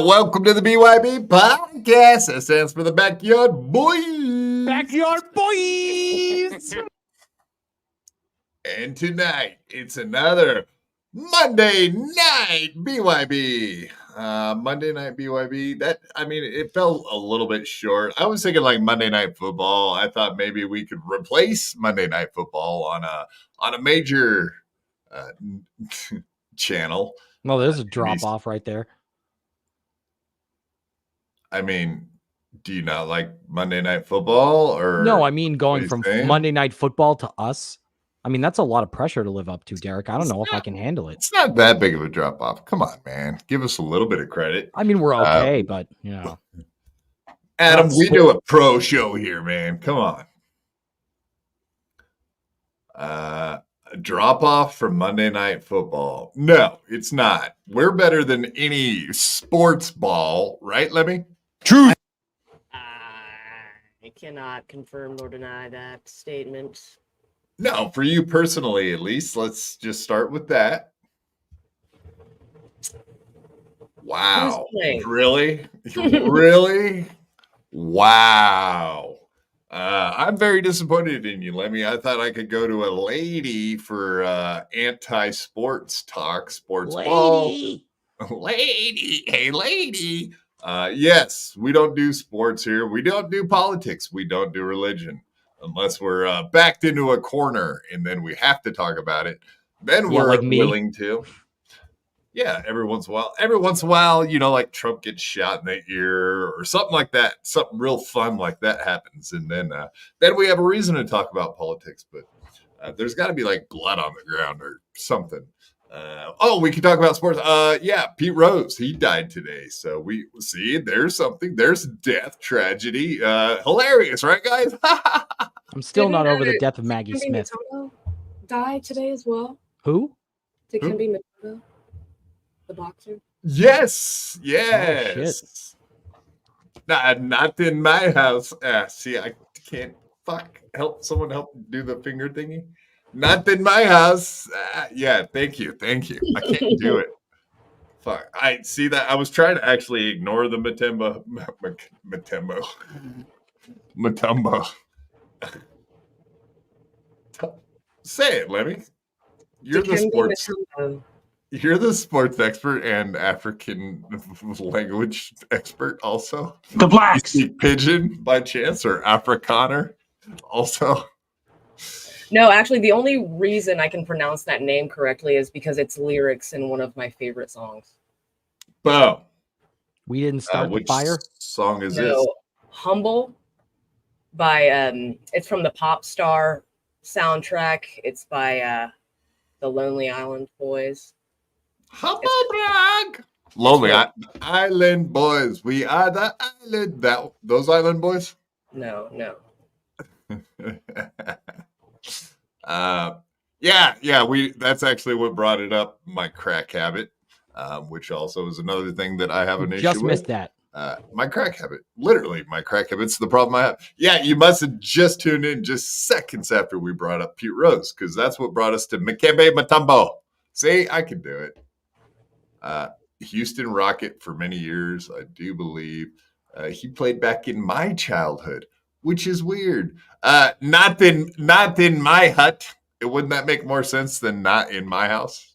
Welcome to the BYB Podcast. That stands for the Backyard Boys. Backyard Boys. And tonight, it's another Monday Night BYB. Monday Night BYB. It felt a little bit short. I was thinking like Monday Night Football. I thought maybe we could replace Monday Night Football on a major channel. Well, there's a drop off right there. I mean, do you not like Monday Night Football? Or no, I mean going from Monday Night Football to us. I mean, that's a lot of pressure to live up to, Derek. I don't know if I can handle it. It's not that big of a drop off. Come on, man. Give us a little bit of credit. I mean, we're okay, but you know. Adam, we do a pro show here, man. Come on. A drop off from Monday Night Football. No, it's not. We're better than any sports ball, right, Lemmy? Truth. I cannot confirm nor deny that statement. No, for you personally, at least. Let's just start with that. Wow. Really? Really? Wow. I'm very disappointed in you, Lemmy. I thought I could go to a lady for anti-sports talk, sports ball. Lady. Hey, lady. Yes, we don't do sports here. We don't do politics. We don't do religion. Unless we're backed into a corner and then we have to talk about it. Then we're like willing to. Yeah, every once in a while, you know, like Trump gets shot in the ear or something like that. Something real fun like that happens. And then we have a reason to talk about politics. But there's got to be like blood on the ground or something. We can talk about sports. Yeah, Pete Rose, he died today. So we see there's something. There's death, tragedy. Hilarious, right, guys? I'm still not over the death of Maggie Smith. Matoto died today as well. Who? Dikembe Matoto, the boxer. Yes. Oh, Not in my house. See, I can't help someone help do the finger thingy. Not in my house. Yeah, thank you. I can't do it. Fuck. I see that. I was trying to actually ignore the Matumbo. Say it, Lemmy. You're the sports expert and African language expert also. The blacks. You speak Pidgin by chance or Afrikaner also? No, actually, the only reason I can pronounce that name correctly is because it's lyrics in one of my favorite songs. Boom. We didn't start the fire. Which song is this? Humble by it's from the Pop Star soundtrack. It's by the Lonely Island Boys. Humble brag. Lonely Island Boys. We are the island. Those Island Boys? No. That's actually what brought it up, my crack habit, which also is another thing that I have an issue with. Just missed that. My crack habit, literally my crack habit's the problem I have. Yeah, you must have just tuned in just seconds after we brought up Pete Rose, because that's what brought us to Dikembe Mutombo. See, I can do it. Houston Rocket for many years, I do believe. He played back in my childhood, which is weird. Not in my hut. Wouldn't that make more sense than not in my house?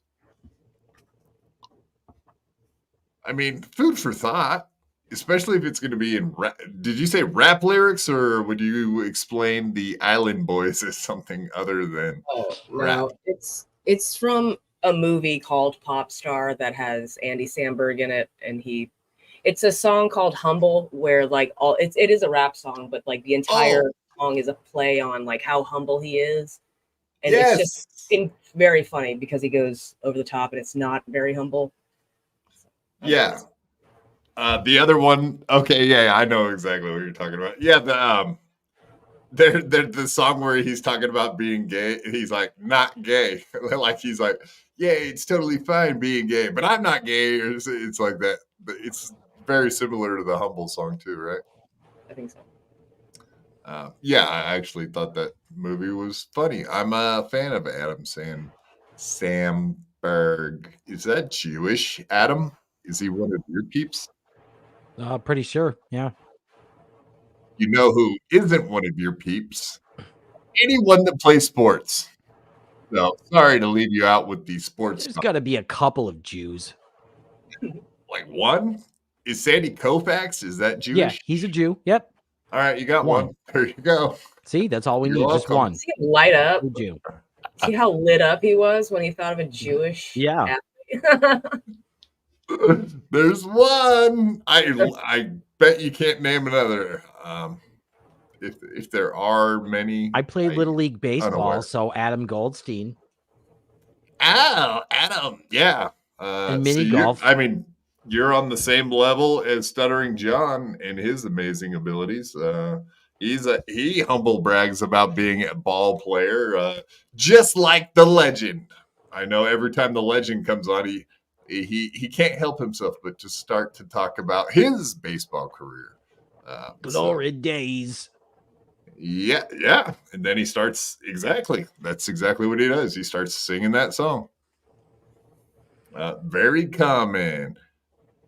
I mean, food for thought, especially if it's going to be in rap. Did you say rap lyrics, or would you explain the Island Boys as something other than rap? No, it's from a movie called Pop Star that has Andy Samberg in it, and it's a song called Humble, where like it is a rap song, but like the entire song is a play on like how humble he is. And it's just very funny because he goes over the top and it's not very humble. Yeah. The other one, okay, yeah, I know exactly what you're talking about. Yeah, the song where he's talking about being gay, he's like, not gay. Like he's like, yeah, it's totally fine being gay, but I'm not gay. It's like that. It's very similar to the Humble song too, right? I think so. Yeah, I actually thought that movie was funny. I'm a fan of Adam Samberg. Is that Jewish, Adam? Is he one of your peeps? Pretty sure. Yeah. You know who isn't one of your peeps? Anyone that plays sports. So sorry to leave you out with these sports. There's got to be a couple of Jews. Like one? Is Sandy Koufax? Is that Jewish? Yeah, he's a Jew. Yep. All right, you got one. There you go. See, that's all we You're need. welcome. Just one. See him light up. Jew. See how lit up he was when he thought of a Jewish. Yeah. There's one. I bet you can't name another. If there are many. I played Little League baseball, unaware. so Adam Goldstein. Oh, Adam. Yeah. And mini golf. I mean, you're on the same level as Stuttering John and his amazing abilities. He humble brags about being a ball player, just like the legend. I know every time the legend comes on, he can't help himself but to start to talk about his baseball career. Glory days. Yeah. And then he starts that's exactly what he does. He starts singing that song. Very common.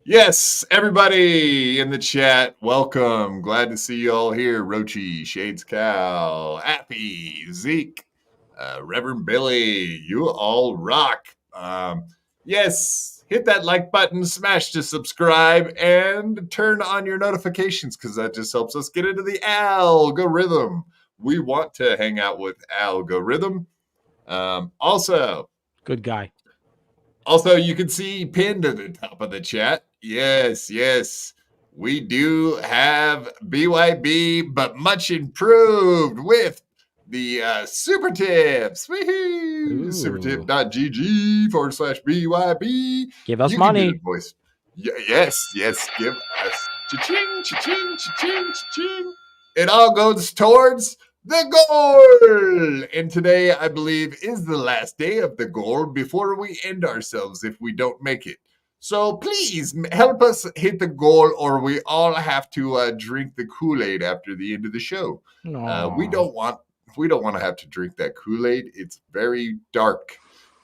Yes, everybody in the chat, welcome. Glad to see you all here. Rochi, Shades Cal, Appy, Zeke, Reverend Billy, you all rock. Yes, hit that like button, smash to subscribe, and turn on your notifications because that just helps us get into the algorithm. We want to hang out with algorithm. Also, good guy. Also, you can see pinned at the top of the chat. Yes. We do have BYB, but much improved with the super tips. Woohoo! Supertip.gg/BYB. Give us money. Voice. Yes. Give us cha-ching, cha-ching, cha-ching, cha-ching. It all goes towards the goal. And today, I believe, is the last day of the goal before we end ourselves if we don't make it. So please help us hit the goal, or we all have to drink the Kool-Aid after the end of the show. We don't want to have to drink that Kool-Aid. It's very dark,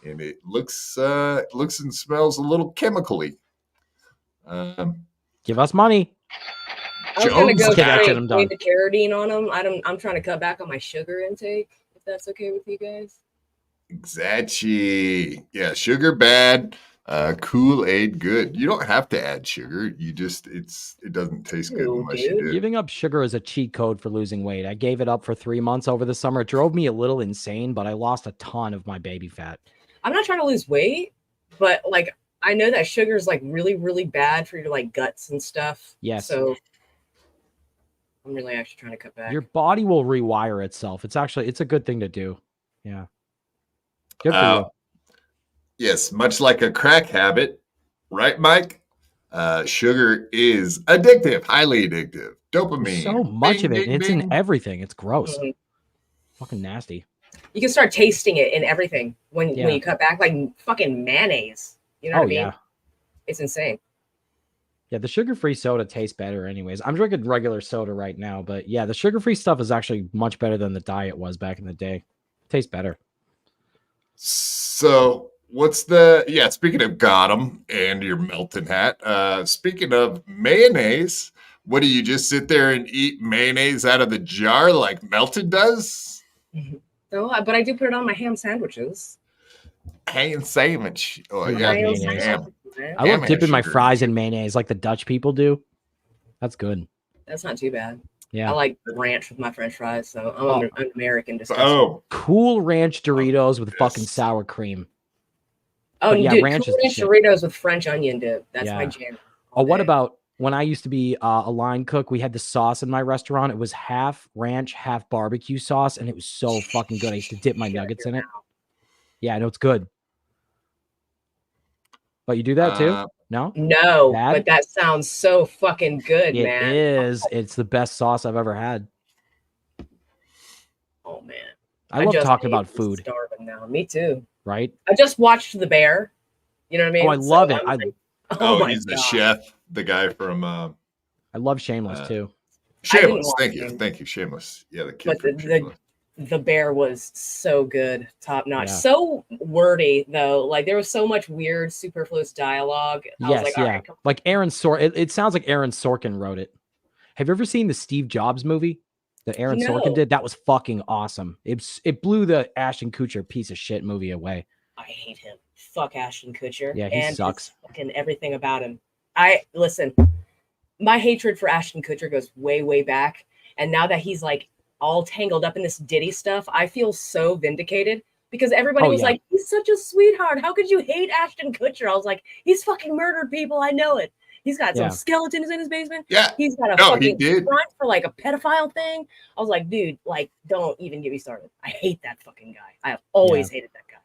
and it looks and smells a little chemically. Give us money. I was gonna go straight the carotene on them. I'm trying to cut back on my sugar intake, if that's okay with you guys. Exactly. Yeah, sugar bad. Kool-Aid good. You don't have to add sugar. It doesn't taste good unless you do. Giving up sugar is a cheat code for losing weight. I gave it up for 3 months over the summer. It drove me a little insane, but I lost a ton of my baby fat. I'm not trying to lose weight, but like I know that sugar is like really, really bad for your like guts and stuff. Yes. So I'm really actually trying to cut back. Your body will rewire itself. It's a good thing to do. Yeah. Good for you. Yes, much like a crack habit, right, Mike? Sugar is addictive, highly addictive. Dopamine. There's so much of it. And it's in everything. It's gross. Mm-hmm. Fucking nasty. You can start tasting it in everything when you cut back, like fucking mayonnaise. You know what I mean? Yeah. It's insane. Yeah, the sugar-free soda tastes better anyways. I'm drinking regular soda right now, but yeah, the sugar-free stuff is actually much better than the diet was back in the day. It tastes better. So speaking of Gotham and your Melton hat, speaking of mayonnaise, what do you just sit there and eat mayonnaise out of the jar like Melton does? No, but I do put it on my ham sandwiches. Ham sandwich. Oh, yeah. I love dipping my fries in mayonnaise like the Dutch people do. That's good. That's not too bad. Yeah. I like ranch with my French fries, so I'm an American. Cool ranch Doritos with fucking sour cream. Oh, dude, ranch Doritos with French onion dip. That's my jam. Oh, what about when I used to be a line cook? We had the sauce in my restaurant. It was half ranch, half barbecue sauce, and it was so fucking good. I used to dip my nuggets in it. Yeah, I know it's good. But you do that too? No? No, but that sounds so fucking good, man. It is. It's the best sauce I've ever had. Oh, man. I love talking about food. Starving now. Me too. Right? I just watched The Bear. You know what I mean? Oh, I love it. He's the chef, the guy from... I love Shameless too. Shameless. Thank you. Shameless. Yeah, the kid from Shameless. The Bear was so good, top notch. Yeah. So wordy though. Like there was so much weird, superfluous dialogue. I was like, all right, like Aaron Sorkin. It sounds like Aaron Sorkin wrote it. Have you ever seen the Steve Jobs movie that Aaron Sorkin did? That was fucking awesome. It blew the Ashton Kutcher piece of shit movie away. I hate him. Fuck Ashton Kutcher. Yeah, he sucks. Fucking everything about him. Listen, my hatred for Ashton Kutcher goes way, way back. And now that he's like all tangled up in this Diddy stuff, I feel so vindicated because everybody was like, he's such a sweetheart. How could you hate Ashton Kutcher? I was like, he's fucking murdered people. I know it. He's got some skeletons in his basement. Yeah. He's got a fucking front for like a pedophile thing. I was like, dude, like, don't even get me started. I hate that fucking guy. I have always hated that guy.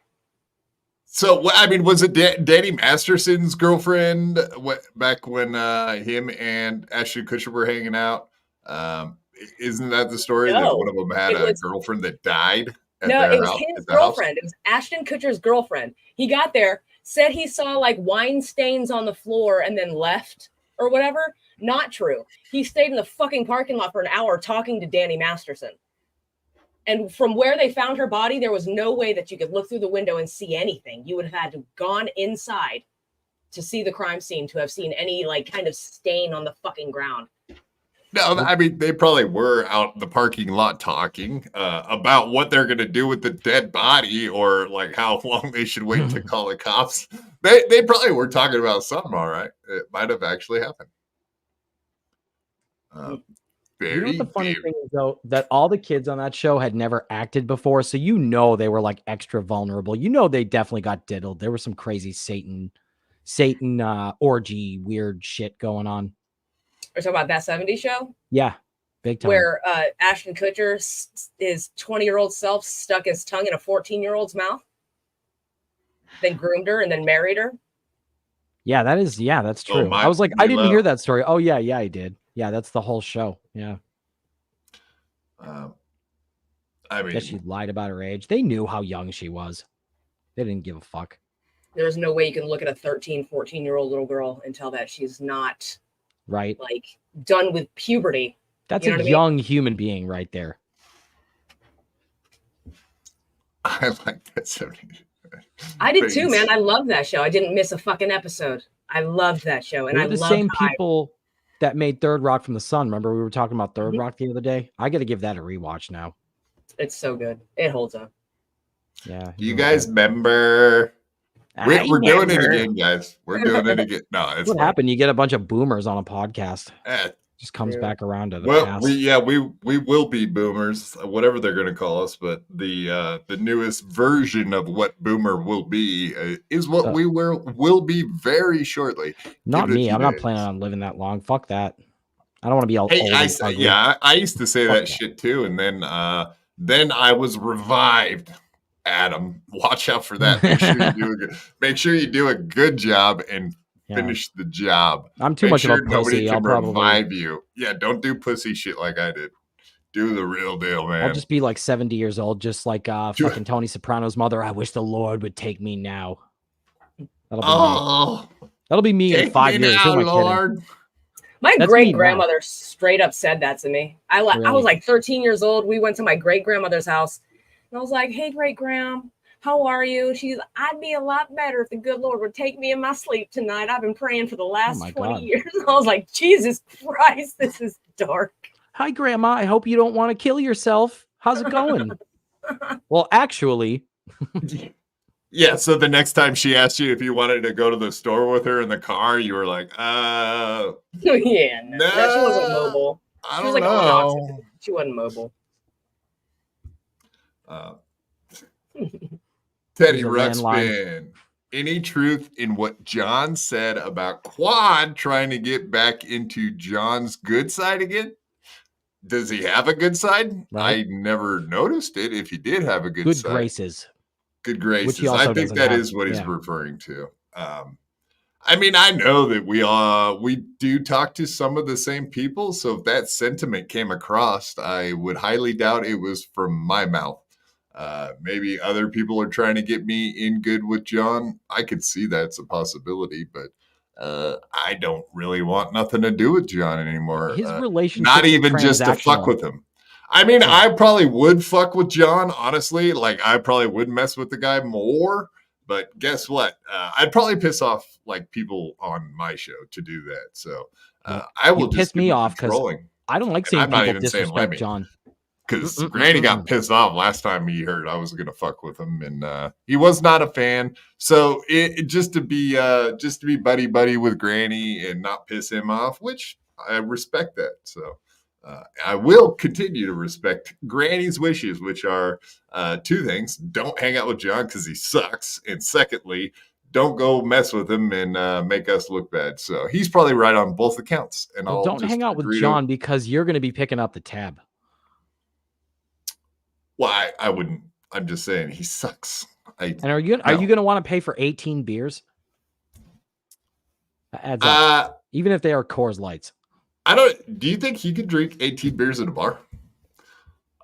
So, I mean, was it Danny Masterson's girlfriend back when him and Ashton Kutcher were hanging out? Isn't that the story that one of them had a girlfriend that died? No, it was his girlfriend. It was Ashton Kutcher's girlfriend. He got there, said he saw like wine stains on the floor and then left or whatever. Not true. He stayed in the fucking parking lot for an hour talking to Danny Masterson. And from where they found her body, there was no way that you could look through the window and see anything. You would have had to have gone inside to see the crime scene to have seen any like kind of stain on the fucking ground. No, I mean, they probably were out in the parking lot talking about what they're going to do with the dead body or like how long they should wait to call the cops. They probably were talking about something, all right. It might have actually happened. You know what the funny thing is, though, that all the kids on that show had never acted before, so they were like extra vulnerable. They definitely got diddled. There was some crazy Satan orgy weird shit going on. We're talking about That 70s Show? Yeah, big time. Where Ashton Kutcher, his 20-year-old self, stuck his tongue in a 14-year-old's mouth, then groomed her and then married her. Yeah, that's true. I was like, I didn't hear that story. Oh, yeah, I did. Yeah, that's the whole show. Yeah. I mean, she lied about her age. They knew how young she was. They didn't give a fuck. There's no way you can look at a 13, 14-year-old little girl and tell that she's not right, like done with puberty. That's a young human being right there. I like that 70s. I did too, man. I love that show. I didn't miss a fucking episode. I loved that show, and I the same people that made Third Rock from the Sun. Remember we were talking about Third Rock the other day? I got to give that a rewatch now. It's so good. It holds up. Yeah. Do you guys remember? We're doing it again, guys. We're doing it again. No, it's what happened. You get a bunch of boomers on a podcast. Just comes back around to the past. We will be boomers, whatever they're going to call us. But the newest version of what boomer will be is what we will be very shortly. Not me. I'm not planning on living that long. Fuck that. I don't want to be all old. I used to say that shit too, and then I was revived. Adam, watch out for that. Make sure you do a good job and finish the job. I'm too much of a pussy. I'll probably revive you. Yeah, don't do pussy shit like I did. Do the real deal, man. I'll just be like 70 years old, just like fucking Tony Soprano's mother. I wish the Lord would take me now. That'll be me in 5 years. Now, Lord. My great-grandmother straight up said that to me. I was like 13 years old. We went to my great-grandmother's house. And I was like, hey, great-gram, how are you? She's, I'd be a lot better if the good Lord would take me in my sleep tonight. I've been praying for the last 20 years. I was like, Jesus Christ, this is dark. Hi, Grandma. I hope you don't want to kill yourself. How's it going? Well, actually. Yeah, so the next time she asked you if you wanted to go to the store with her in the car, you were like, yeah, no. She wasn't mobile. I don't know. She wasn't mobile. Teddy Ruxpin, any truth in what John said about Quad trying to get back into John's good side again? Does he have a good side? Right. I never noticed it. If he did have a good side. Good graces. I think that is what he's referring to. I mean, I know that we do talk to some of the same people. So if that sentiment came across, I would highly doubt it was from my mouth. Maybe other people are trying to get me in good with John. I could see that's a possibility, but I don't really want nothing to do with John anymore. His relationship, not even just to fuck with him. I mean, I probably would fuck with John, honestly. Like, I probably would mess with the guy more. But guess what? I'd probably piss off like people on my show to do that. So I will just piss me off because I don't like seeing people disrespect John. Because Granny got pissed off last time he heard I was gonna fuck with him, and he was not a fan. So it just to be buddy buddy with Granny and not piss him off, which I respect that. So I will continue to respect Granny's wishes, which are two things: don't hang out with John because he sucks, and secondly, don't go mess with him and make us look bad. So he's probably right on both accounts. And well, don't hang out with John because you're going to be picking up the tab. Well, I wouldn't. I'm just saying he sucks. And are you going to want to pay for 18 beers? That adds up. Even if they are Coors Lights. Do you think he could drink 18 beers at a bar?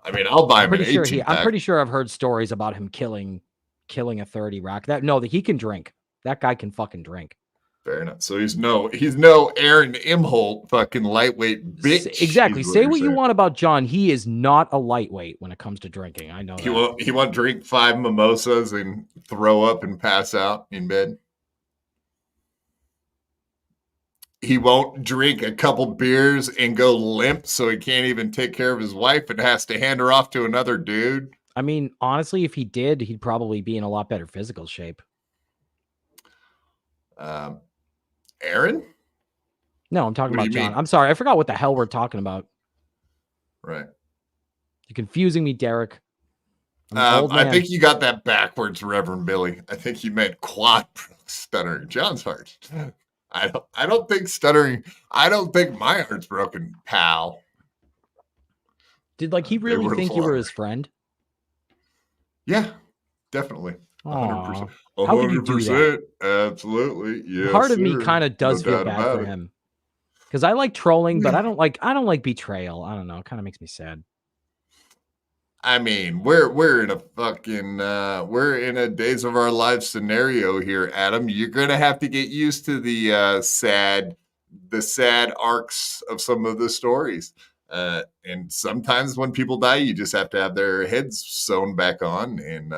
I mean, I'll buy him an 18 pack. I'm pretty sure I've heard stories about him killing a 30 rock. That he can drink. That guy can fucking drink. Fair enough. So he's no Aaron Imholt fucking lightweight bitch. Exactly. Say what you want about John. He is not a lightweight when it comes to drinking. I know that. He won't drink 5 mimosas and throw up and pass out in bed. He won't drink a couple beers and go limp so he can't even take care of his wife and has to hand her off to another dude. I mean, honestly, if he did, he'd probably be in a lot better physical shape. Aaron? No, I'm talking about John. I'm sorry. I forgot what the hell we're talking about. Right. You're confusing me, Derek. I think you got that backwards, Reverend Billy. I think you meant quad stuttering. John's heart. I don't think stuttering. I don't think my heart's broken, pal. Did he really think you were his friend? Yeah, definitely. 100%. How could you do that? Absolutely. Yeah. Part of me kind of does feel bad for him. Because I like trolling, but I don't like betrayal. I don't know. It kind of makes me sad. I mean, we're in a fucking we're in a days of our lives scenario here, Adam. You're gonna have to get used to the sad arcs of some of the stories. And sometimes when people die, you just have to have their heads sewn back on, and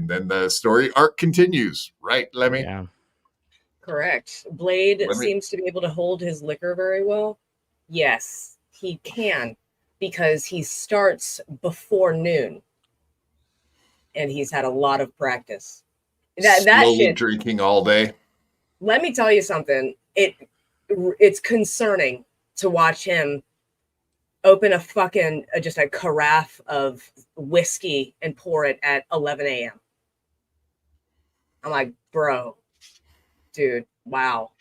then the story arc continues, right, Lemmy? Yeah. Correct. Blade seems to be able to hold his liquor very well. Yes, he can, because he starts before noon, and he's had a lot of practice. That shit, drinking all day. Let me tell you something. It's concerning to watch him open a fucking just a carafe of whiskey and pour it at 11 a.m. I'm like, bro, dude, wow.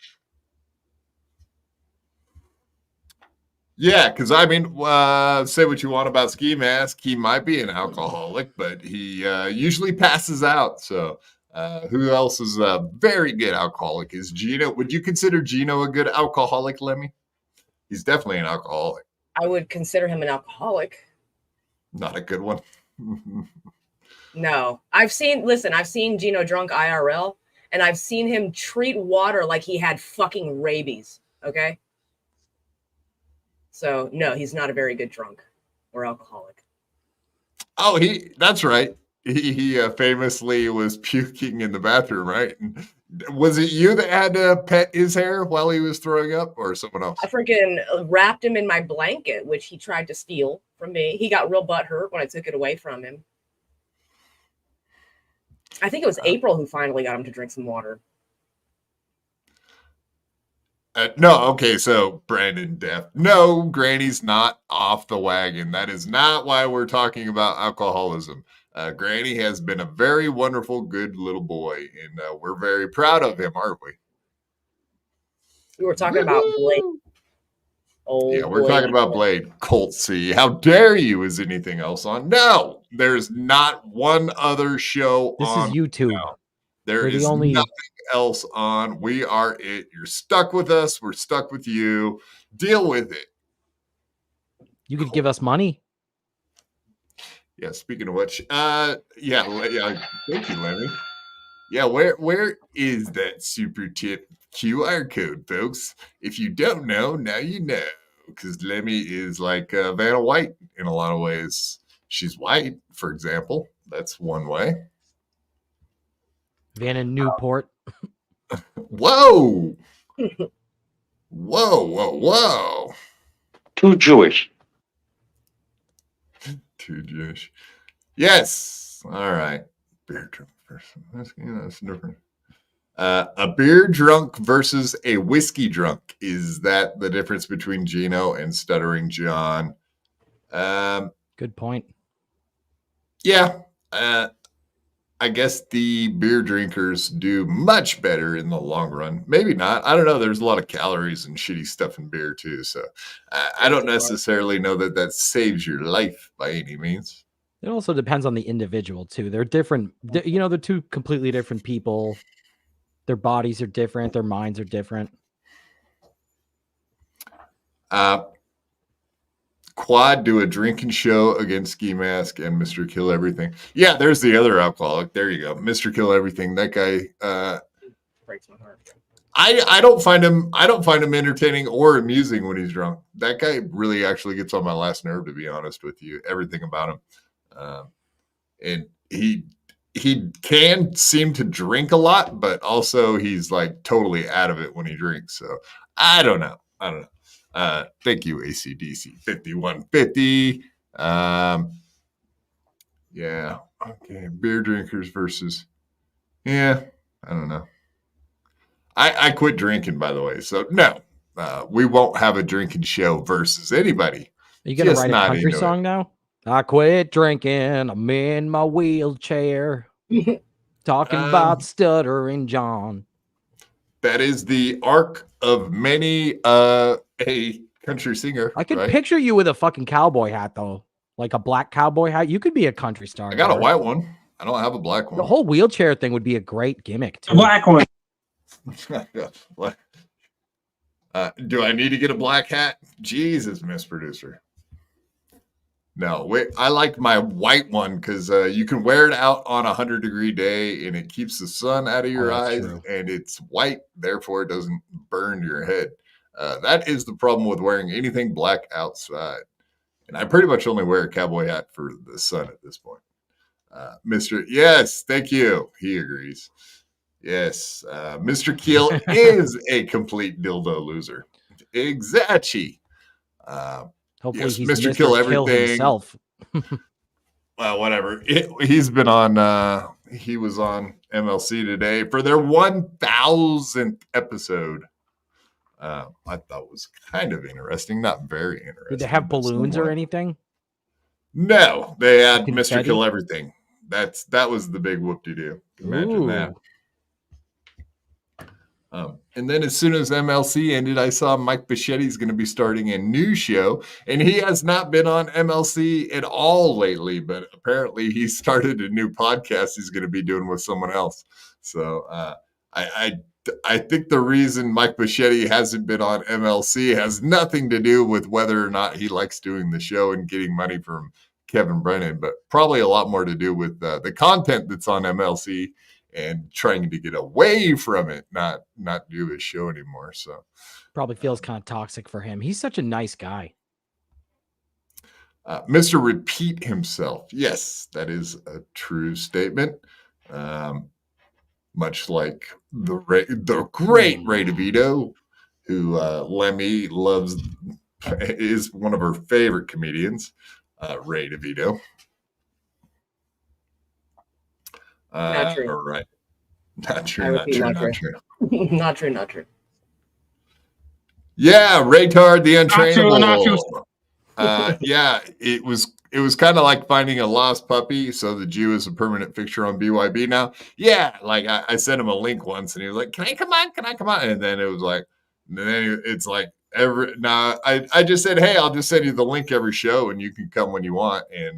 Yeah, because I mean, say what you want about Ski Mask. He might be an alcoholic, but he usually passes out. So who else is a very good alcoholic? Is Gino? Would you consider Gino a good alcoholic, Lemmy? He's definitely an alcoholic. I would consider him an alcoholic. Not a good one. No. I've seen Gino drunk IRL, and I've seen him treat water like he had fucking rabies. Okay? So, no, he's not a very good drunk or alcoholic. Oh, that's right. He famously was puking in the bathroom, right? Was it you that had to pet his hair while he was throwing up, or someone else? I freaking wrapped him in my blanket, which he tried to steal from me. He got real butthurt when I took it away from him. I think it was April who finally got him to drink some water. No, okay, so Brandon Deaf. No, Granny's not off the wagon. That is not why we're talking about alcoholism. Granny has been a very wonderful, good little boy, and we're very proud of him, aren't we? We were talking about Blade. Yeah, we're talking about Blade. Colt C. How dare you? Is anything else on? No, there's not one other show on. This is YouTube. Now. There is nothing else on. We are it. You're stuck with us. We're stuck with you. Deal with it. You could give us money. Yeah, speaking of which, yeah, thank you, Lenny. Yeah, where is that super tip QR code, folks? If you don't know, now you know. because Lemmy is like Vanna White in a lot of ways. She's white, for example. That's one way. Vanna Newport. Whoa. Whoa. Too Jewish. Too Jewish. Yes. All right. Beer drunk person. That's different. A beer drunk versus a whiskey drunk. Is that the difference between Gino and Stuttering John? Good point. Yeah. I guess the beer drinkers do much better in the long run. Maybe not. I don't know. There's a lot of calories and shitty stuff in beer too. So I don't necessarily know that saves your life by any means. It also depends on the individual too. They're different. They're two completely different people. Their bodies are different. Their minds are different. Quad do a drinking show against Ski Mask and Mr. Kill Everything. Yeah, there's the other alcoholic. There you go. Mr. Kill Everything. That guy Breaks my heart. I don't find him entertaining or amusing when he's drunk. That guy really actually gets on my last nerve, to be honest with you. Everything about him. And he can seem to drink a lot, but also he's like totally out of it when he drinks. So I don't know. Thank you, ACDC 5150. Yeah. Okay. Beer drinkers versus. Yeah. I don't know. I quit drinking, by the way. So no, we won't have a drinking show versus anybody. Are you going to write a country song now? I quit drinking. I'm in my wheelchair. Talking about Stuttering John. That is the arc of many a country singer. I could picture you with a fucking cowboy hat, though. Like a black cowboy hat. You could be a country star. I got a white one. I don't have a black one. The whole wheelchair thing would be a great gimmick, too. A black one. Do I need to get a black hat? Jesus, Miss Producer. No, wait. I like my white one because you can wear it out on a 100-degree day and it keeps the sun out of your eyes, and it's white, therefore it doesn't burn your head. That is the problem with wearing anything black outside. And I pretty much only wear a cowboy hat for the sun at this point. Mr. Yes, thank you. He agrees. Yes, Mr. Keel is a complete dildo loser. Exactly. Hopefully yes, he's Mr. Kill Everything. Himself. Well, whatever. He's been on, he was on MLC today for their 1000th episode. I thought was kind of interesting. Not very interesting. Did they have balloons or anything? No, they had Confetti? Mr. Kill Everything. That was the big whoop-de-doo. Imagine that. And then as soon as MLC ended, I saw Mike Bichetti's going to be starting a new show, and he has not been on MLC at all lately, but apparently he started a new podcast he's going to be doing with someone else. So I think the reason Mike Bichetti hasn't been on MLC has nothing to do with whether or not he likes doing the show and getting money from Kevin Brennan, but probably a lot more to do with the content that's on MLC and trying to get away from it, not do his show anymore. So probably feels kind of toxic for him. He's such a nice guy. Mr. Repeat himself. Yes, that is a true statement. Much like the great Ray DeVito, who Lemmy loves, is one of her favorite comedians, Ray DeVito. Not true. All right. Not true. Not true. Yeah, Raytard the Untrainable. Yeah, it was kind of like finding a lost puppy. So the Jew is a permanent fixture on BYB now. Yeah, like I sent him a link once, and he was like, "Can I come on?" And then it was like, it's like I just said, "Hey, I'll just send you the link every show, and you can come when you want." And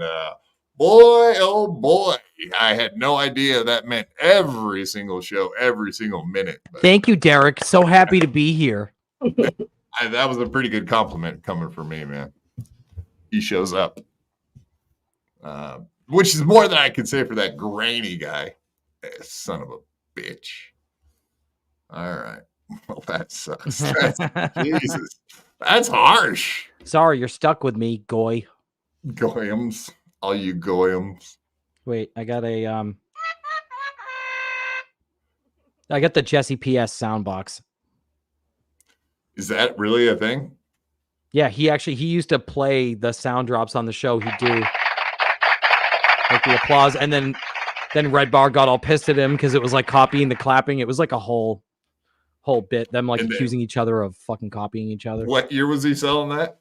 boy, oh boy, I had no idea that meant every single show, every single minute. But thank you, Derek. So happy to be here. that was a pretty good compliment coming from me, man. He shows up, which is more than I could say for that grainy guy. Son of a bitch. All right. Well, that sucks. Jesus. That's harsh. Sorry, you're stuck with me, Goy. Goyams. All you Goyams. Wait, I got the Jesse PS sound box. Is that really a thing? Yeah, he used to play the sound drops on the show. He'd do like the applause, and then Red Bar got all pissed at him because it was like copying the clapping. It was like a whole bit, them like accusing each other of fucking copying each other. What year was he selling that?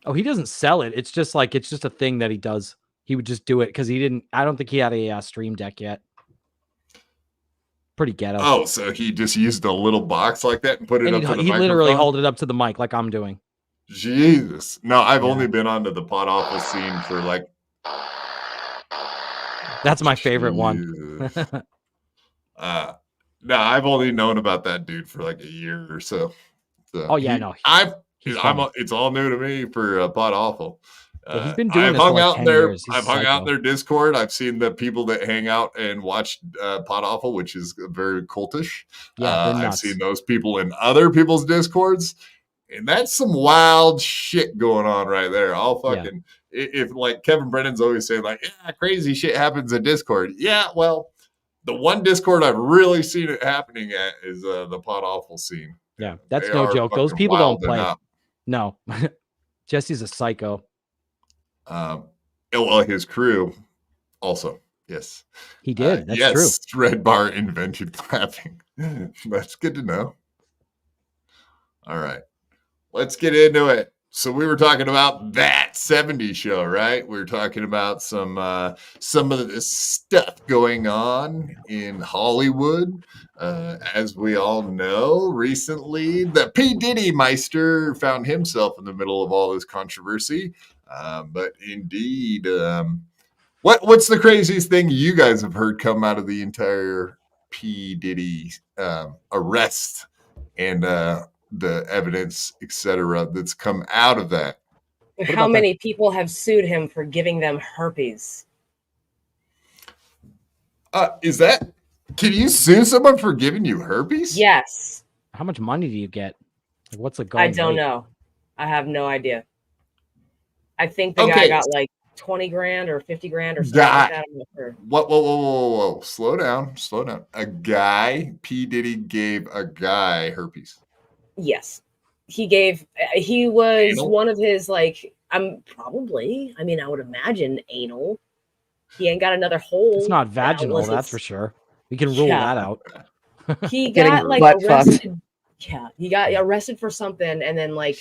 Oh, he doesn't sell it. It's just a thing that he does. He would just do it because I don't think he had a Stream Deck yet. Pretty ghetto. Oh, so he just used a little box like that and put it up to the microphone? He literally hold it up to the mic like I'm doing. Jesus. No, I've only been onto the Pod Awful scene for like... That's my favorite one. No, I've only known about that dude for like a year or so. Oh yeah, no. It's all new to me for Pod Awful. He's been doing this I've hung for like out 10 there. years. I've hung out in their Discord. I've seen the people that hang out and watch Pod Awful, which is very cultish. Yeah, I've seen those people in other people's Discords, and that's some wild shit going on right there. I'll fucking if like Kevin Brennan's always saying like, yeah, crazy shit happens in Discord. Yeah, well, the one Discord I've really seen it happening at is the Pod Awful scene. Yeah, that's no joke. Those people don't play. No, Jesse's a psycho. Well, his crew also. Yes, he did. That's true. Red Bar invented clapping. That's good to know. All right, let's get into it. So we were talking about that 70s show, right? We were talking about some of the stuff going on in Hollywood. As we all know, recently, the P. Diddy Meister found himself in the middle of all this controversy. But indeed, what's the craziest thing you guys have heard come out of the entire P. Diddy arrest and the evidence, etc., that's come out of that? How many people have sued him for giving them herpes? Can you sue someone for giving you herpes? Yes. How much money do you get? Like, what's the going I don't know. I have no idea. I think the guy got like 20 grand or 50 grand or something like that. I'm not sure. Whoa. Slow down. A guy, P. Diddy gave a guy herpes. Yes. He was anal? One of his, like, I would imagine anal. He ain't got another hole. It's not vaginal, that's for sure. We can rule that out. He got like arrested. Yeah, he got arrested for something, and then like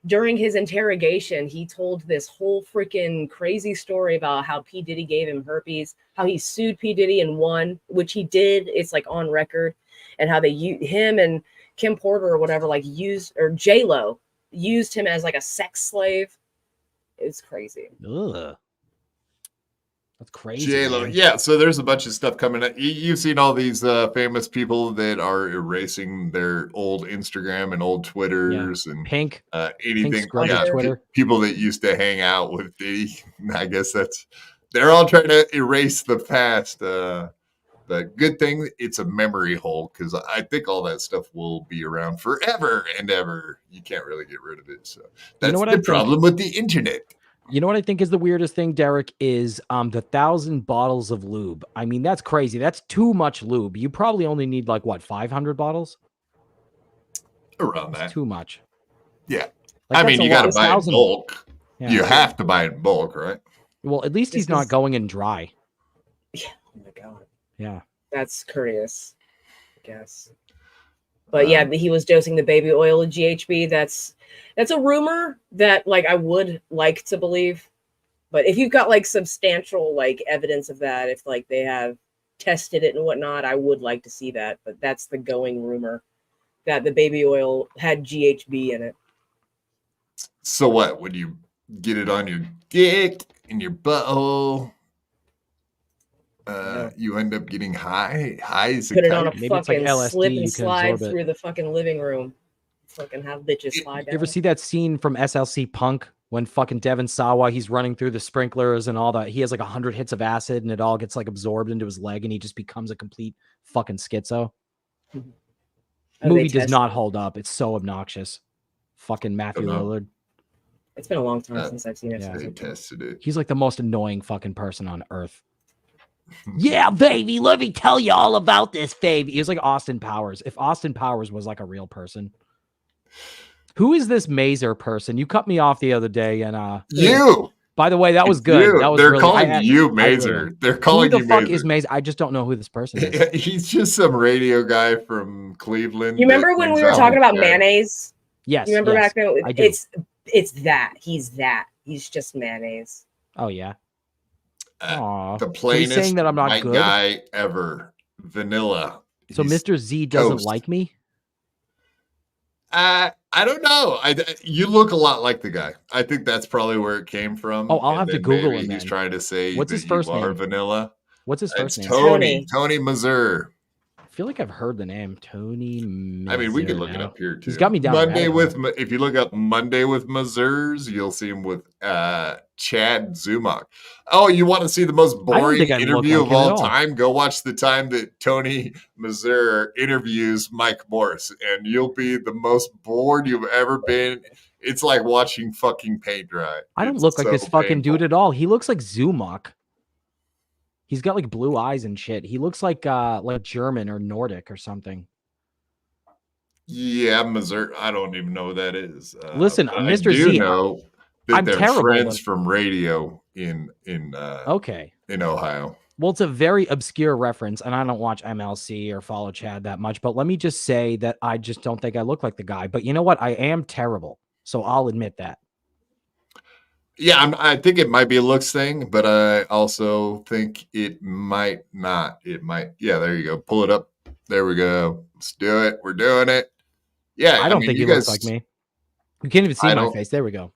during his interrogation, he told this whole freaking crazy story about how P. Diddy gave him herpes, how he sued P. Diddy and won, which he did. It's like on record, and how him and Kim Porter or whatever J-Lo used him as like a sex slave. It's crazy. Ugh. That's crazy. J-Lo. Yeah, so there's a bunch of stuff coming up. You've seen all these famous people that are erasing their old Instagram and old Twitters and anything. Twitter. People that used to hang out with Diddy. I guess they're all trying to erase the past. But good thing it's a memory hole, because I think all that stuff will be around forever and ever. You can't really get rid of it. So that's the problem with the internet. You know what I think is the weirdest thing, Derek, is the 1,000 bottles of lube. I mean, that's crazy. That's too much lube. You probably only need 500 bottles? Around that. Too much. Yeah. I mean, you got to buy it in bulk. Yeah. You have to buy it in bulk, right? Well, at least he's not going in dry. Yeah. Oh my God. Yeah. That's courteous, I guess. But yeah, he was dosing the baby oil with GHB. That's a rumor that I would like to believe. But if you've got substantial evidence of that, if they have tested it and whatnot, I would like to see that. But that's the going rumor, that the baby oil had GHB in it. So what? Would you get it on your dick, in your butthole? You end up getting high. Put it on a fucking slip and slide through the fucking living room. Fucking have bitches slide down. You ever see that scene from SLC Punk when fucking Devin Sawa, he's running through the sprinklers and all that? He has 100 hits of acid and it all gets absorbed into his leg and he just becomes a complete fucking schizo. The movie does not hold up. It's so obnoxious. Fucking Matthew Don't know. Lillard. It's been a long time since I've seen it. Yeah. They tested it. He's like the most annoying fucking person on earth. Yeah, baby, let me tell you all about this, baby. He was like Austin Powers. If Austin Powers was like a real person. Who is this Mazer person? You cut me off the other day, and You. by the way, that was good. You. That was They're really, calling you Mazer. They're calling who you the fuck Mazer. is Mazer? I just don't know who this person is. He's just some radio guy from Cleveland. You remember when we were talking about mayonnaise? Yes. You remember back then? I do. It's that. He's that. He's just mayonnaise. Oh yeah. Aww. The plainest saying that I'm not white good? guy ever. Vanilla. So He's Mr. Z doesn't toast. like me? I don't know. You look a lot like the guy. I think that's probably where it came from. Oh, I'll And have to then Google maybe him He's then. trying to say What's that his first you are name? vanilla. What's his first It's name? Tony Mazur. I feel like I've heard the name Tony. I mean, we could Mazur look it now. up here too. He's got me down. Monday rabbit with hole. if you look up Monday with Mazurs, you'll see him with Chad Zumock. Oh, you want to see the most boring think I look interview like of him at all all. time? Go watch the time that Tony Mazur interviews Mike Morse, and you'll be the most bored you've ever been. It's like watching fucking paint dry. I don't It's look like so this fucking painful. dude at all. He looks like Zumock. He's got like blue eyes and shit. He looks like German or Nordic or something. Yeah, Mazur. I don't even know what that is. Listen, but Mr. I do Z, know that I'm they're terrible friends at- from radio in Okay. Ohio. Well, it's a very obscure reference, and I don't watch MLC or follow Chad that much, but let me just say that I just don't think I look like the guy. But you know what? I am terrible. So I'll admit that. Yeah, I think it might be a looks thing, but I also think it might not. It might. Yeah, there you go. Pull it up. There we go. Let's do it. We're doing it. Yeah, I don't mean, think he you looks guys- like me. You can't even see I my don't- face. There we go.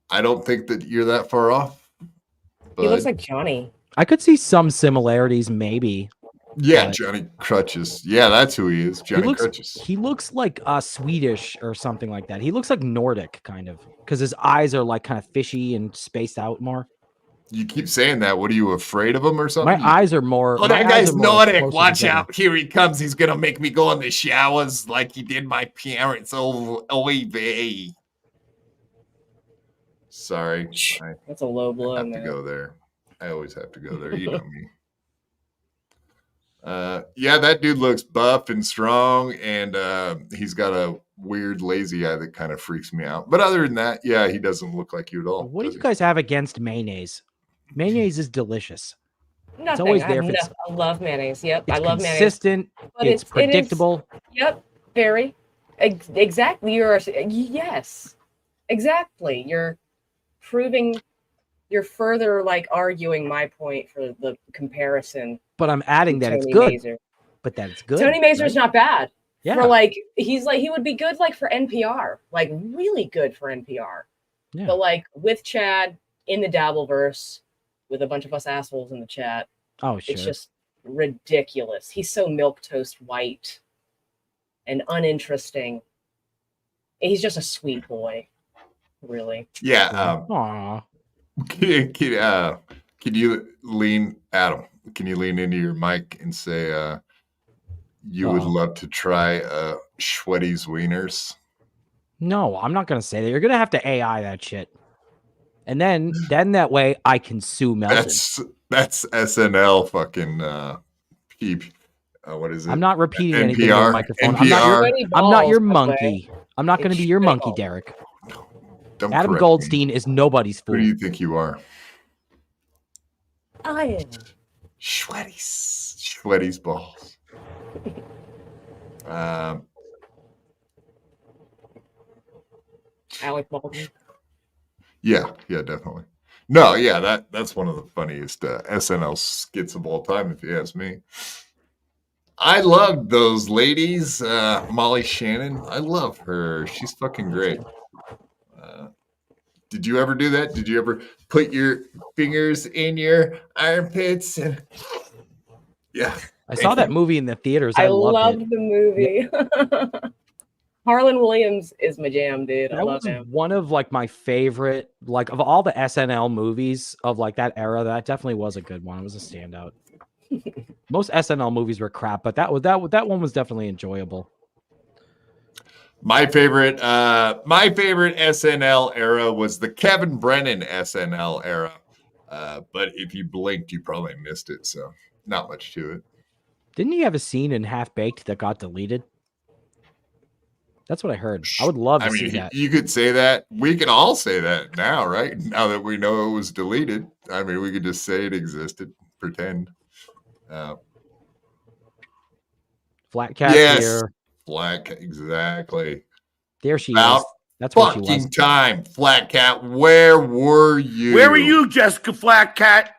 I don't think that you're that far off. He looks but- like Johnny. I could see some similarities, maybe. Yeah, but- Johnny Crutches. Yeah, that's who he is. Johnny looks- Crutches. He looks like Swedish or something like that. He looks like Nordic, kind of, because his eyes are like kind of fishy and spaced out more. You keep saying that. What are you afraid of him or something? My eyes are more. Oh, my that eyes guy's are more Nordic. closer Watch together. out. Here he comes. He's going to make me go in the showers like he did my parents. Oh, vey. Sorry. I That's a low blow, have to man. go there. I always have to go there. You know me. Yeah, that dude looks buff and strong, and he's got a weird lazy eye that kind of freaks me out. But other than that, yeah, he doesn't look like you at all. What do does you he? guys have against mayonnaise? Mayonnaise is delicious. Nothing. always I there have if it's- I love mayonnaise. Yep, It's I love mayonnaise. consistent. But It's it is- predictable. Yep, very. Exactly. Yes, exactly. You're proving. You're further like arguing my point for the comparison. But I'm adding to that it's Tony good. Mazer. But that it's good. Tony Mazer's right? not bad. Yeah. For like he would be good like for NPR, like really good for NPR. Yeah. But like with Chad in the Dabbleverse, with a bunch of us assholes in the chat, Oh, sure. it's just ridiculous. He's so milquetoast white and uninteresting. He's just a sweet boy, really. Yeah. Aw. Can you lean, Adam? Can you lean into your mic and say you would Uh-oh. love to try Schwetty's Wieners? No, I'm not gonna say that. You're gonna have to AI that shit. And then that way I can sue Melton. That's SNL fucking peep. What is it? I'm not repeating anything in the NPR. microphone. NPR. I'm not your Balls, by the way. monkey. I'm not gonna It's be your monkey, shrill. Derek. Don't Adam correct me. Goldstein is nobody's Who fool. do you think you are? I am. Schwetty's balls. Alec Baldwin. Yeah, definitely. No, yeah, that's one of the funniest SNL skits of all time, if you ask me. I loved those ladies, Molly Shannon. I love her. She's fucking great. Did you ever do that? Did you ever put your fingers in your armpits? Yeah. I saw that movie in the theaters. I loved love it. the movie. Harlan Williams is my jam, dude. I That love was him. one of like my favorite, like of all the SNL movies of like that era. That definitely was a good one. It was a standout. Most SNL movies were crap, but that one was definitely enjoyable. My favorite SNL era was the Kevin Brennan SNL era. But if you blinked, you probably missed it. So not much to it. Didn't he have a scene in Half Baked that got deleted? That's what I heard. I would love to see that. You could say that. We can all say that now, right? Now that we know it was deleted. I mean, we could just say it existed, pretend. Flat Cat here. Flat Cat, exactly. There she is. That's what she was. Fucking time, Flat Cat. Where were you? Where were you, Jessica Flat Cat?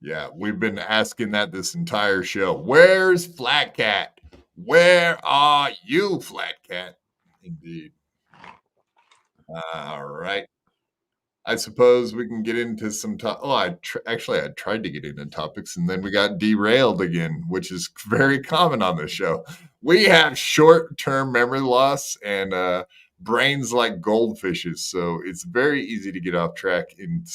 Yeah, we've been asking that this entire show. Where's Flat Cat? Where are you, Flat Cat? Indeed. All right. I suppose we can get into some I tried to get into topics and then we got derailed again, which is very common on this show. We have short-term memory loss and brains like goldfishes, so it's very easy to get off track and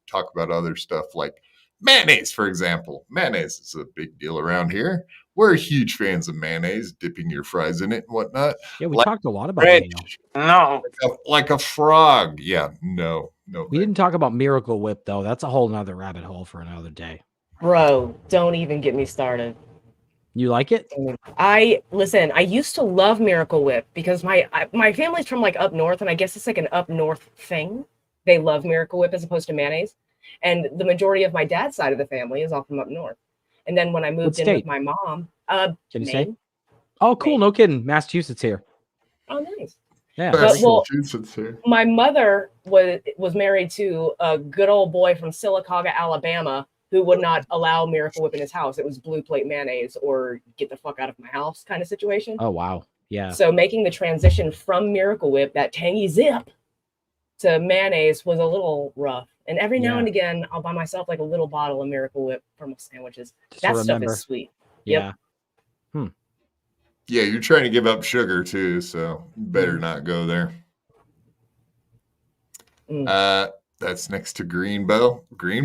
talk about other stuff like mayonnaise, for example. Mayonnaise is a big deal around here. We're huge fans of mayonnaise, dipping your fries in it and whatnot. Yeah, we talked a lot about it. No. Like a frog. Yeah, no. We didn't talk about Miracle Whip, though. That's a whole nother rabbit hole for another day. Bro, don't even get me started. You like it? I used to love Miracle Whip because my family's from like up north, and I guess it's like an up north thing. They love Miracle Whip as opposed to mayonnaise. And the majority of my dad's side of the family is all from up north. And then when I moved in with my mom, can you Maine. say? Oh, cool. Maine. No kidding. Massachusetts here. Oh, nice. Yeah. Massachusetts here. My mother was married to a good old boy from Sylacauga, Alabama, who would not allow Miracle Whip in his house. It was blue plate mayonnaise or get the fuck out of my house kind of situation. Oh, wow. Yeah. So making the transition from Miracle Whip, that tangy zip, to mayonnaise was a little rough. And every now and again, I'll buy myself like a little bottle of Miracle Whip for my sandwiches. That stuff is sweet. Yeah. Yep. Yeah, you're trying to give up sugar too, so you better not go there. That's next to Greenbow. We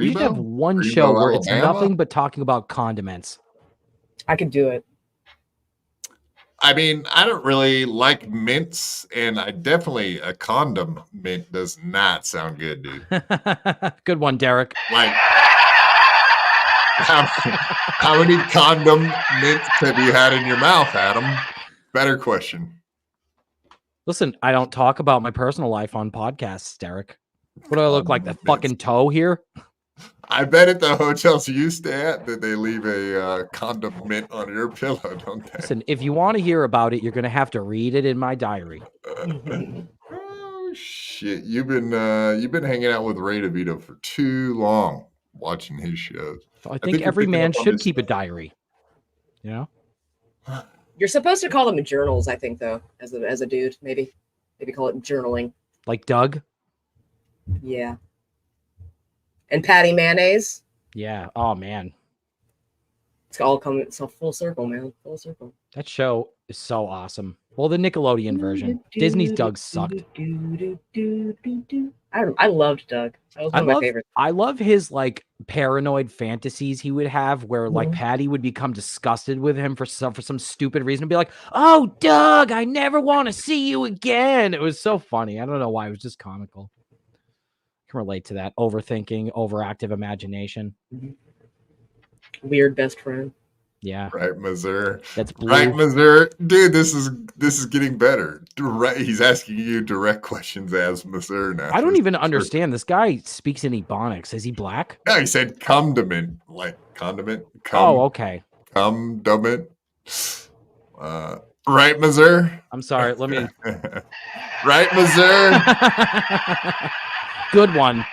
should have one show where it's nothing but talking about condiments. I could do it. I mean, I don't really like mints, and a condom mint does not sound good, dude. Good one, Derek. Like, how many condom mints have you had in your mouth, Adam? Better question. Listen, I don't talk about my personal life on podcasts, Derek. What do I look like, the fucking toe here? I bet at the hotels you stay at that they leave a condom mint on your pillow, don't they? Listen, if you want to hear about it, you're going to have to read it in my diary. Oh shit! You've been hanging out with Ray DeVito for too long, watching his shows. I think every man should keep a diary. You know, you're supposed to call them journals. I think, though, as a dude, maybe call it journaling. Like Doug. Yeah. And Patty Mayonnaise. Yeah. Oh man. It's all coming. It's a full circle, man. Full circle. That show is so awesome. Well, the Nickelodeon version. Disney's Doug sucked. I loved Doug. That was one of my favorites. I love his like paranoid fantasies he would have where like Patty would become disgusted with him for some stupid reason and be like, "Oh, Doug, I never want to see you again." It was so funny. I don't know why. It was just comical. I can relate to that. Overthinking, overactive imagination. Weird best friend. Yeah. Right, Missouri. That's blue. Right, Missouri. Dude, this is getting better. He's asking you direct questions as Missouri now. I don't even understand. This guy speaks in Ebonics. Is he black? No, he said condiment, like condiment. Oh, okay. Condiment. Right, Missouri. I'm sorry. Let me. Right, Missouri. Good one.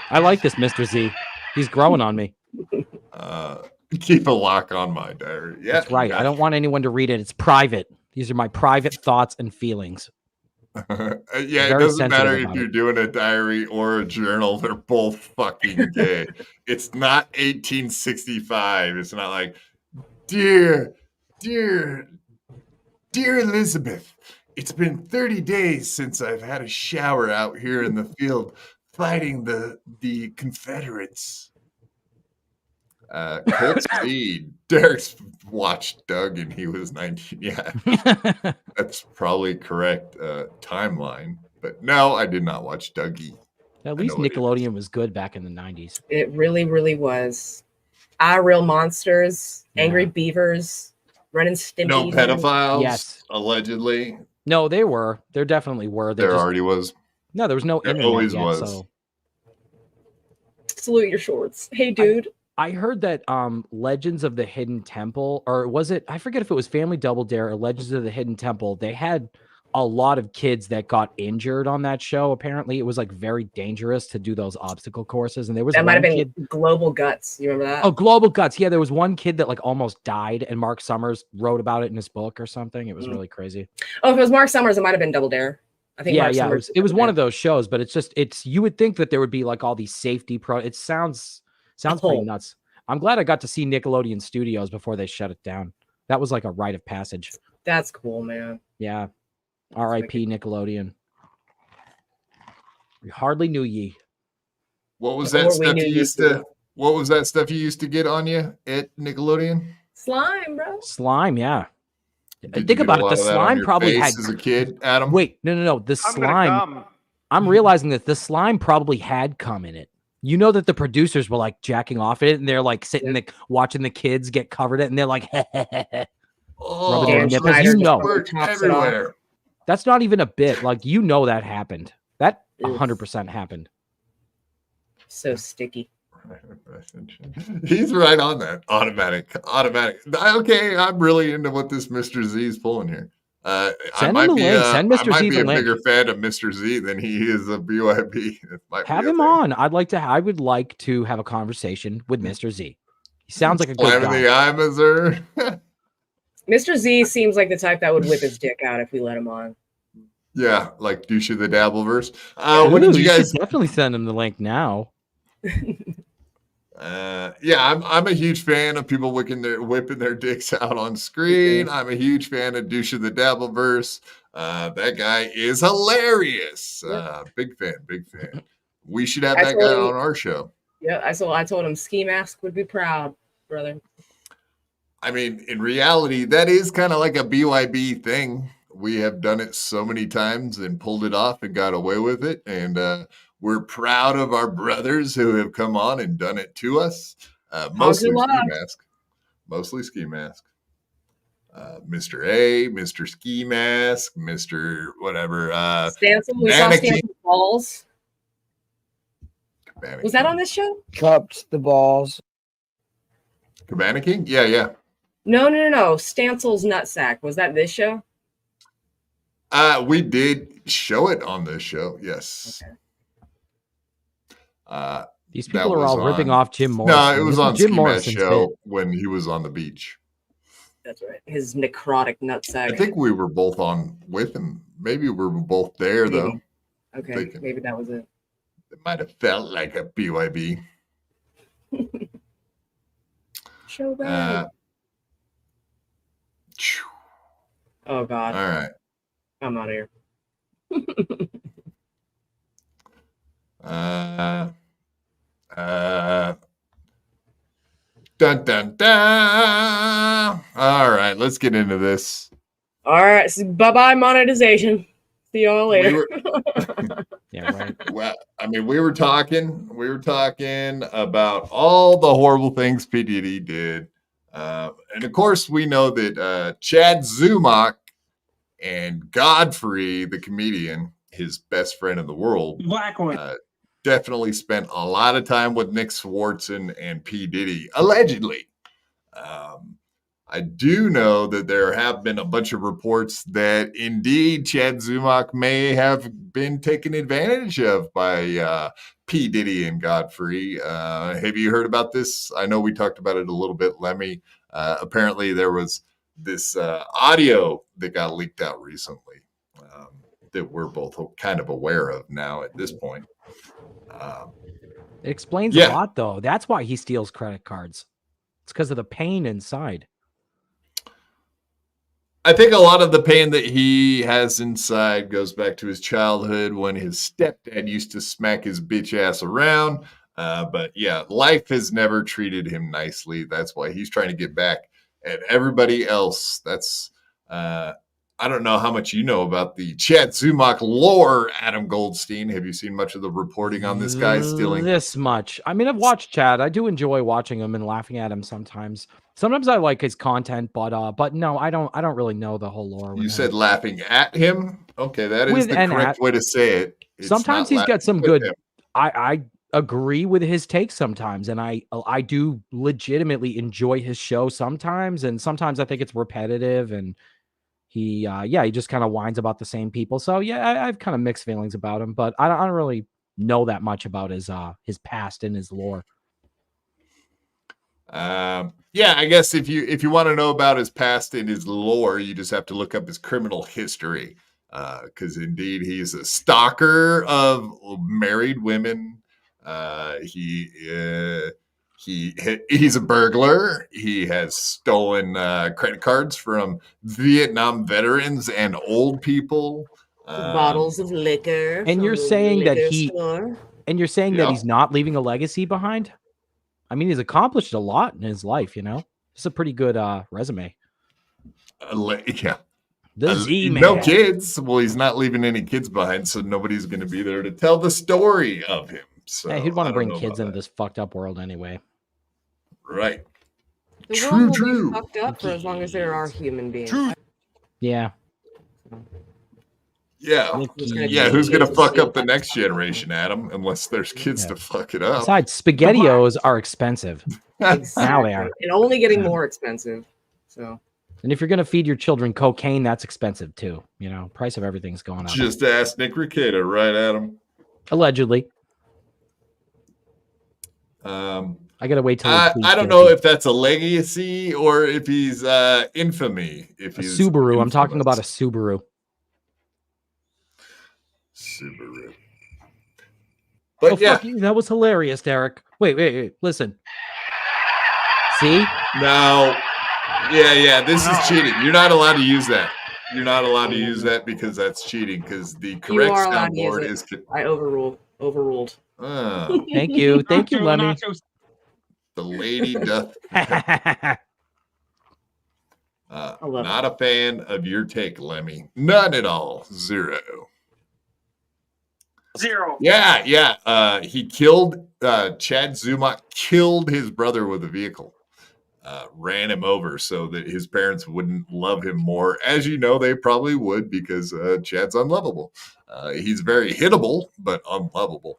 I like this, Mr. Z. He's growing on me. Keep a lock on my diary. Yeah, that's right. I don't want anyone to read it. It's private. These are my private thoughts and feelings. Yeah, it doesn't matter if you're doing a diary or a journal. They're both fucking gay. It's not 1865. It's not like, dear Elizabeth, it's been 30 days since I've had a shower out here in the field fighting the Confederates. Colt C. Derek's watched Doug and he was 19. Yeah, that's probably correct timeline. But no, I did not watch Dougie. At least Nickelodeon was good back in the 90s. It really, really was. Real Monsters, Angry Beavers, Ren and Stimpy. No pedophiles, yes, allegedly. No, they were. There definitely were. There already was. No, there was no There internet always yet, was. So. Salute your shorts. Hey, dude. I heard that Legends of the Hidden Temple, or was it? I forget if it was Family Double Dare or Legends of the Hidden Temple. They had a lot of kids that got injured on that show. Apparently, it was like very dangerous to do those obstacle courses. And there was that might have been kid... Global Guts. You remember that? Oh, Global Guts. Yeah, there was one kid that like almost died, and Mark Summers wrote about it in his book or something. It was really crazy. Oh, if it was Mark Summers, it might have been Double Dare. I think. Yeah, it was one of those shows, but it's you would think that there would be like all these safety It sounds pretty nuts. I'm glad I got to see Nickelodeon Studios before they shut it down. That was like a rite of passage. That's cool, man. Yeah. R.I.P. Nickelodeon. We hardly knew ye. What was that stuff you used to? What was that stuff you used to get on you at Nickelodeon? Slime, bro. Slime, yeah. Think about it. The slime probably had as a kid, Adam. Wait, no. The slime. I'm realizing that the slime probably had cum in it. You know that the producers were like jacking off it, and they're like sitting there watching the kids get covered in it, and they're like, oh, you know, everywhere. That's not even a bit. Like, you know, that happened. That 100% happened. So sticky. He's right on that. Automatic. Okay, I'm really into what this Mr. Z is pulling here. Send him the link. Send Mr. Z the link. I might be a bigger fan of Mr. Z than he is of BYB. Have him on. I would like to have a conversation with Mr. Z. He sounds like a good guy. The eye, Missouri. Mr. Z seems like the type that would whip his dick out if we let him on. Yeah, like douche of the Dabbleverse. What did you guys definitely send him the link now? Yeah, I'm a huge fan of people whipping their dicks out on screen. I'm a huge fan of douche of the Dabbleverse. That guy is hilarious. Big fan. We should have that guy on our show. Yeah, I told him Ski Mask would be proud, brother. I mean, in reality, that is kind of like a BYB thing. We have done it so many times and pulled it off and got away with it. And we're proud of our brothers who have come on and done it to us. Mostly Ski Mask. Mr. A, Mr. Ski Mask, Mr. whatever. Stancil, we saw Stancil balls. Cabana was King. that on this show? Cupped the balls. Cabana King? Yeah. No. Stancil's nutsack. Was that this show? We did show it on this show. Yes. Okay. These people are all ripping off Jim Morrison. No, it was on Jim Morrison's show when he was on the beach. That's right. His necrotic nutsack. I think we were both on with him. Maybe we were both there, though. Okay, maybe that was it. It might have felt like a BYB. Show bad. Oh, God. All right. I'm out of here. Dun dun dun. All right, let's get into this. All right, so bye monetization. See y'all later. Yeah, right. Well, I mean, we were talking about all the horrible things P. Diddy did, and of course, we know that Chad Zumock and Godfrey, the comedian, his best friend in the world, definitely spent a lot of time with Nick Swartzen and P. Diddy, allegedly. I do know that there have been a bunch of reports that indeed Chad Zumock may have been taken advantage of by P. Diddy and Godfrey. Have you heard about this? I know we talked about it a little bit, Lemmy. Apparently there was this audio that got leaked out recently that we're both kind of aware of now at this point. It explains a lot, though. That's why he steals credit cards. It's because of the pain inside. I think a lot of the pain that he has inside goes back to his childhood when his stepdad used to smack his bitch ass around. But yeah, life has never treated him nicely. That's why he's trying to get back at everybody else. That's I don't know how much you know about the Chad Zumock lore, Adam Goldstein. Have you seen much of the reporting on this guy stealing? This much. I mean, I've watched Chad. I do enjoy watching him and laughing at him sometimes. Sometimes I like his content, but no, I don't really know the whole lore. You said laughing at him? Okay, that is the correct way to say it. It's sometimes he's got some good him. I agree with his takes sometimes, and I do legitimately enjoy his show sometimes, and sometimes I think it's repetitive, and he just kind of whines about the same people. So yeah, I have kind of mixed feelings about him, but I don't really know that much about his past and his lore. Yeah, I guess if you want to know about his past and his lore, you just have to look up his criminal history, because indeed he's a stalker of married women. He's a burglar. He has stolen credit cards from Vietnam veterans and old people. Bottles of liquor. And you're saying that Yeah. he's not leaving a legacy behind? I mean, he's accomplished a lot in his life, you know? It's a pretty good resume. Yeah. The Z-Man. No kids. Well, he's not leaving any kids behind, so nobody's going to be there to tell the story of him. So Hey, who'd want I to don't bring know kids about into this fucked up world anyway? Right. The True, world will true. be fucked up for as long as there are human beings. Yeah. Yeah. Yeah, who's going to fuck up the next generation, Adam? Unless there's kids to fuck it up. Besides, SpaghettiOs are expensive. Exactly. Now they are. And only getting more expensive. So And if you're going to feed your children cocaine, that's expensive too. You know, price of everything's going up. Just ask Nick Rekieta, right, Adam? Allegedly. I got to wait till I don't know if that's a legacy or if he's infamy. If a he's Subaru. I'm talking about a Subaru. Subaru. But yeah, fuck you. That was hilarious, Derek. Wait. Listen. See? No. Yeah. This is cheating. You're not allowed to use that. You're not allowed to use that because that's cheating. Because the correct soundboard is. I overruled. Oh, Thank you, Lemmy. the lady doth. Not a fan of your take, Lemmy. None at all. Zero. Yeah. He killed Chad Zumock. Killed his brother with a vehicle. Ran him over so that his parents wouldn't love him more. As you know, they probably would because Chad's unlovable. He's very hittable, but unlovable.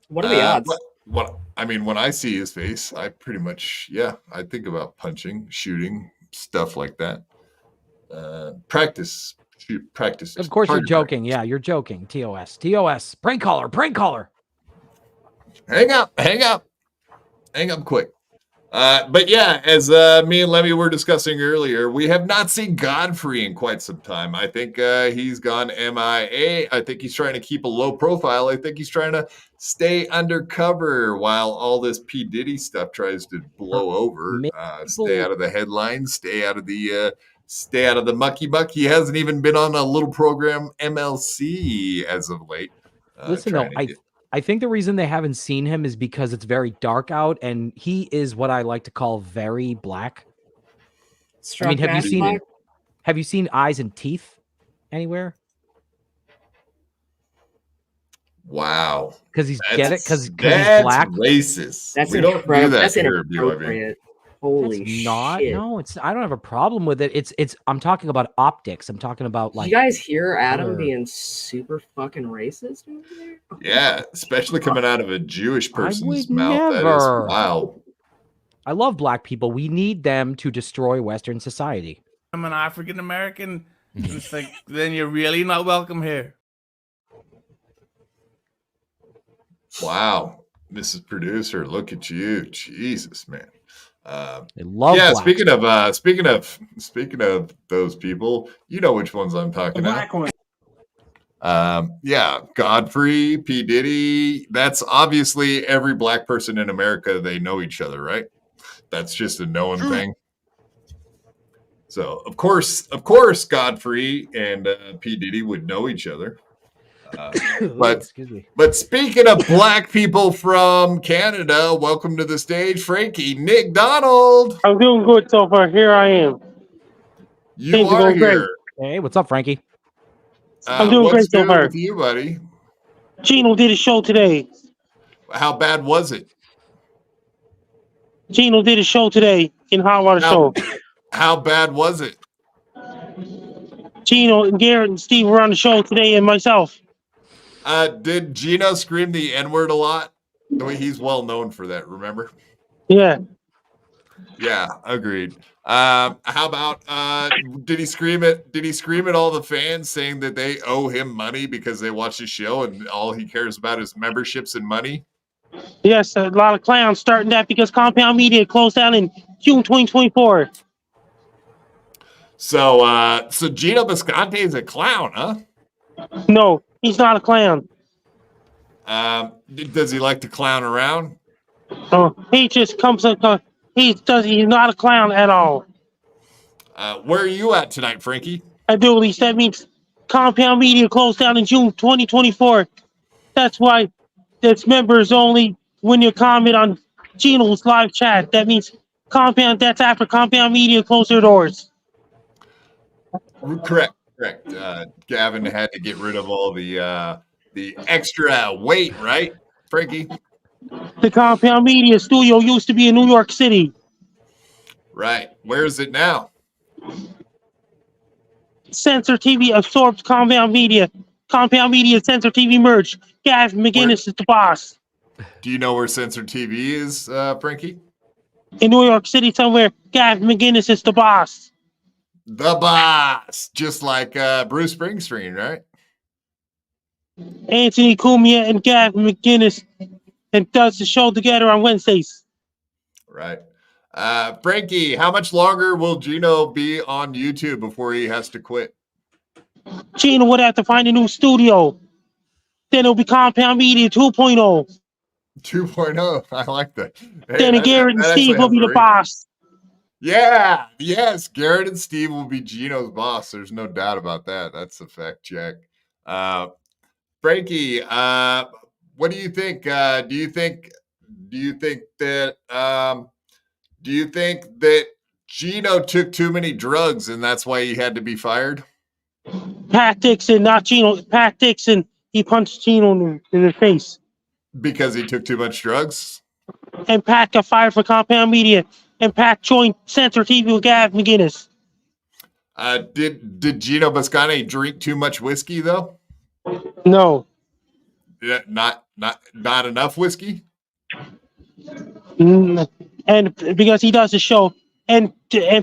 What are the odds? What I mean, when I see his face, I pretty much, I think about punching, shooting, stuff like that. Practice. Of course you're joking. Practice. Yeah, you're joking. TOS. Prank caller. Hang up quick. But yeah, as me and Lemmy were discussing earlier, we have not seen Godfrey in quite some time. I think he's gone MIA. I think he's trying to keep a low profile. I think he's trying to stay undercover while all this P. Diddy stuff tries to blow over. Stay out of the headlines. Stay out of the mucky muck. He hasn't even been on a little program MLC as of late. Listen, though, I think the reason they haven't seen him is because it's very dark out, and he is what I like to call very black. I mean, have you seen eyes and teeth anywhere? Wow. Because he's because he's black. Racist. That's we don't do that that's here at BYB. Holy shit. No, I don't have a problem with it. It's I'm talking about optics. I'm talking about like. You guys hear Adam being super fucking racist over there? Yeah, especially coming out of a Jewish person's mouth. That is wild. I love black people. We need them to destroy Western society. I'm an African American. It's like, then you're really not welcome here. Wow, Mrs. Producer, look at you, Jesus, man. They love. Yeah, blacks. speaking of those people, you know which ones I'm talking about. Yeah, Godfrey, P. Diddy. That's obviously every black person in America. They know each other, right? That's just a known thing. So of course, Godfrey and P. Diddy would know each other. Excuse me. But speaking of black people from Canada, welcome to the stage, Frankie Nick Donald. I'm doing good so far. Here I am. You Things are are going great. here. Hey, what's up, Frankie? I'm doing what's great so good far. with you, buddy? Gino did a show today. How bad was it? Gino did a show today in Hot Water Show. How bad was it? Gino and Garrett and Steve were on the show today, and myself. Did Gino scream the N-word a lot? He's well known for that, remember? Yeah. Yeah, agreed. How about did he scream at all the fans saying that they owe him money because they watch his show and all he cares about is memberships and money? Yes, a lot of clowns starting that because Compound Media closed down in June 2024. So Gino Bisconte is a clown, huh? No, he's not a clown. Does he like to clown around? He just comes up. He's not a clown at all. Where are you at tonight, Frankie? I do. At least that means Compound Media closed down in June 2024. That's why it's members only when you comment on Gino's live chat. That means Compound. That's after Compound Media closed their doors. Correct. Gavin had to get rid of all the extra weight, right, Frankie? The Compound Media studio used to be in New York City. Right. Where is it now? Censor TV absorbed Compound Media. Compound Media Censor TV merged. Gavin McGinnis is the boss. Do you know where Censor TV is, Frankie? In New York City somewhere, Gavin McGinnis is the boss. The boss. Just like Bruce Springsteen, right? Anthony Cumia and Gavin McGinnis and does the show together on Wednesdays. Right. Frankie, how much longer will Gino be on YouTube before he has to quit? Gino would have to find a new studio. Then it'll be Compound Media 2.0. 2.0. I like that. Hey, Then Garrett and Steve will be the boss. Yeah. Yes. Garrett and Steve will be Gino's boss. There's no doubt about that. That's a fact check. Frankie, what do you think? Do you think that Gino took too many drugs and that's why he had to be fired? Pat Dixon, not Gino. Pat Dixon, he punched Gino in the face. Because he took too much drugs? And Pat got fired for Compound Media. And Pat joined Censor TV with Gavin McGinnis. Did Gino Bisconte drink too much whiskey though? No. Yeah, not enough whiskey? And because he does the show. And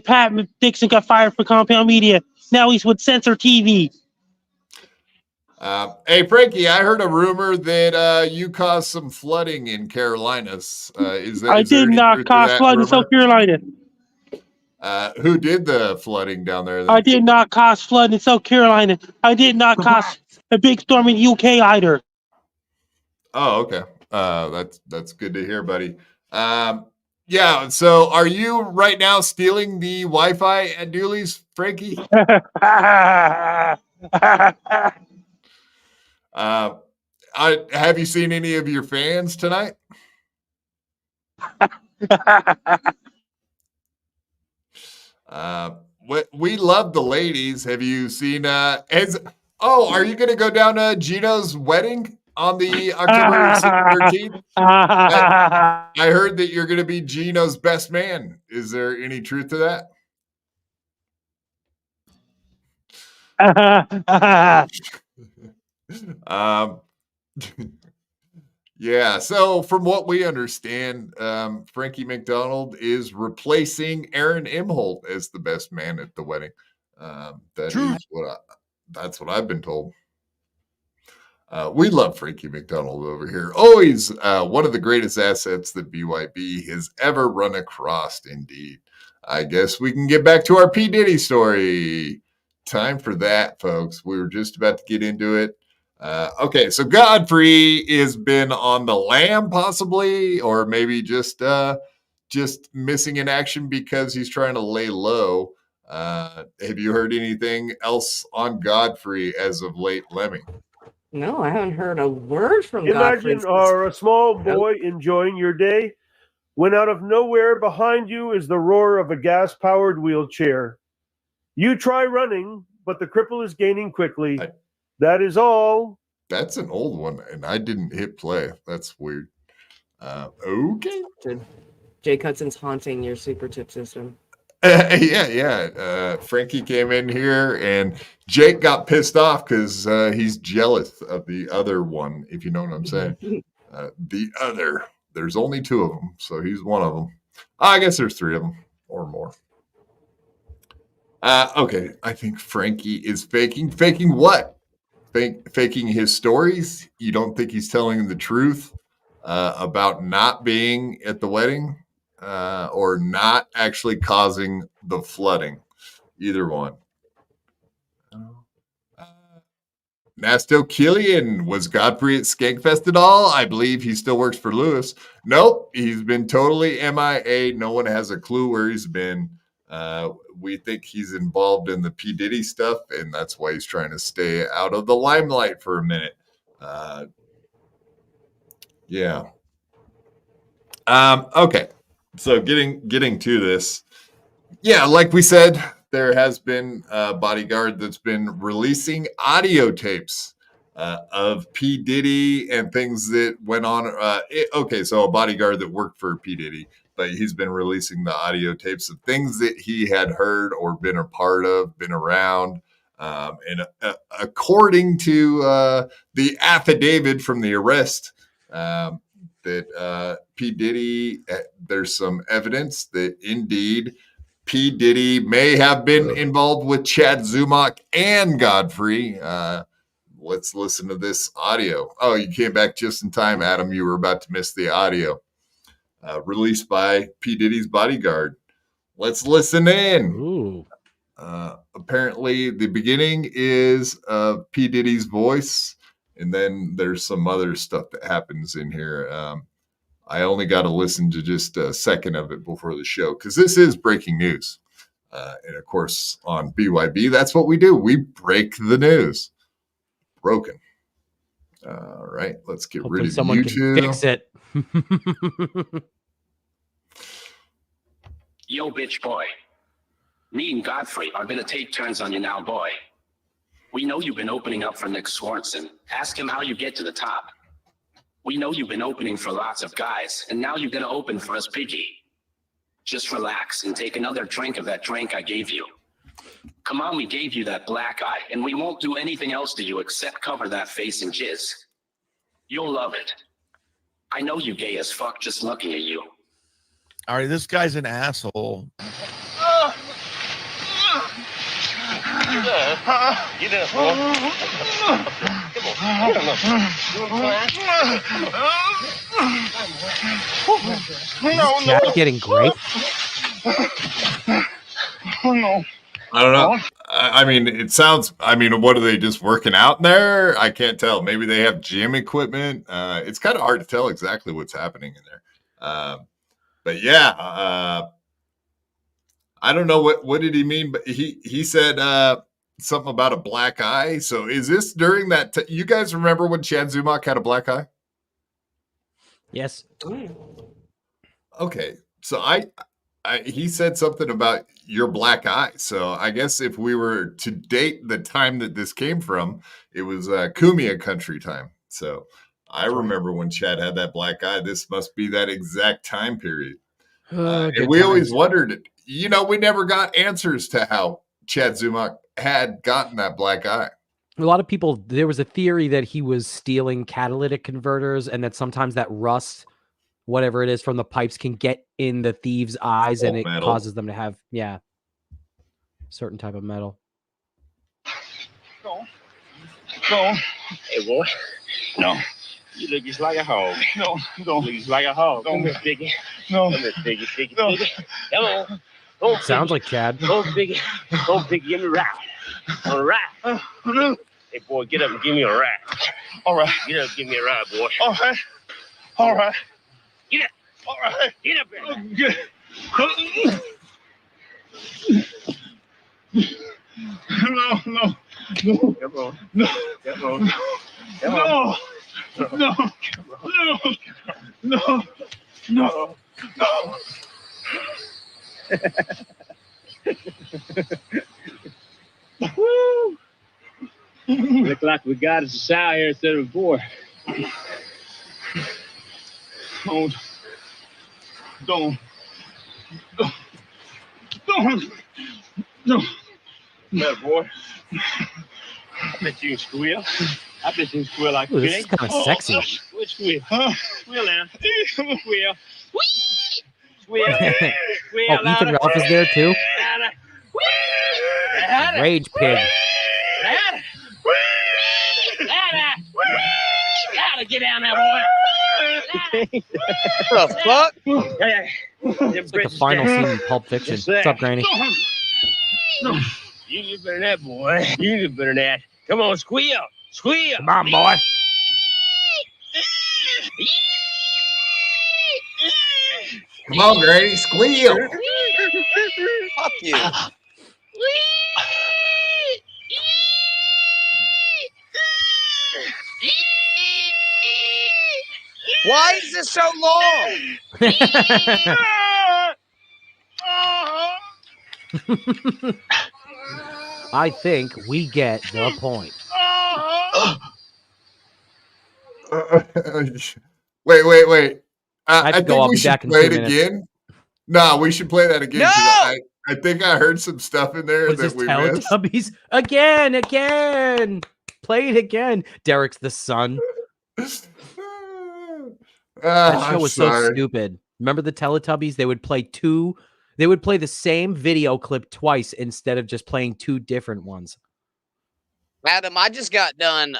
Pat Dixon got fired for Compound Media. Now he's with Censor TV. Hey, Frankie, I heard a rumor that you caused some flooding in Carolinas. I did not cause flooding in South Carolina. Who did the flooding down there? Then? I did not cause flooding in South Carolina. I did not cause a big storm in the UK either. Oh, okay. That's good to hear, buddy. Yeah. So, are you right now stealing the Wi-Fi at Dooley's, Frankie? Have you seen any of your fans tonight? We love the ladies. Have you seen? Are you going to go down to Gino's wedding on the October 13th? I heard that you're going to be Gino's best man. Is there any truth to that? Yeah, so from what we understand, Frankie McDonald is replacing Aaron Imholt as the best man at the wedding. That's what I've been told. We love Frankie McDonald over here. Always one of the greatest assets that BYB has ever run across, indeed. I guess we can get back to our P. Diddy story. Time for that, folks. We were just about to get into it. Okay, so Godfrey has been on the lam, possibly, or maybe just missing in action because he's trying to lay low. Have you heard anything else on Godfrey as of late, Lemmy? No, I haven't heard a word from Godfrey. Imagine a small boy enjoying your day when out of nowhere behind you is the roar of a gas-powered wheelchair. You try running, but the cripple is gaining quickly. That is all. That's an old one, and I didn't hit play. That's weird. Okay. Jay Cutson's haunting your super tip system. Yeah. Frankie came in here, and Jake got pissed off because he's jealous of the other one, if you know what I'm saying. The other. There's only 2 of them, so he's one of them. I guess there's 3 of them or more. Okay, I think Frankie is faking. Faking what? Faking his stories? You don't think he's telling the truth about not being at the wedding or not actually causing the flooding? Either one. Nasto Killian, was Godfrey at Skankfest at all? I believe he still works for Lewis. Nope, he's been totally MIA. No one has a clue where he's been. We think he's involved in the P. Diddy stuff, and that's why he's trying to stay out of the limelight for a minute. Yeah. Okay. So getting to this. Yeah, like we said, there has been a bodyguard that's been releasing audio tapes of P. Diddy and things that went on. Okay, so a bodyguard that worked for P. Diddy, but he's been releasing the audio tapes of things that he had heard or been a part of, been around. And according to the affidavit from the arrest, that P. Diddy, there's some evidence that indeed P. Diddy may have been involved with Chad Zumock and Godfrey. Let's listen to this audio. Oh, you came back just in time, Adam. You were about to miss the audio. Released by P. Diddy's bodyguard. Let's listen in. Ooh. Apparently, the beginning is P. Diddy's voice, and then there's some other stuff that happens in here. I only got to listen to just a second of it before the show because this is breaking news. And of course, on BYB, that's what we do. We break the news. Broken. All right, let's get rid of someone YouTube. Can fix it. Yo, bitch boy. Me and Godfrey are gonna take turns on you now, boy. We know you've been opening up for Nick Swanson. Ask him how you get to the top. We know you've been opening for lots of guys, and now you're gonna open for us, Piggy. Just relax and take another drink of that drink I gave you. Come on, we gave you that black eye, and we won't do anything else to you except cover that face in jizz. You'll love it. I know you gay as fuck just looking at you. All right, this guy's an asshole. You there, boy. Is Chad getting great? No. I don't know. I mean, it sounds. I mean, what are they just working out in there? I can't tell. Maybe they have gym equipment. It's kind of hard to tell exactly what's happening in there. But yeah, I don't know what did he mean. But he said something about a black eye. So is this during that? You guys remember when Chad Zumock had a black eye? Yes. Okay, so he said something about your black eye. So I guess if we were to date the time that this came from, it was Kumia country time. So I remember when Chad had that black eye. This must be that exact time period. And we always wondered, we never got answers to how Chad Zumock had gotten that black eye. A lot of people, there was a theory that he was stealing catalytic converters and that sometimes that rust, whatever it is from the pipes, can get in the thieves' eyes and it causes them to have, certain type of metal. No. Hey, boy. No. You look just like a hog. No. You look just like a hog. Come here, Biggie. No. Come here, Biggie. No. Biggie. Come on. Go, sounds like Chad. Go, Biggie. Go, Biggie. Give me a ride. All right. Hey, boy, get up and give me a ride. All right. Get up and give me a ride, boy. All right. All right. Get up. All right. Get up there. No. Come on. No. Come on. No. No. No. No. No. Woo. Look like we got us a sow here instead of a boar. Don't. Yeah, boy. I bet you can squeal. I bet you can squeal like Ooh, this is kind of sexy. We'll squeal. Squeal now. Squeal. Squeal. Squeal. Oh, Ethan Ralph is there too. Rage pig. Gotta get down there, boy. The fuck? Hey, It's like the final scene in Pulp Fiction. What's up, Granny? You get better than that, boy. You get better than that. Come on, squeal. Squeal. Come on, boy. Come on, Granny, squeal. Fuck you. Why is this so long? I think we get the point. Wait. I think go, I'll we be should back in play 2 it minutes. again. No, we should play that again. No! I think I heard some stuff in there What that is this, we missed. Teletubbies? Again. Play it again. Derek's the son. That show was so stupid. Remember the Teletubbies? They would play the same video clip twice instead of just playing 2 different ones. Adam, I just got done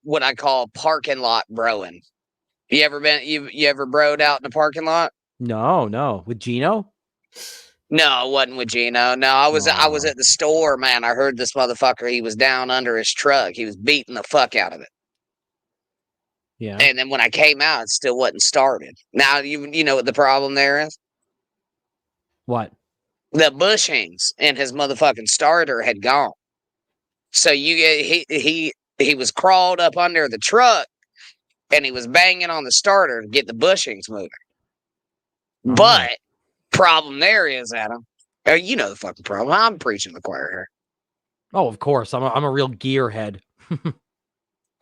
what I call parking lot broing. You ever broed out in a parking lot? No. With Gino? No, it wasn't with Gino. No, I was at the store, man. I heard this motherfucker, he was down under his truck. He was beating the fuck out of it. Yeah. And then when I came out, it still wasn't started. Now you know what the problem there is? What? The bushings in his motherfucking starter had gone. So he was crawled up under the truck and he was banging on the starter to get the bushings moving. Oh. But problem there is, Adam, you know the fucking problem. I'm preaching the choir here. Oh, of course. I'm a real gearhead.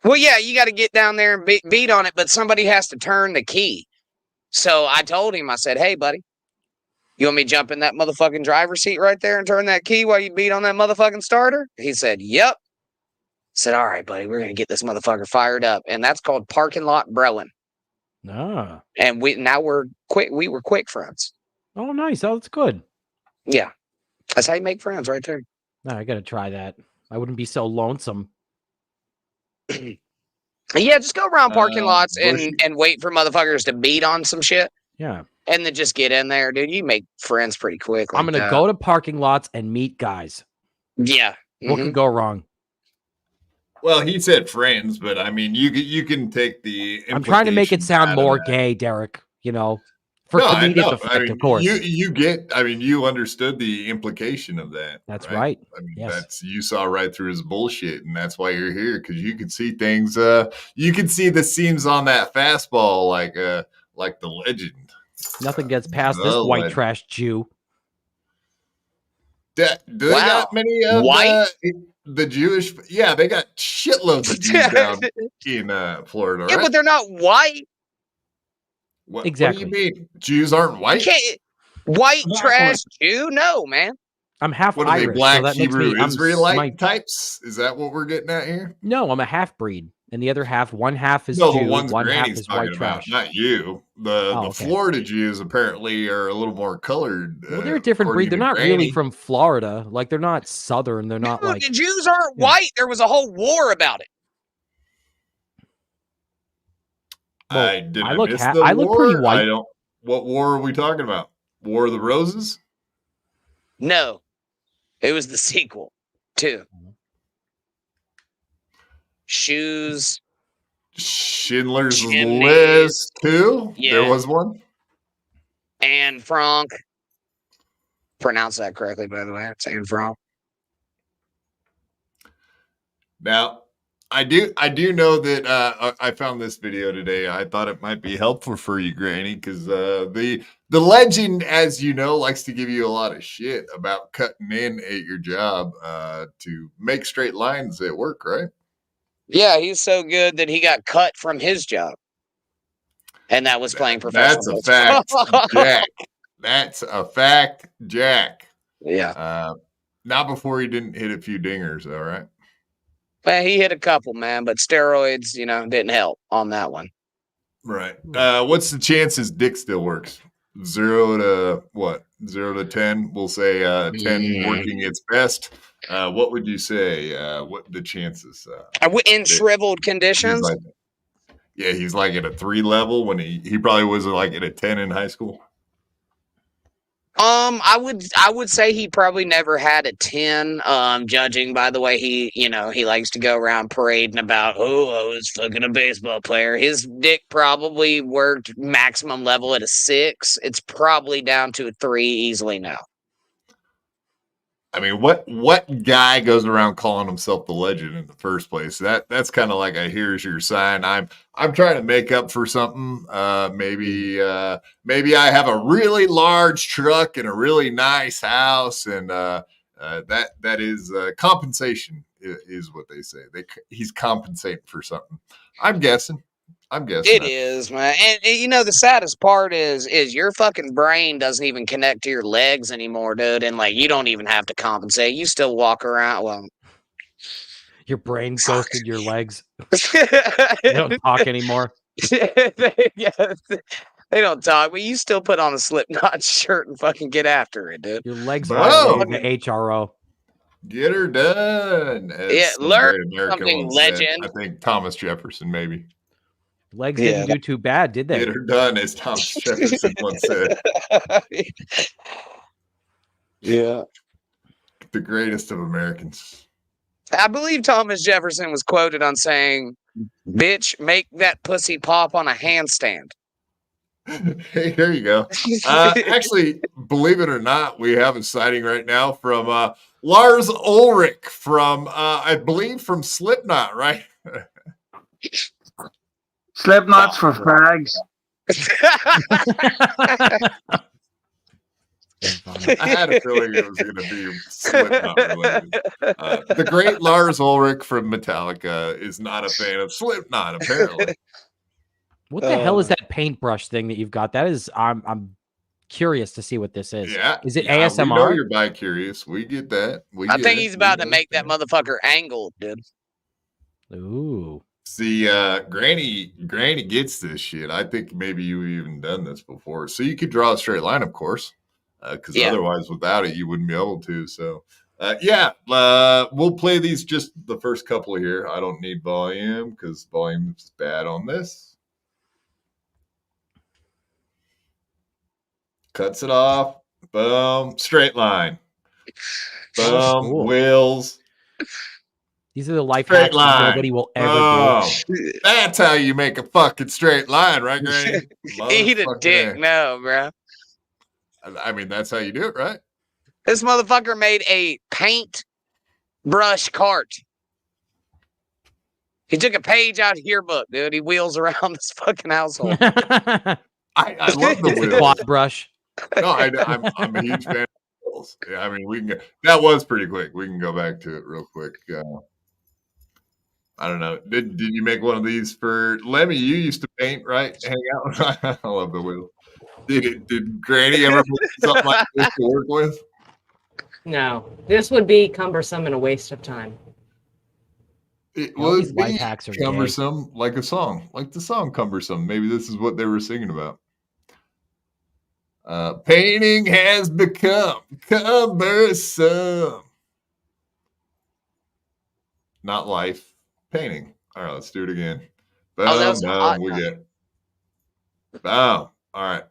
Well, yeah, you got to get down there and beat on it, but somebody has to turn the key. So I told him, I said, hey, buddy, you want me to jump in that motherfucking driver's seat right there and turn that key while you beat on that motherfucking starter? He said, yep. I said, all right, buddy, we're going to get this motherfucker fired up. And that's called parking lot broing. Ah. And we were quick friends. Oh, nice. Oh, that's good. Yeah. That's how you make friends right there. I got to try that. I wouldn't be so lonesome. Yeah, just go around parking lots and wait for motherfuckers to beat on some shit. Yeah. And then just get in there, dude. You make friends pretty quick. I'm going to go to parking lots and meet guys. Yeah. What could go wrong? Well, he said friends, but I mean, you can take the. I'm trying to make it sound more gay, Derek. You know, for comedic effect, of course. You understood the implication of that. That's right. I mean, yes. you saw right through his bullshit, and that's why you're here, because you can see things. You can see the seams on that fastball, like the legend. Nothing gets past this white trash Jew. Do they got many of the Jewish? Yeah, they got shitloads of Jews down in Florida, right? Yeah, but they're not white. Exactly. What do you mean? Jews aren't white? White trash Jew? No, man. I'm half What are Irish. they, black so that Hebrew makes me, Israelite types? Is that what we're getting at here? No, I'm a half breed. And the other half, one half is Jew, the ones one half Granny's is white talking about, trash. not you. The Florida Jews apparently are a little more colored. Well, they're a different breed. They're not really from Florida. Like, they're not Southern. They're not like... The Jews aren't white. There was a whole war about it. Well, I look pretty white. What war are we talking about? War of the Roses? No. It was the sequel, too. Shoes. Schindler's List, too? Yeah. There was one? Anne Frank. Pronounce that correctly, by the way. It's Anne Frank. Now, I do know that I found this video today. I thought it might be helpful for you, Granny, because the legend, as you know, likes to give you a lot of shit about cutting in at your job to make straight lines at work, right? Yeah, he's so good that he got cut from his job. And that was playing professional. That's a fact, Jack. That's a fact, Jack. Yeah. Not before he didn't hit a few dingers, all right? Well, he hit a couple, man, but steroids, didn't help on that one. Right. What's the chances Dick still works? 0 to what? 0 to 10. We'll say 10 working its best. What would you say? What the chances? In shriveled conditions? He's like at a 3 level when he probably was like at a 10 in high school. I would say he probably never had a 10, judging by the way he likes to go around parading about, I was fucking a baseball player. His dick probably worked maximum level at a 6. It's probably down to a 3 easily now. I mean, what guy goes around calling himself the legend in the first place? That's kind of like a here's your sign. I'm trying to make up for something. Maybe I have a really large truck and a really nice house, and that is compensation is what they say. He's compensating for something. I'm guessing. It is, man. And the saddest part is your fucking brain doesn't even connect to your legs anymore, dude. And like you don't even have to compensate. You still walk around. Well, your brain ghosted your legs. They don't talk anymore. They don't talk, but you still put on a Slipknot shirt and fucking get after it, dude. Your legs violated the HRO. Get her done. Learn something, legend. I think Thomas Jefferson, maybe. Legs didn't do too bad, did they? Get her done, as Thomas Jefferson once said. Yeah. The greatest of Americans. I believe Thomas Jefferson was quoted on saying, "Bitch, make that pussy pop on a handstand." Hey, there you go. Actually, believe it or not, we have a sighting right now from Lars Ulrich from, I believe, from Slipknot, right? Slipknot's for frags. I had a feeling it was going to be Slipknot related. The great Lars Ulrich from Metallica is not a fan of Slipknot, apparently. What the hell is that paintbrush thing that you've got? That is, I'm curious to see what this is. Yeah. Is it Yeah, ASMR? We know you're bi-curious. We get that. I think he's about to make that motherfucker angled, dude. Ooh. See, Granny gets this shit. I think maybe you've even done this before. So you could draw a straight line, of course, because otherwise without it, you wouldn't be able to. So, we'll play these just the first couple here. I don't need volume because volume's bad on this. Cuts it off. Boom. Straight line. Boom. Cool. Wheels. These are the life Straight hacks that line. nobody will ever do. That's how you make a fucking straight line, right, Granny? Eat a dick, no, bro. I mean, that's how you do it, right? This motherfucker made a paint brush cart. He took a page out of your book, dude. He wheels around this fucking household. I love the wheels. Quad brush. No, I'm a huge fan of wheels. Yeah, I mean, we can. That was pretty quick. We can go back to it real quick. I don't know. Did you make one of these for Lemmy? You used to paint, right? Hang out. I love the wheel. Did Granny ever put something like this to work with? No, this would be cumbersome and a waste of time. It would be life hacks are cumbersome, like a song, like the song "Cumbersome." Maybe this is what they were singing about. Painting has become cumbersome. Not life. Painting. All right, let's do it again. Boom, we get. Boom. All right.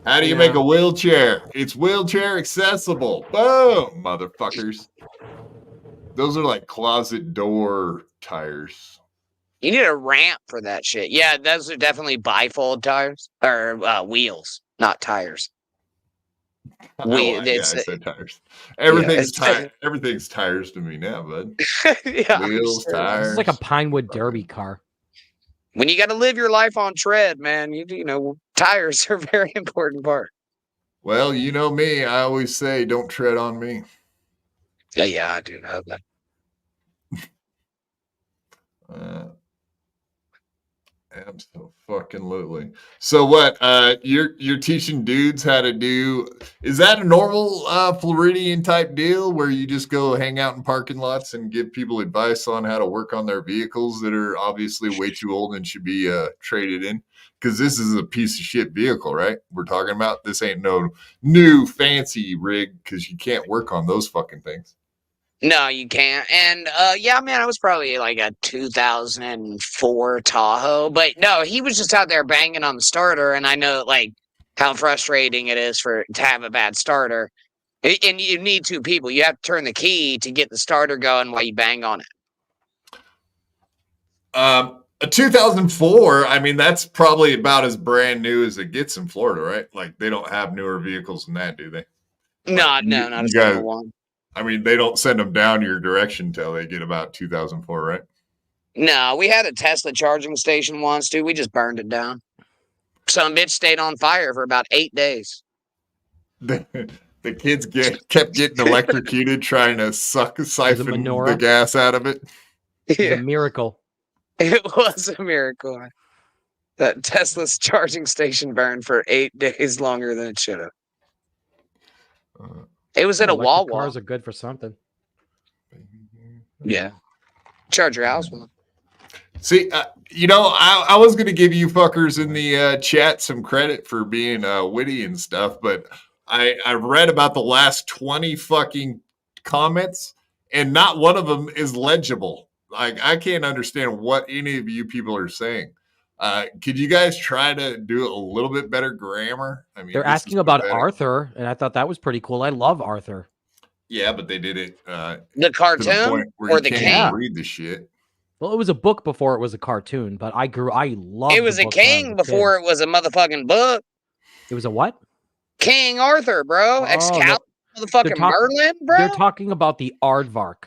How do you make a wheelchair? It's wheelchair accessible. Boom, motherfuckers. Those are like closet door tires. You need a ramp for that shit. Yeah, those are definitely bifold tires or wheels, not tires. I said tires. Everything's tires to me now, bud. Yeah, wheels, tires. It's like a Pinewood Derby car. When you got to live your life on tread, man, you know, tires are a very important part. Well, you know me. I always say, don't tread on me. Yeah, I do know that. Absolutely. So what? You're teaching dudes how to do? Is that a normal Floridian type deal where you just go hang out in parking lots and give people advice on how to work on their vehicles that are obviously way too old and should be traded in? Because this is a piece of shit vehicle, right? We're talking about this ain't no new fancy rig because you can't work on those fucking things. No, you can't. And yeah, man, I was probably like a 2004 Tahoe, but no, he was just out there banging on the starter, and I know like how frustrating it is to have a bad starter. And you need two people. You have to turn the key to get the starter going while you bang on it. A 2004, I mean, that's probably about as brand new as it gets in Florida, right? Like they don't have newer vehicles than that, do they? No, not a single one. I mean, they don't send them down your direction till they get about 2004, right? No, we had a Tesla charging station once, dude. We just burned it down. Some bitch stayed on fire for about 8 days. The kids kept getting electrocuted trying to siphon the gas out of it. Yeah. A miracle. It was a miracle. That Tesla's charging station burned for 8 days longer than it should have. It was at a Wawa. Cars are good for something. Yeah. Charge your house one. See, you know, I was going to give you fuckers in the chat some credit for being witty and stuff, but I read about the last 20 fucking comments, and not one of them is legible. Like, I can't understand what any of you people are saying. Could you guys try to do a little bit better grammar? I mean, they're asking about Arthur, and I thought that was pretty cool. I love Arthur. Yeah, but they did it the cartoon or the king. Read the shit. Well, it was a book before it was a cartoon, but I loved it. Was a king before it was a motherfucking book. It was a what? King Arthur, bro. Excalibur, motherfucking Merlin, bro. They're talking about the Aardvark.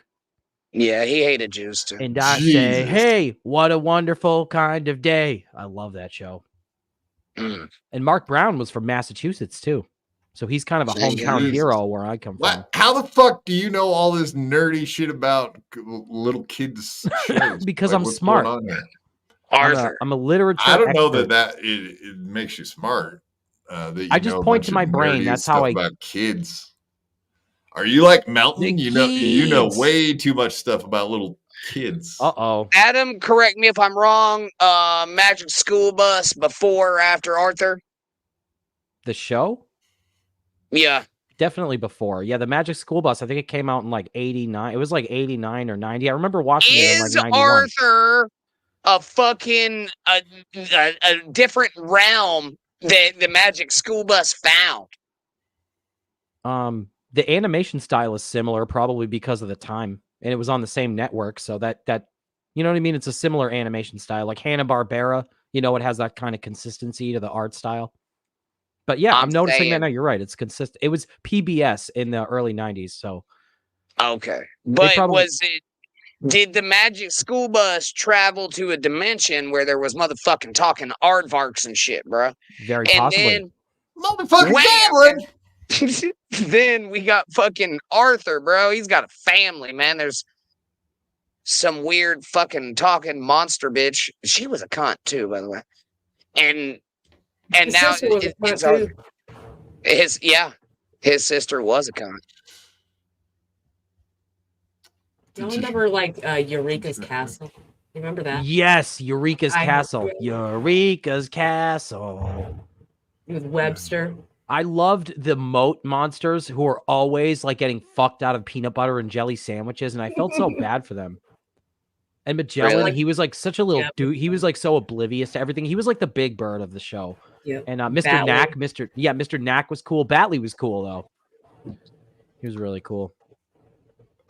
Yeah, he hated Jews too. And I say, hey, what a wonderful kind of day. I love that show. And Mark Brown was from Massachusetts too. So he's kind of a hometown hero where I come from. How the fuck do you know all this nerdy shit about little kids' shows? Because I'm smart. Arthur. I'm a literature I don't know expert. that it makes you smart. That you I just know a point bunch to my of brain. nerdy That's stuff how I about kids. Are you like Melton? You know way too much stuff about little kids. Uh-oh. Adam, correct me if I'm wrong. Magic School Bus before or after Arthur? The show? Yeah. Definitely before. Yeah, the Magic School Bus. I think it came out in like 89. It was like 89 or 90. I remember watching it in like 91. Is Arthur a fucking a different realm that the Magic School Bus found? The animation style is similar, probably because of the time, and it was on the same network, so that you know what I mean. It's a similar animation style, like Hanna-Barbera. You know, it has that kind of consistency to the art style. But yeah, I'm noticing that now. You're right; it's consistent. It was PBS in the early '90s, so okay. But did the Magic School Bus travel to a dimension where there was motherfucking talking aardvarks and shit, bro? Very possibly. Then, motherfucking Cameron. Then we got fucking Arthur, bro. He's got a family, man. There's some weird fucking talking monster bitch. She was a cunt too, by the way. And His now sister was a cunt, too. his sister was a cunt. Do you remember like Eureka's Castle? You remember that? Yes, Eureka's Castle. Eureka's Castle. With Webster. I loved the moat monsters who were always like getting fucked out of peanut butter and jelly sandwiches, and I felt so bad for them. And Magellan, Really? he was like such a little dude. He was like so oblivious to everything. He was like the big bird of the show. Yeah. And Mr. Batley. Knack, Mr. Knack was cool. Batley was cool though. He was really cool.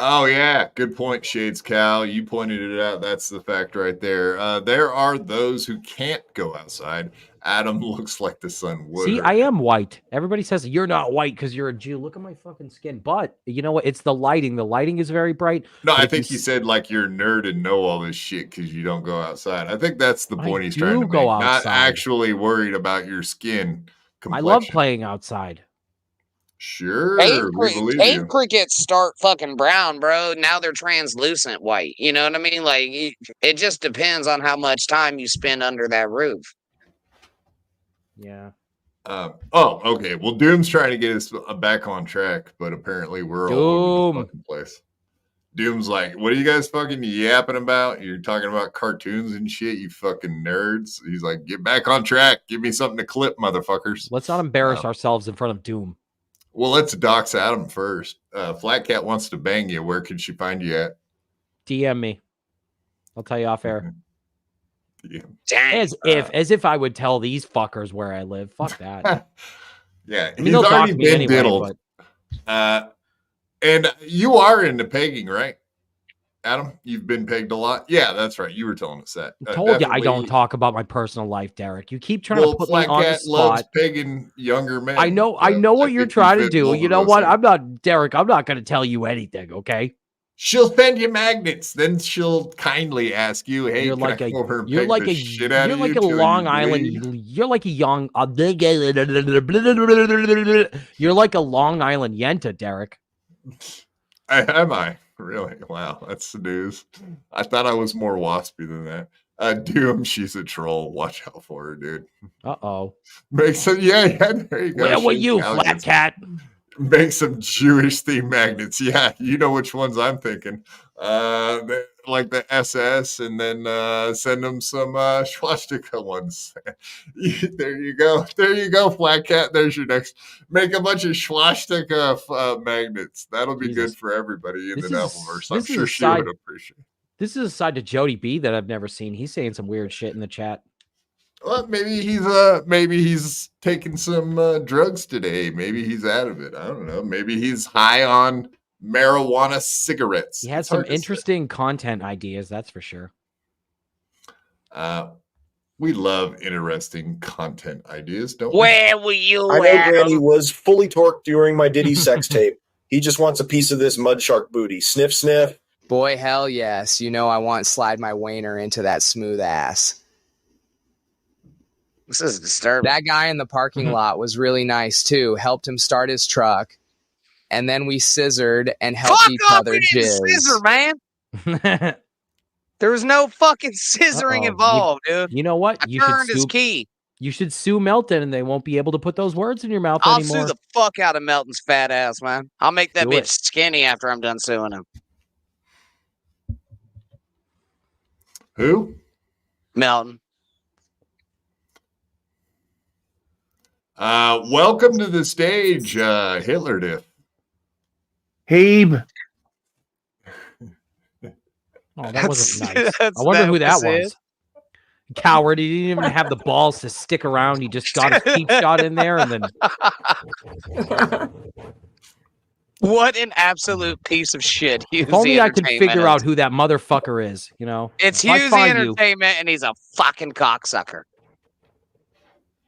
Oh yeah, good point, Shades Cal. You pointed it out. That's the fact right there. There are those who can't go outside. Adam looks like the sun would. See, I am white. Everybody says you're not white because you're a Jew. Look at my fucking skin. But you know what? It's the lighting. The lighting is very bright. No, I think he said like you're a nerd and know all this shit because you don't go outside. I think that's the point he's trying to make. Not actually worried about your skin complexion. I love playing outside. Sure, cave crickets start fucking brown, bro. Now they're translucent white. You know what I mean? Like it just depends on how much time you spend under that roof. Yeah. Okay. Well, Doom's trying to get us back on track, but apparently we're all over the fucking place. Doom's like, what are you guys fucking yapping about? You're talking about cartoons and shit, you fucking nerds. He's like, get back on track. Give me something to clip, motherfuckers. Let's not embarrass ourselves in front of Doom. Well, let's dox Adam first. Flat Cat wants to bang you. Where can she find you at? DM me. I'll tell you off air. DM. As if I would tell these fuckers where I live. Fuck that. Yeah, I mean, he's already me been anyway, diddled. And you are into pegging, right? Adam, you've been pegged a lot. Yeah, that's right. You were telling us that. I told you I don't talk about my personal life, Derek. You keep trying to put me on the spot. Pegging younger men. I know what you're trying to do. You know what? I'm not Derek. I'm not going to tell you anything. Okay. She'll send you magnets. Then she'll kindly ask you, "Hey, you're like a Long Island. You're like a young. You're like a Long Island Yenta, Derek. Am I? Really? Wow, that's the news. I thought I was more waspy than that. Doom, she's a troll. Watch out for her, dude. Uh-oh. Make some, yeah, there you go. Where were you, Flat Cat? Make some Jewish themed magnets. Yeah, you know which ones I'm thinking. Like the SS, and then send them some swastika ones. There you go, Flat Cat. There's your next. Make a bunch of swastika magnets. That'll be good for everybody in the Devilverse. I'm sure she would appreciate it. This is a side to Jody B that I've never seen. He's saying some weird shit in the chat. Well, maybe he's taking some drugs today. Maybe he's out of it. I don't know. Maybe he's high on marijuana cigarettes. He has some interesting content ideas, that's for sure. We love interesting content ideas, don't we? Where were you? I know Granny was fully torqued during my Diddy sex tape. He just wants a piece of this mud shark booty. Sniff, sniff. Boy, hell yes. You know I want to slide my wiener into that smooth ass. This is disturbing. That guy in the parking lot was really nice too. Helped him start his truck. And then we scissored and helped each other jizz. Scissor, man. There was no fucking scissoring involved, dude. You know what? I turned his key. You should sue Melton, and they won't be able to put those words in your mouth anymore. I'll sue the fuck out of Melton's fat ass, man. I'll make that bitch skinny after I'm done suing him. Who? Melton. Welcome to the stage, Hitler Diff. Habe. Oh, that wasn't nice. I wonder who that was. Coward. He didn't even have the balls to stick around. He just got a cheap shot in there and then. What an absolute piece of shit. If only I could figure out who that motherfucker is, you know? It's Husey Entertainment, and he's a fucking cocksucker.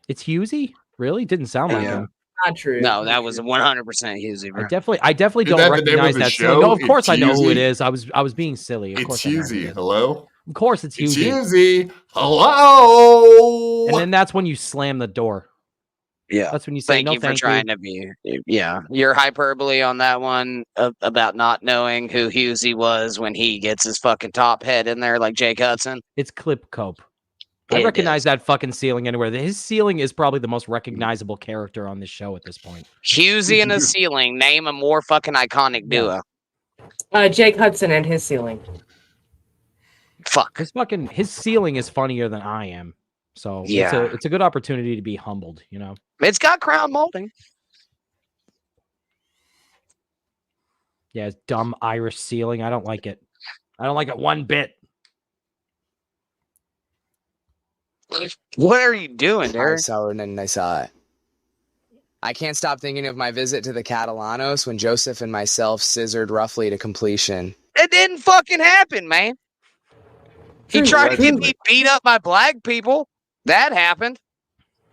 It's Husey? Really? Didn't sound like him. Not true. No, that was 100% Husey, bro. I definitely don't recognize that. No, of course I know who it is. I was being silly. Of course it's Husey. Hello? Of course it's Husey. It's Husey. Hello? And then that's when you slam the door. Yeah. That's when you say thank you for trying to be. Yeah. Your hyperbole on that one about not knowing who Husey was when he gets his fucking top head in there like Jake Hudson. It's Clip Cope. I recognize that fucking ceiling anywhere. His ceiling is probably the most recognizable character on this show at this point. Husey and the ceiling. Name a more fucking iconic duo. Jake Hudson and his ceiling. Fuck. His ceiling is funnier than I am. So yeah, it's a good opportunity to be humbled, you know. It's got crown molding. Yeah, it's dumb Irish ceiling. I don't like it. I don't like it one bit. What are you doing, Derek? I saw it and I saw it. I can't stop thinking of my visit to the Catalanos when Joseph and myself scissored roughly to completion. It didn't fucking happen, man. He tried to get me beat up by black people. That happened.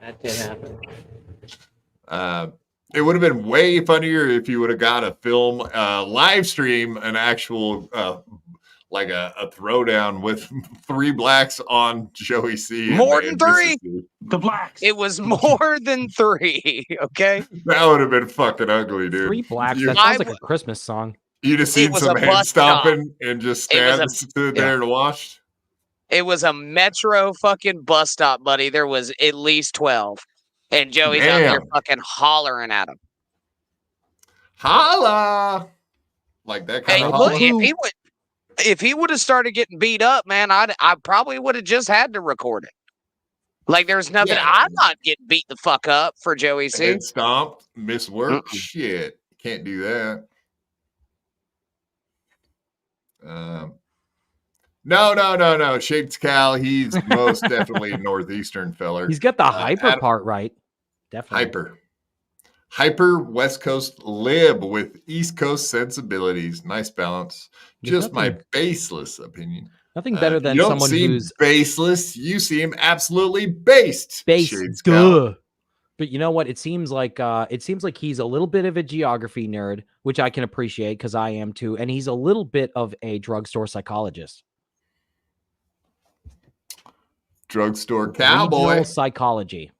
That did happen. It would have been way funnier if you would have got a film live stream, an actual like a throwdown with 3 blacks on Joey C. More than 3. The blacks. It was more than 3. Okay. That would have been fucking ugly, dude. 3 blacks. That sounds like a Christmas song. You'd have seen some head stomping and just stood there and watched. It was a metro fucking bus stop, buddy. There was at least 12. And Joey's out there fucking hollering at him. Holla! Like that kind of holla. If he would have started getting beat up, man, I probably would have just had to record it. Like there's nothing. Yeah. I'm not getting beat the fuck up for Joey C. Head stomped, miss work. Shit. Can't do that. No. Shaped Cal, he's most definitely a northeastern feller. He's got the hyper part right. Definitely. Hyper West Coast lib with East Coast sensibilities. Nice balance. Just my baseless opinion. Nothing better than you don't someone seem who's baseless. You seem absolutely based. Based. Duh. But you know what? It seems like he's a little bit of a geography nerd, which I can appreciate because I am too, and he's a little bit of a drugstore psychologist. Drugstore cowboy. Regional psychology.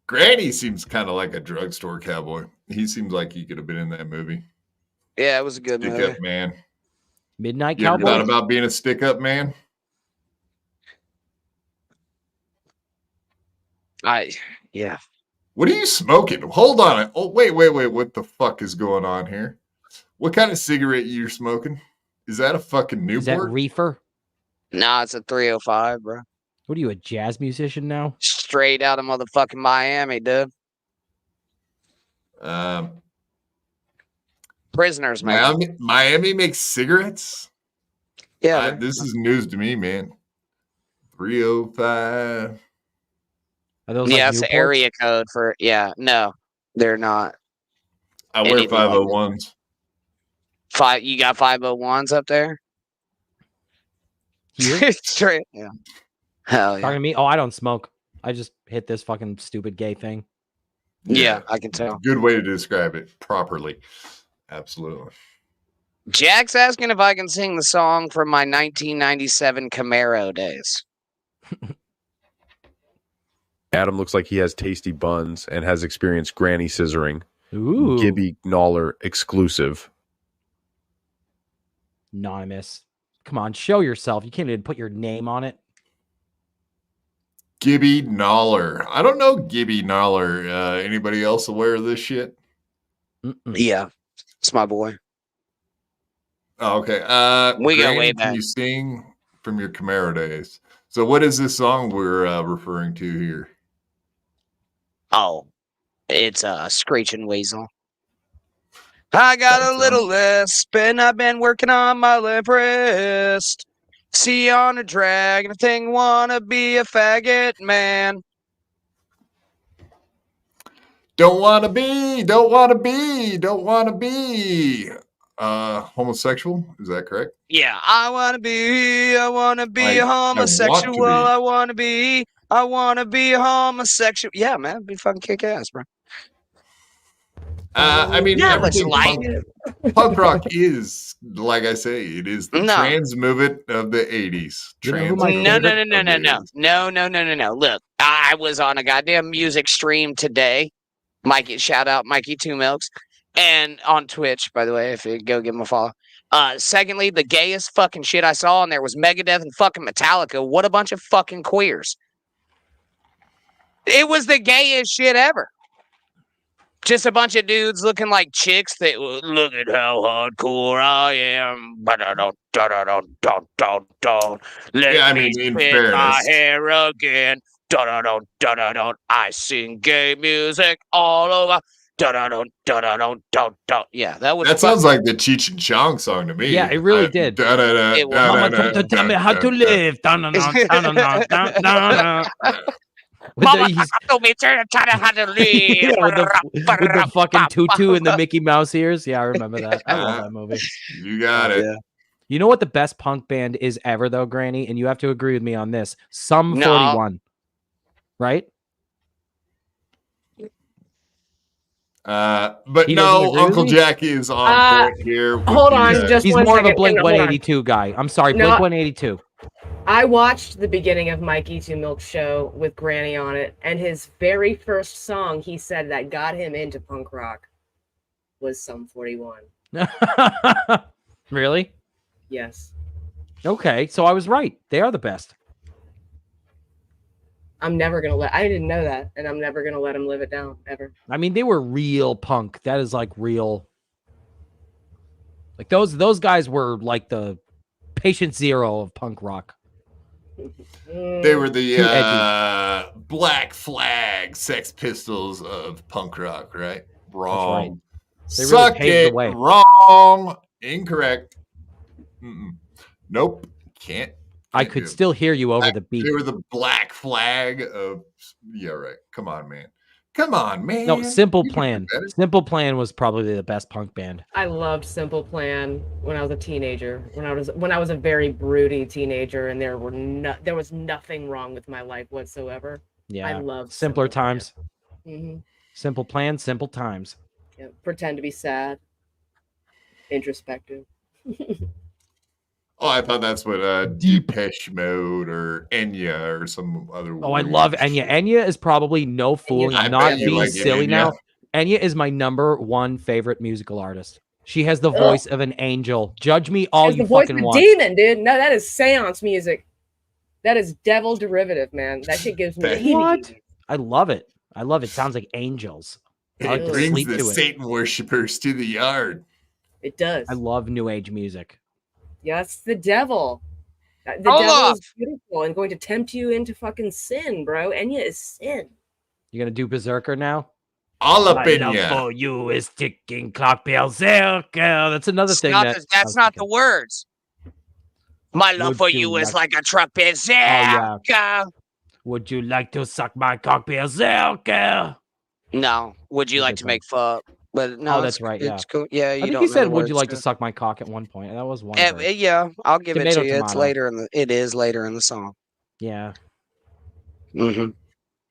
Granny seems kind of like a drugstore cowboy. He seems like he could have been in that movie. Yeah, it was a good movie. Stick up man. Midnight You Cowboy. ever thought about being a stick up man? Yeah. What are you smoking? Hold on. Oh, wait. What the fuck is going on here? What kind of cigarette you're smoking? Is that a fucking Newport? Is that reefer? Nah, it's a 305, bro. What are you, a jazz musician now? Straight out of motherfucking Miami, dude. Prisoners, man. Miami makes cigarettes? Yeah. This is news to me, man. 305. Are those yeah, it's the area code for no, they're not. I wear 501s. You got 501s up there? Here? Straight. Yeah. Hell yeah. Talking to me? Oh, I don't smoke. I just hit this fucking stupid gay thing. Yeah, I can tell. Good way to describe it properly. Absolutely. Jack's asking if I can sing the song from my 1997 Camaro days. Adam looks like he has tasty buns and has experienced granny scissoring. Ooh. Gibby Gnoller exclusive. Anonymous. Come on, show yourself. You can't even put your name on it. Gibby Gnoller. I don't know Gibby Gnoller. Anybody else aware of this shit? Yeah, it's my boy. Oh, okay. We go Granny, way can back. you sing from your Camaro days? So what is this song we're referring to here? Oh, it's a Screeching Weasel. I got a little lisp, and I've been working on my lip wrist. See on a drag, and a thing wanna be a faggot man. Don't wanna be homosexual. Is that correct? Yeah, I wanna be a homosexual. I wanna be a homosexual. Yeah, man, it'd be fucking kick ass, bro. I mean, Yeah, let's everything punk rock is, like I say, it is the trans movement of the 80s. No. Look, I was on a goddamn music stream today. Mikey, shout out Mikey Two Milks. And on Twitch, by the way, if you go give him a follow. Secondly, the gayest fucking shit I saw on there was Megadeth and fucking Metallica. What a bunch of fucking queers. It was the gayest shit ever. Just a bunch of dudes looking like chicks that look at how hardcore I am. Let me spit my hair again. I sing gay music all over. Yeah, that sounds like the Cheech and Chong song to me. Yeah, it really did. Mama come to tell me how to live. Mama, he's- told me to try to have to leave. yeah, with the fucking tutu and the Mickey Mouse ears. Yeah, I remember that. I love that movie. You got it. Yeah. You know what the best punk band is ever, though, Granny? And you have to agree with me on this. Sum No. 41. Right? But He doesn't no, agree with Uncle me? Jackie is on point here. with hold the, on, just He's one more of a second. Blink No, hold on. 182 guy. I'm sorry, No, Blink 182. I watched the beginning of Mike Eats Your Milk show with Granny on it, and his very first song he said that got him into punk rock was Sum 41. Really? Yes. Okay, so I was right. They are the best. I'm never gonna I didn't know that, and I'm never gonna let him live it down ever. I mean, they were real punk. That is like real. Like those guys were like the patient zero of punk rock. They were Too the Black Flag Sex Pistols of punk rock, right? Wrong. They really Suck paved the it. way. Wrong. Incorrect. Mm-mm. Nope. Can't. I could still hear you over the beat. They were the Black Flag of. Yeah, right. Come on, man. Come on, man. No, Simple You can Plan. do better. Simple Plan was probably the best punk band. I loved Simple Plan when I was a teenager. When I was a very broody teenager, and there was nothing wrong with my life whatsoever. Yeah. I loved Simpler Times. hmm Simple Plan, Simple Times. Yeah, pretend to be sad, introspective. Oh, I thought that's what Depeche Mode or Enya or some other. Oh, I love Enya. Enya is probably no fooling. I I'm not bet you being like silly Enya. now. Enya is my #1 favorite musical artist. She has the voice of an angel. Judge me all It's you the voice fucking of a want. demon, dude. No, that is seance music. That is devil derivative, man. That shit gives me the What? heebie-jeebies. I love it. I love it. Sounds like angels. I like It to brings sleep the to it. Satan worshippers to the yard. It does. I love new age music. Yes, the devil. The Hold devil up. is beautiful and going to tempt you into fucking sin, bro. Enya is sin. You're gonna do Berserker now? All up My in love ya. for you is ticking clock Berserker. That's another It's thing not that the- that's not the words. My love Would for you you is like- like a truck berserker. yeah. Would you like to suck my cock Berserker? No. Would you like to make fuck? But no, Oh, it's- that's right. Yeah. It's cool. Yeah, I you think don't he know said, the "Would you words like to it. suck my cock?" At one point. That was one. verse. Yeah, I'll give Tomato, it to you. It's tomato. later in the. It is later in the song. Yeah. Mm-hmm.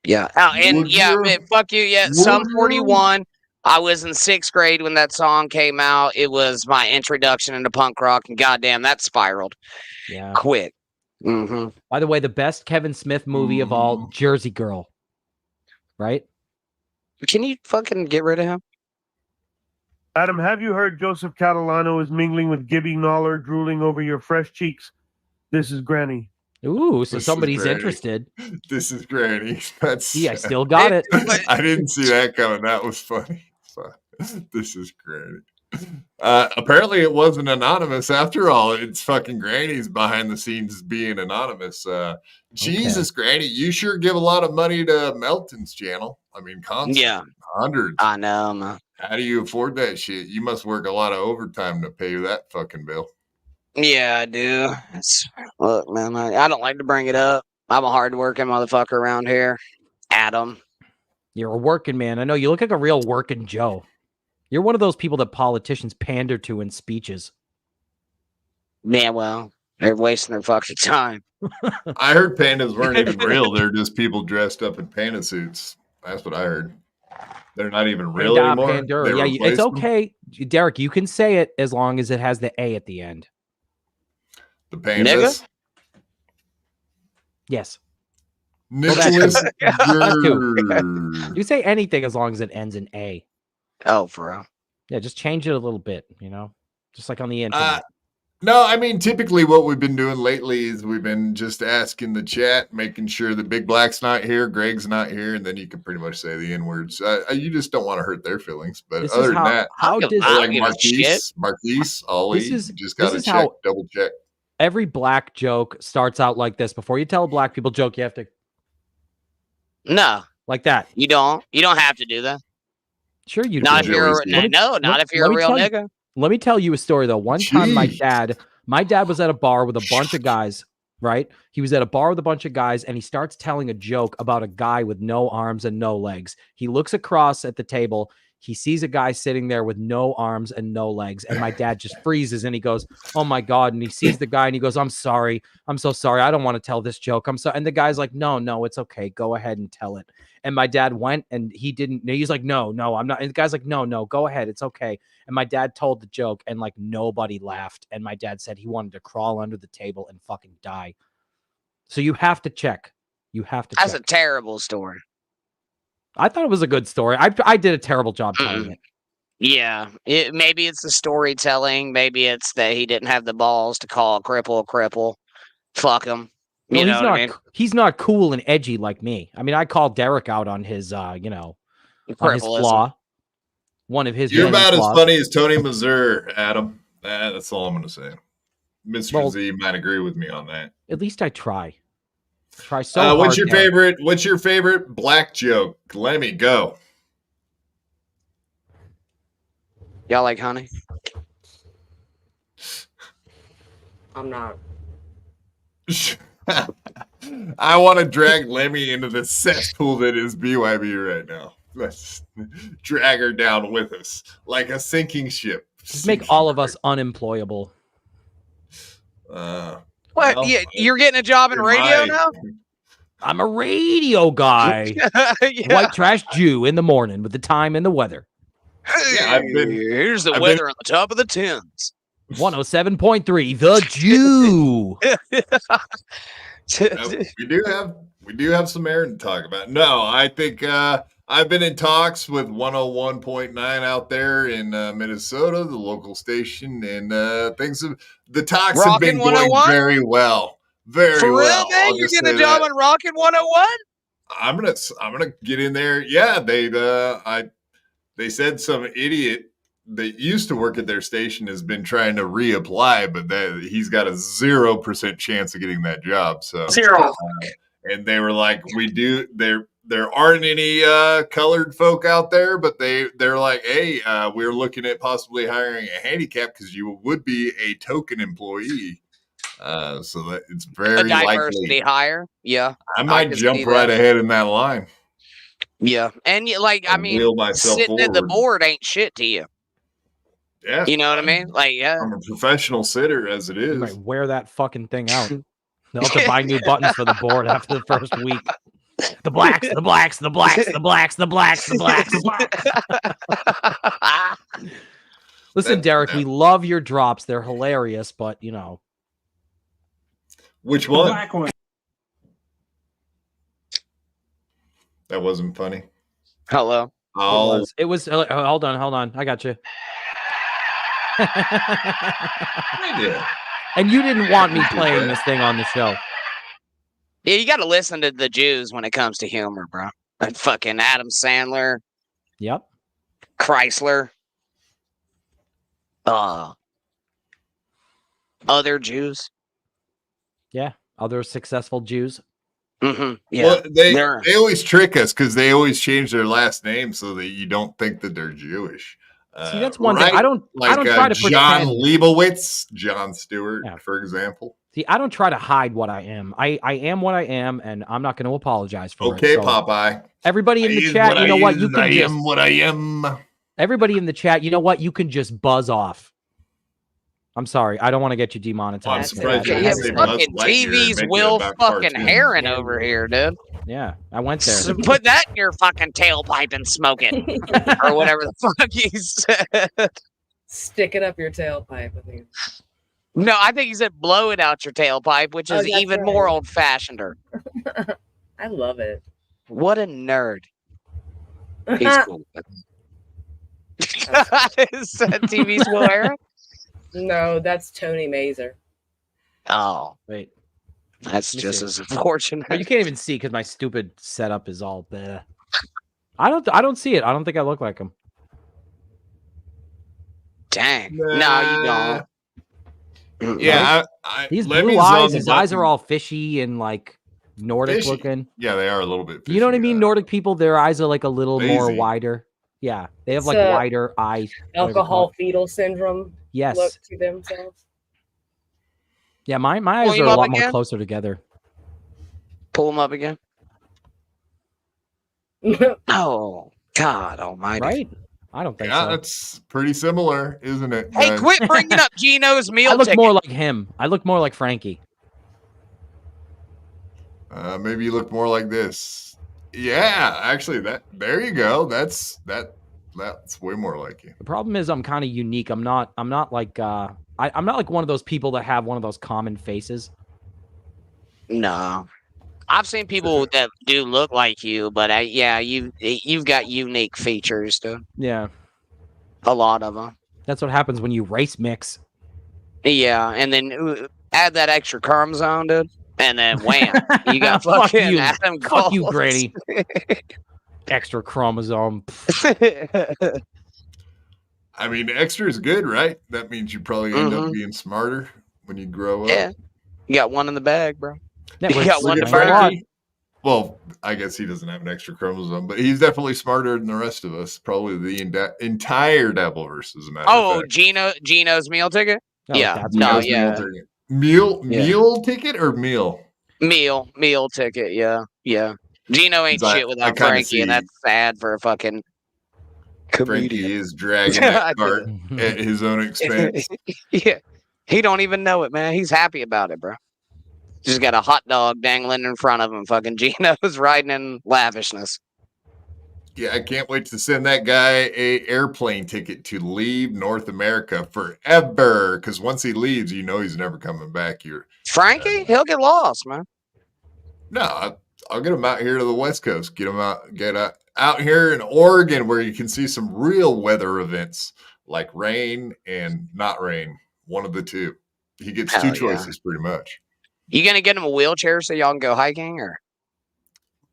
Yeah. Oh, and Would yeah, you? man, fuck you. Yeah, Would Sum you? 41. I was in 6th grade when that song came out. It was my introduction into punk rock, and goddamn, that spiraled Yeah. quick. Mm-hmm. By the way, the best Kevin Smith movie of all, Jersey Girl. Right? Can you fucking get rid of him? Adam, have you heard Joseph Catalano is mingling with Gibby Noller, drooling over your fresh cheeks? This is Granny. Ooh, so This is somebody's Granny. interested. This is Granny. That's. Yeah, I still got it. I didn't see that coming. That was funny. This is Granny. Apparently, it wasn't anonymous after all. It's fucking Granny's behind the scenes being anonymous. Jesus, Granny, you sure give a lot of money to Melton's channel. I mean, constantly. Yeah. Hundreds. I know, man. How do you afford that shit? You must work a lot of overtime to pay that fucking bill. Yeah, I do. Look, man, I don't like to bring it up. I'm a hard-working motherfucker around here. Adam. You're a working man. I know you look like a real working Joe. You're one of those people that politicians pander to in speeches. Yeah, well, they're wasting their fucking time. I heard pandas weren't even real. They're just people dressed up in panda suits. That's what I heard. They're not even real Panda, anymore. Pandora. They Yeah, replaced it's them. okay. Derek, you can say it as long as it has the A at the end. The pandas. Yes. Nicholas You say anything as long as it ends in A. Oh, for real. Yeah, just change it a little bit, just like on the internet. No, I mean, typically what we've been doing lately is we've been just asking the chat, making sure that Big Black's not here, Greg's not here, and then you can pretty much say the N-words. You just don't want to hurt their feelings. But This other is than that, like Marquise, Ollie, This is- you just this got to is check, how- double check. Every black joke starts out like this. Before you tell a black people joke, you have to No, like that. you don't. You don't have to do that. Sure, you Not do. if you're Let me- not let- if you're let a me real tell you- nigga. Let me tell you a story though. One time, my Jeez. dad was at a bar with a bunch of guys, right? He was at a bar with a bunch of guys and he starts telling a joke about a guy with no arms and no legs. He looks across at the table. He sees a guy sitting there with no arms and no legs. And my dad just freezes and he goes, oh my God. And he sees the guy and he goes, I'm sorry. I'm so sorry. I don't want to tell this joke. I'm sorry. And the guy's like, no, it's okay. Go ahead and tell it. And my dad went and he didn't. He's like, no, I'm not. And the guy's like, no, go ahead. It's okay. And my dad told the joke and like nobody laughed. And my dad said he wanted to crawl under the table and fucking die. So you have to check. That's a terrible story. I thought it was a good story. I did a terrible job telling it. Yeah. Maybe it's the storytelling. Maybe it's that he didn't have the balls to call a cripple. Fuck him. You know what I mean? He's not cool and edgy like me. I mean, I called Derek out on his, on his flaw. One of his. You're about as funny as Tony Mazur, Adam. That's all I'm going to say. Mr. Z might agree with me on that. At least I try. Try so hard. What's your favorite black joke? Lemmy, go. Y'all like honey? I'm not. I want to drag Lemmy into the cesspool that is BYB right now. Let's drag her down with us like a sinking ship. Just make all of us unemployable. What? Well, you're getting a job in radio now? I'm a radio guy. Yeah. White trash Jew in the morning with the time and the weather. Hey, here's the weather on the top of the tins. 107.3, the Jew. We do have some air to talk about. No, I think I've been in talks with 101.9 out there in Minnesota, the local station, and the talks have been going very well. Very For well. real, man? You're getting a job on Rockin' 101? I'm gonna get in there. Yeah, they said some idiot that used to work at their station has been trying to reapply, but he's got a 0% chance of getting that job. So Zero. And they were like, there aren't any colored folk out there, but they're like, hey, we're looking at possibly hiring a handicap because you would be a token employee. So that it's very a diversity likely. hire. Yeah. I might jump right ahead in that line. Yeah. And I mean, sitting at the board ain't shit to you. Yeah. You know what I mean? Like, yeah. I'm a professional sitter as it is. You might wear that fucking thing out. They'll have to buy new buttons for the board after the first week. The blacks. Listen, Derek, we love your drops. They're hilarious, but Which one? The black one. That wasn't funny. Hello. Oh, it was. Hold on. I got you. And you didn't want me playing this thing on the show. Yeah, you got to listen to the Jews when it comes to humor, bro. Like fucking Adam Sandler. Yep. Chrysler. Other Jews. Yeah, other successful Jews. Mm-hmm. Yeah, well, they always trick us because they always change their last name so that you don't think that they're Jewish. See, that's one thing. I don't try to John pretend. Leibowitz, John Stewart, for example. See, I don't try to hide what I am. I am what I am, and I'm not going to apologize for it. Okay, so Popeye. Everybody in the chat, you know what? You can I am what I am. Everybody in the chat, you know what? You can just buzz off. I'm sorry. I don't want to get you demonetized. Fucking TV's Will fucking Heron over here, dude. Yeah, I went there. So put that in your fucking tailpipe and smoke it. Or whatever the fuck he said. Stick it up your tailpipe, I think. No, I think he said blow it out your tailpipe, which is even right. more old-fashioned. I love it. What a nerd. He's cool. Is that TV's Will Heron? No, that's Tony Mazer. Oh, wait. That's just as unfortunate. You can't even see because my stupid setup is all bleh. I don't see it. I don't think I look like him. Dang. No, you don't. Yeah, He's blue eyes. His eyes are all fishy and like Nordic looking. Yeah, they are a little bit fishy. You know what I mean? Nordic people, their eyes are like a little more Lazy. wider. Yeah, they have It's like wider eyes. Alcohol fetal syndrome. Yes. Look to themselves. Yeah, my eyes Pull are him a up lot more again? closer together. Pull him up again. Oh, God almighty. Right? I don't think Yeah, so. that's pretty similar, isn't it? Hey, guys? quit bringing up Gino's meal I look ticket. more like him. I look more like Frankie. Maybe you look more like this. Yeah, actually, there you go. That's way more like you. The problem is I'm kind of unique. I'm not like I'm not like one of those people that have one of those common faces. No. I've seen people that do look like you, but yeah, you've got unique features, dude. Yeah. A lot of them. That's what happens when you race mix. Yeah, and then add that extra chromosome, dude, and then wham, you got Fuck fucking you. Adam Fuck you, Cole. Granny. Extra chromosome. I mean, extra is good, right? That means you probably end up being smarter when you grow up. Yeah, you got one in the bag, bro. Yeah, You got one to Look at burn. Frankie. Well, I guess he doesn't have an extra chromosome, but he's definitely smarter than the rest of us. Probably the entire Devilverse, as a matter of Oh, fact. Gino's meal ticket. Oh, Yeah, that's no, Gino's yeah, meal ticket or meal? meal ticket. Yeah, yeah. Gino ain't 'Cause shit I without kinda Frankie, and see- that's sad for a fucking comedian. Frankie is dragging that cart at his own expense. Yeah, he don't even know it, man. He's happy about it, bro. Just got a hot dog dangling in front of him. Fucking Gino's riding in lavishness. Yeah, I can't wait to send that guy a airplane ticket to leave North America forever. Because once he leaves, you know he's never coming back here. Frankie, he'll get lost, man. No, I'll get him out here to the West Coast. Get out here in Oregon where you can see some real weather events like rain and not rain. One of the two. He gets Hell two yeah. choices pretty much. You gonna get him a wheelchair so y'all can go hiking, or?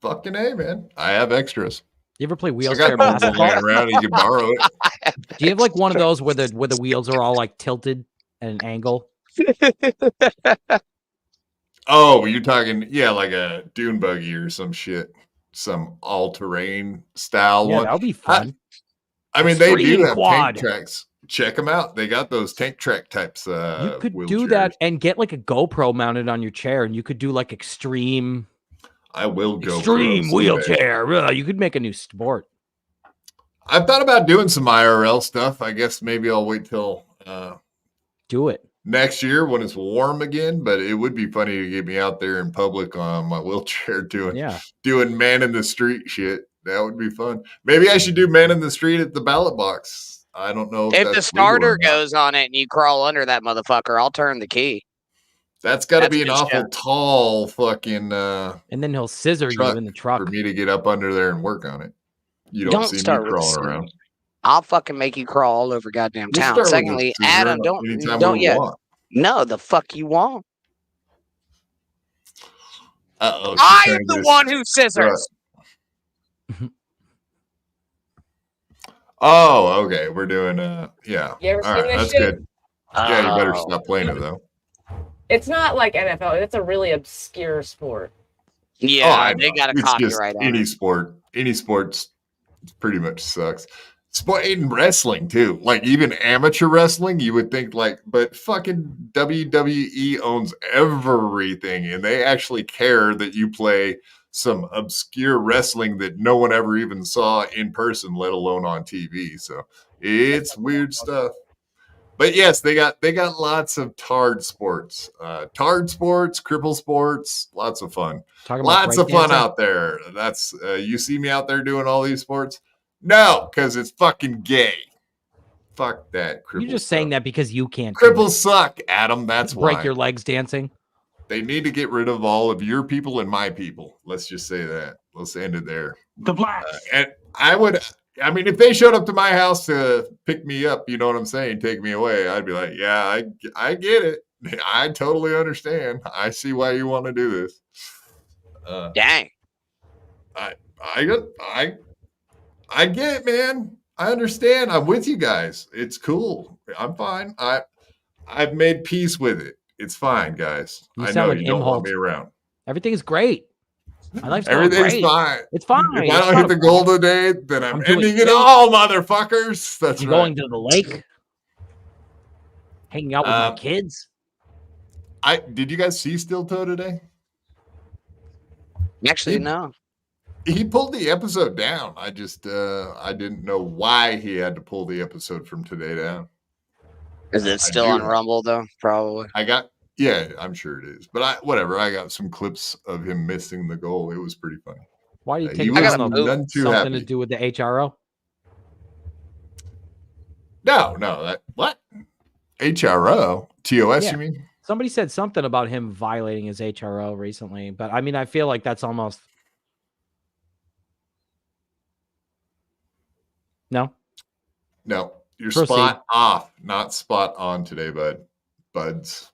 Fucking A, man. I have extras. You ever play I wheelchair got basketball? laying around. You can borrow it. Do you have like one of those where the wheels are all like tilted at an angle? Oh, you're talking, like a dune buggy or some shit, some all-terrain style Yeah, one. that would be fun. I mean, they do Extreme have quad. tank tracks. Check them out. They got those tank track types. You could do wheelchairs. that and get like a GoPro mounted on your chair, and you could do like extreme I will go extreme wheelchair. You could make a new sport. I've thought about doing some IRL stuff. I guess maybe I'll wait till do it next year when it's warm again. But it would be funny to get me out there in public on my wheelchair doing man in the street shit. That would be fun. Maybe I should do man in the street at the ballot box. I don't know If the that's starter legal or not. goes on it and you crawl under that motherfucker, I'll turn the key. That's got to That's be an good awful shit. tall fucking and then he'll scissor you in the truck for me to get up under there and work on it. You don't see me start with crawling scissors. around. I'll fucking make you crawl all over goddamn We'll town. start with Secondly, a scissor Adam, anytime don't we yet. want. No, the fuck you won't. Uh-oh, she's I trying am to the get us- one who scissors. Oh, okay. We're doing yeah. You ever All seen right, this that's shit? good. Yeah, you better Oh. stop playing it though. It's not like NFL. It's a really obscure sport. Yeah, I they know. got a It's just copyright on any it. sport. Any sports pretty much sucks. Sport in wrestling too. Like even amateur wrestling, you would think but fucking WWE owns everything, and they actually care that you play some obscure wrestling that no one ever even saw in person, let alone on TV. So it's weird stuff. But yes, they got lots of tarred sports, cripple sports, lots of fun. Talking about Lots of fun breakdancing? out there. That's you see me out there doing all these sports? No, because it's fucking gay. Fuck that. You're just saying that because you can't do Cripples it. suck, Adam. That's break why. your legs dancing. They need to get rid of all of your people and my people. Let's just say that. Let's end it there. The blacks. And I mean, if they showed up to my house to pick me up, you know what I'm saying, take me away, I'd be like, yeah, I get it. I totally understand. I see why you want to do this. Dang. I get it, man. I understand. I'm with you guys. It's cool. I'm fine. I've made peace with it. It's fine, guys. You I sound know like you don't want Imholt. me around. Everything is great. My life's going Everything's great. fine. It's fine. If It's I don't not hit a the problem. goal today, then I'm doing ending it great. all, motherfuckers. That's I'm right. going to the lake, hanging out with my kids. Did you guys see Steel Toe today? Actually, no. He pulled the episode down. I just I didn't know why he had to pull the episode from today down. Is it still on Rumble though? Probably. Yeah, I'm sure it is. But whatever. I got some clips of him missing the goal. It was pretty funny. Why do you He take was something to do with the HRO? No, what? HRO? TOS, Yeah. you mean? Somebody said something about him violating his HRO recently, but I mean, I feel like that's almost no. You're Proceed. spot off, not spot on today, buds.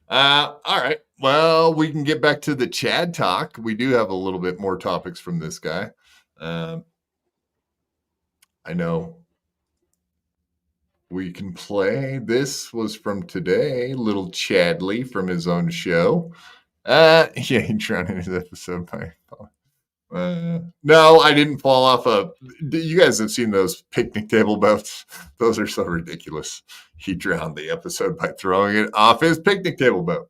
All right. Well, we can get back to the Chad talk. We do have a little bit more topics from this guy. I know we can play. This was from today. Little Chadley from his own show. Yeah, he drowned in his episode by no, I didn't fall off you guys have seen those picnic table boats. Those are so ridiculous. He drowned the episode by throwing it off his picnic table boat.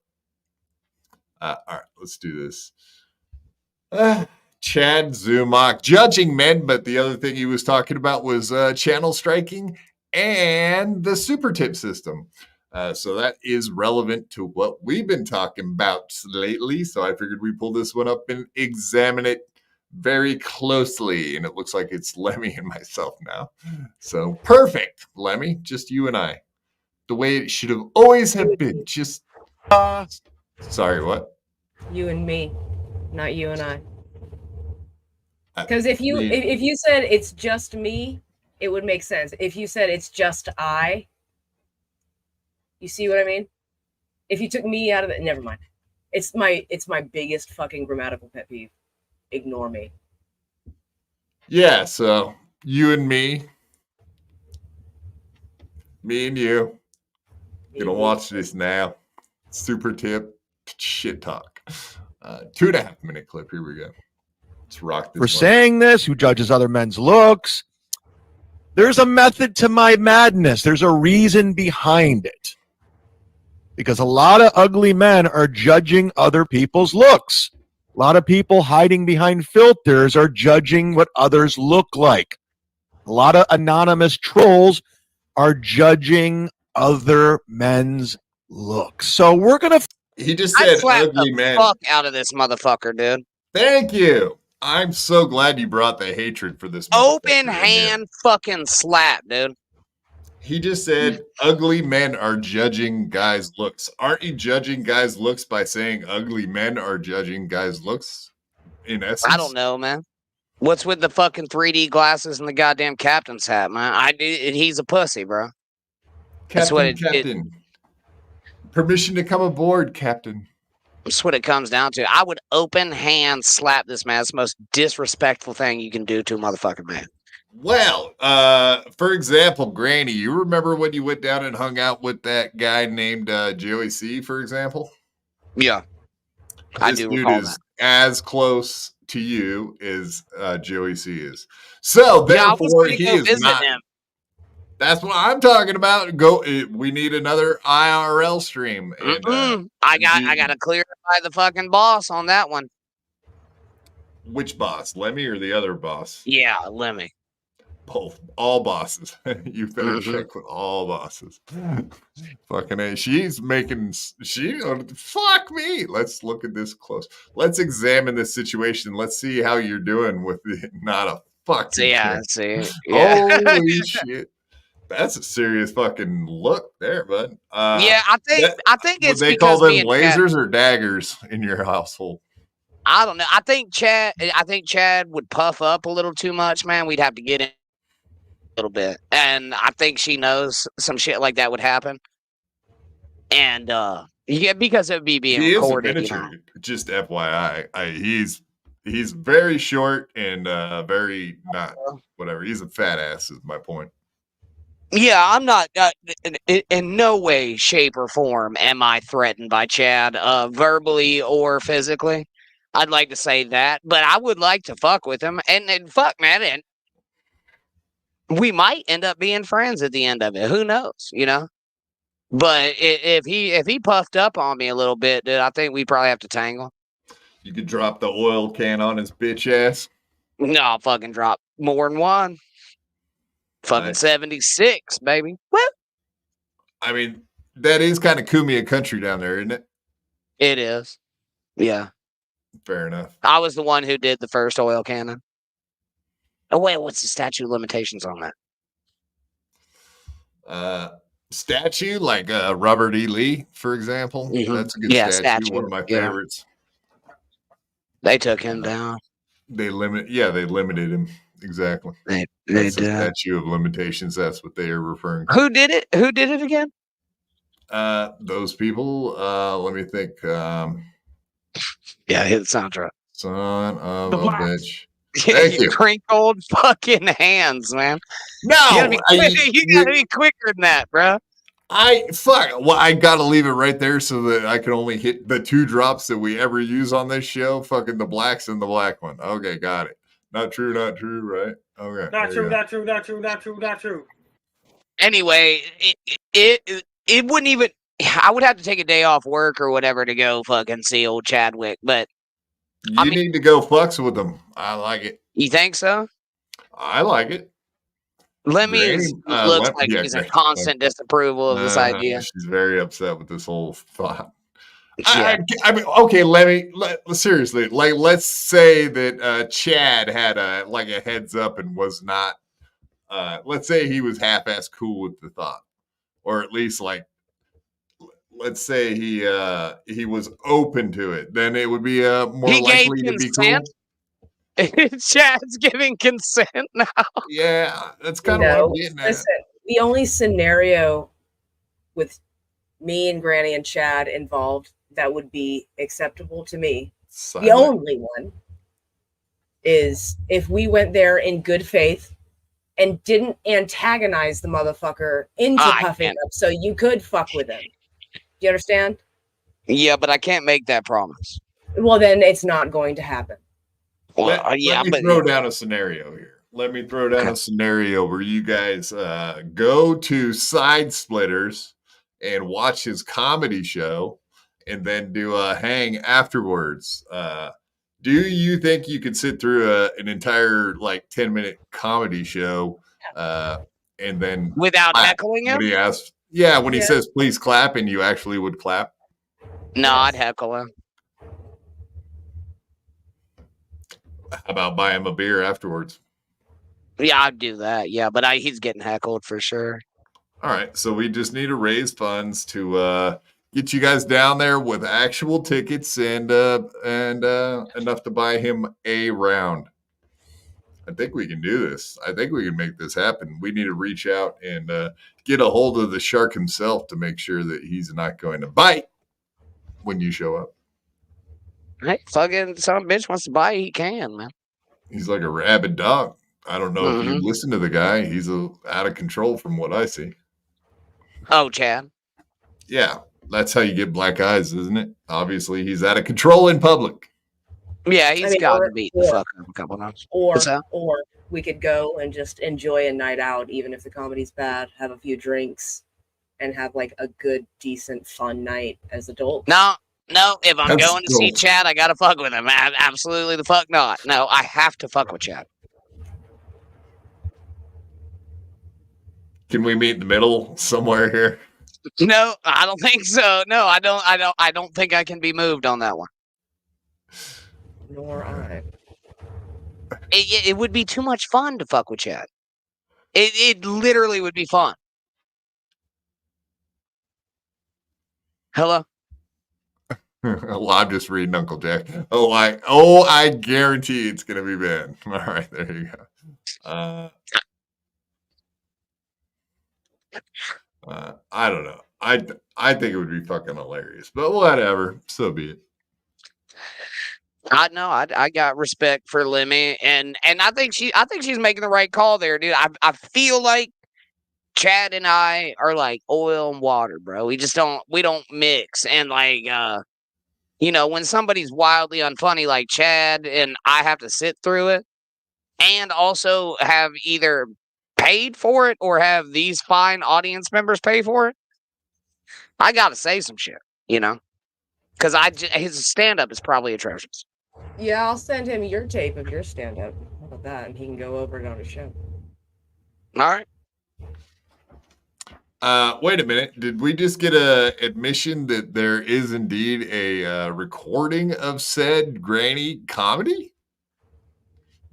All right, let's do this. Chad Zumock judging men, but the other thing he was talking about was channel striking and the super tip system. So that is relevant to what we've been talking about lately. So I figured we pull this one up and examine it very closely. And it looks like it's Lemmy and myself now. So perfect, Lemmy, just you and I. The way it should have always have been. Just sorry, what? You and me, not you and I. Because if you said it's just me, it would make sense. If you said it's just I, you see what I mean? If you took me out of it, never mind. It's my biggest fucking grammatical pet peeve. Ignore me. Yeah, so you and me and you, gonna watch this now. Super tip, shit talk. 2.5 minute clip. Here we go. Let's rock this. For saying this, who judges other men's looks? There's a method to my madness. There's a reason behind it. Because a lot of ugly men are judging other people's looks. A lot of people hiding behind filters are judging what others look like. A lot of anonymous trolls are judging other men's looks. So we're going to... He just said ugly men. Fuck out of this motherfucker, dude. Thank you. I'm so glad you brought the hatred for this. Open hand fucking slap, dude. He just said ugly men are judging guys' looks. Aren't you judging guys' looks by saying ugly men are judging guys' looks? In essence, I don't know, man. What's with the fucking 3D glasses and the goddamn captain's hat, man? He's a pussy, bro. That's what Captain. Permission to come aboard, Captain. That's what it comes down to. I would open hand slap this man. It's the most disrespectful thing you can do to a motherfucking man. Well, for example, Granny, you remember when you went down and hung out with that guy named Joey C, for example? Yeah. This dude is as close to you as Joey C is. So therefore, he is not. Him. That's what I'm talking about. We need another IRL stream. And, I got to clear by the fucking boss on that one. Which boss, Lemmy or the other boss? Yeah, Lemmy. Both, all bosses. You better check with all bosses. Fucking A. She's making. Fuck me. Let's look at this close. Let's examine this situation. Let's see how you're doing with not a fucking. Yeah. Holy shit. That's a serious fucking look there, bud. Yeah, I think it's. Would they call them lasers or daggers in your household? I don't know. I think Chad would puff up a little too much, man. We'd have to get in a little bit. And I think she knows some shit like that would happen. And yeah, because it would be being recorded. Is a miniature, just FYI. He's very short and very not whatever. He's a fat ass is my point. Yeah, I'm not in no way, shape, or form am I threatened by Chad, verbally or physically. I'd like to say that, but I would like to fuck with him. And fuck, man, and we might end up being friends at the end of it. Who knows, you know? But if he puffed up on me a little bit, dude, I think we probably have to tangle. You could drop the oil can on his bitch ass. No, I'll fucking drop more than one. Fucking Nice. 76, baby. Woo! I mean, that is kind of Kumia country down there, isn't it? It is. Yeah. Fair enough. I was the one who did the first oil cannon. Oh, wait, what's the statute of limitations on that? Statue like Robert E. Lee, for example. Mhm. That's a good Yeah, statue. One of my yeah. favorites. They took him down. They limited him. Exactly. They That's the did. statute of limitations. That's what they are referring to. Who did it? Who did it again? Those people. Let me think. Yeah, hit the soundtrack. Son of The a blacks. bitch. Yeah, Thank you you. crinkled fucking hands, man. No, you gotta be quicker than that, bro. Well, I gotta leave it right there so that I can only hit the 2 drops that we ever use on this show. Fucking the blacks and the black one. Okay, got it. Not true, right? Okay. Not there true, not true. Anyway, it wouldn't even. I would have to take a day off work or whatever to go fucking see old Chadwick. But You need to go fucks with them. I like it. you think so? I like it. Lemmy looks like he's in constant disapproval of this idea. She's very upset with this whole thought. Yeah. I mean, okay, seriously, like, let's say that Chad had a heads up and was not. Let's say he was half-ass cool with the thought, or at least let's say he was open to it. Then it would be more He gave likely to be cool. consent. Chad's giving consent now. Yeah, that's kind of what I'm getting at. Listen, the only scenario with me and Granny and Chad involved that would be acceptable to me, the only one, is if we went there in good faith and didn't antagonize the motherfucker into puffing up so you could fuck with him. Do you understand? Yeah, but I can't make that promise. Well, then it's not going to happen. Well, Let me throw down a scenario here. Let me throw down a scenario where you guys go to Side Splitters and watch his comedy show and then do a hang afterwards. Do you think you could sit through an entire 10-minute comedy show and then without clap heckling him? when he asks? When he says please clap and you actually would clap? No, I'd heckle him. How about buy him a beer afterwards? Yeah, I'd do that. Yeah, but he's getting heckled for sure. All right, so we just need to raise funds to get you guys down there with actual tickets and enough to buy him a round. I think we can do this. I think we can make this happen. We need to reach out and get a hold of the shark himself to make sure that he's not going to bite when you show up. Hey, fucking some bitch wants to buy, he can, man. He's like a rabid dog. I don't know if you listen to the guy. He's out of control from what I see. Oh, Chad. Yeah, that's how you get black eyes, isn't it? Obviously, he's out of control in public. Yeah, he's got to beat the fuck up a couple times. Or we could go and just enjoy a night out, even if the comedy's bad, have a few drinks, and have a good, decent, fun night as adults. No, if I'm going to see Chad, I gotta fuck with him. Absolutely the fuck not. No, I have to fuck with Chad. Can we meet in the middle somewhere here? No, I don't think so. No, I don't think I can be moved on that one. Nor I. It would be too much fun to fuck with Chad. It literally would be fun. Hello? Well, I'm just reading Uncle Jack. I guarantee it's gonna be bad. All right, there you go. I don't know. I think it would be fucking hilarious, but whatever. So be it. I got respect for Lemmy, and I think she's making the right call there, dude. I feel like Chad and I are like oil and water, bro. We don't mix, and when somebody's wildly unfunny like Chad, and I have to sit through it, and also have either paid for it or have these fine audience members pay for it, I gotta say some shit, you know, because his stand up is probably atrocious. Yeah, I'll send him your tape of your stand up. How about that? And he can go over it on his show. All right. Wait a minute. Did we just get a admission that there is indeed a recording of said granny comedy?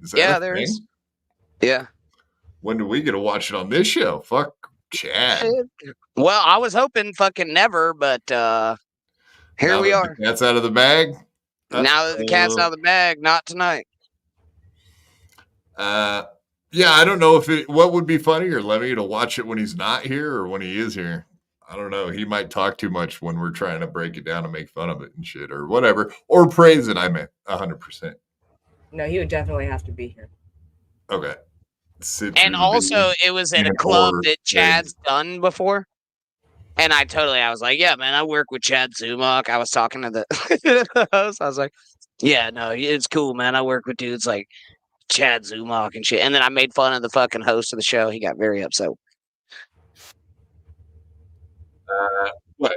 Is that Yeah, a there thing? is. Yeah. When do we get to watch it on this show? Fuck Chad. Well, I was hoping fucking never, but here Now we that are. the cat's out of the bag. Now that the cat's out of the bag, not tonight. Yeah, I don't know what would be funnier, Lemmy, to watch it when he's not here or when he is here. I don't know. He might talk too much when we're trying to break it down and make fun of it and shit or whatever, or praise it. I meant 100%. No, he would definitely have to be here. Okay. And also, it was at a club that Chad's done before. And I was like, yeah, man, I work with Chad Zumock. I was talking to the host. I was like, yeah, no, it's cool, man. I work with dudes like Chad Zumock and shit. And then I made fun of the fucking host of the show. He got very upset. What?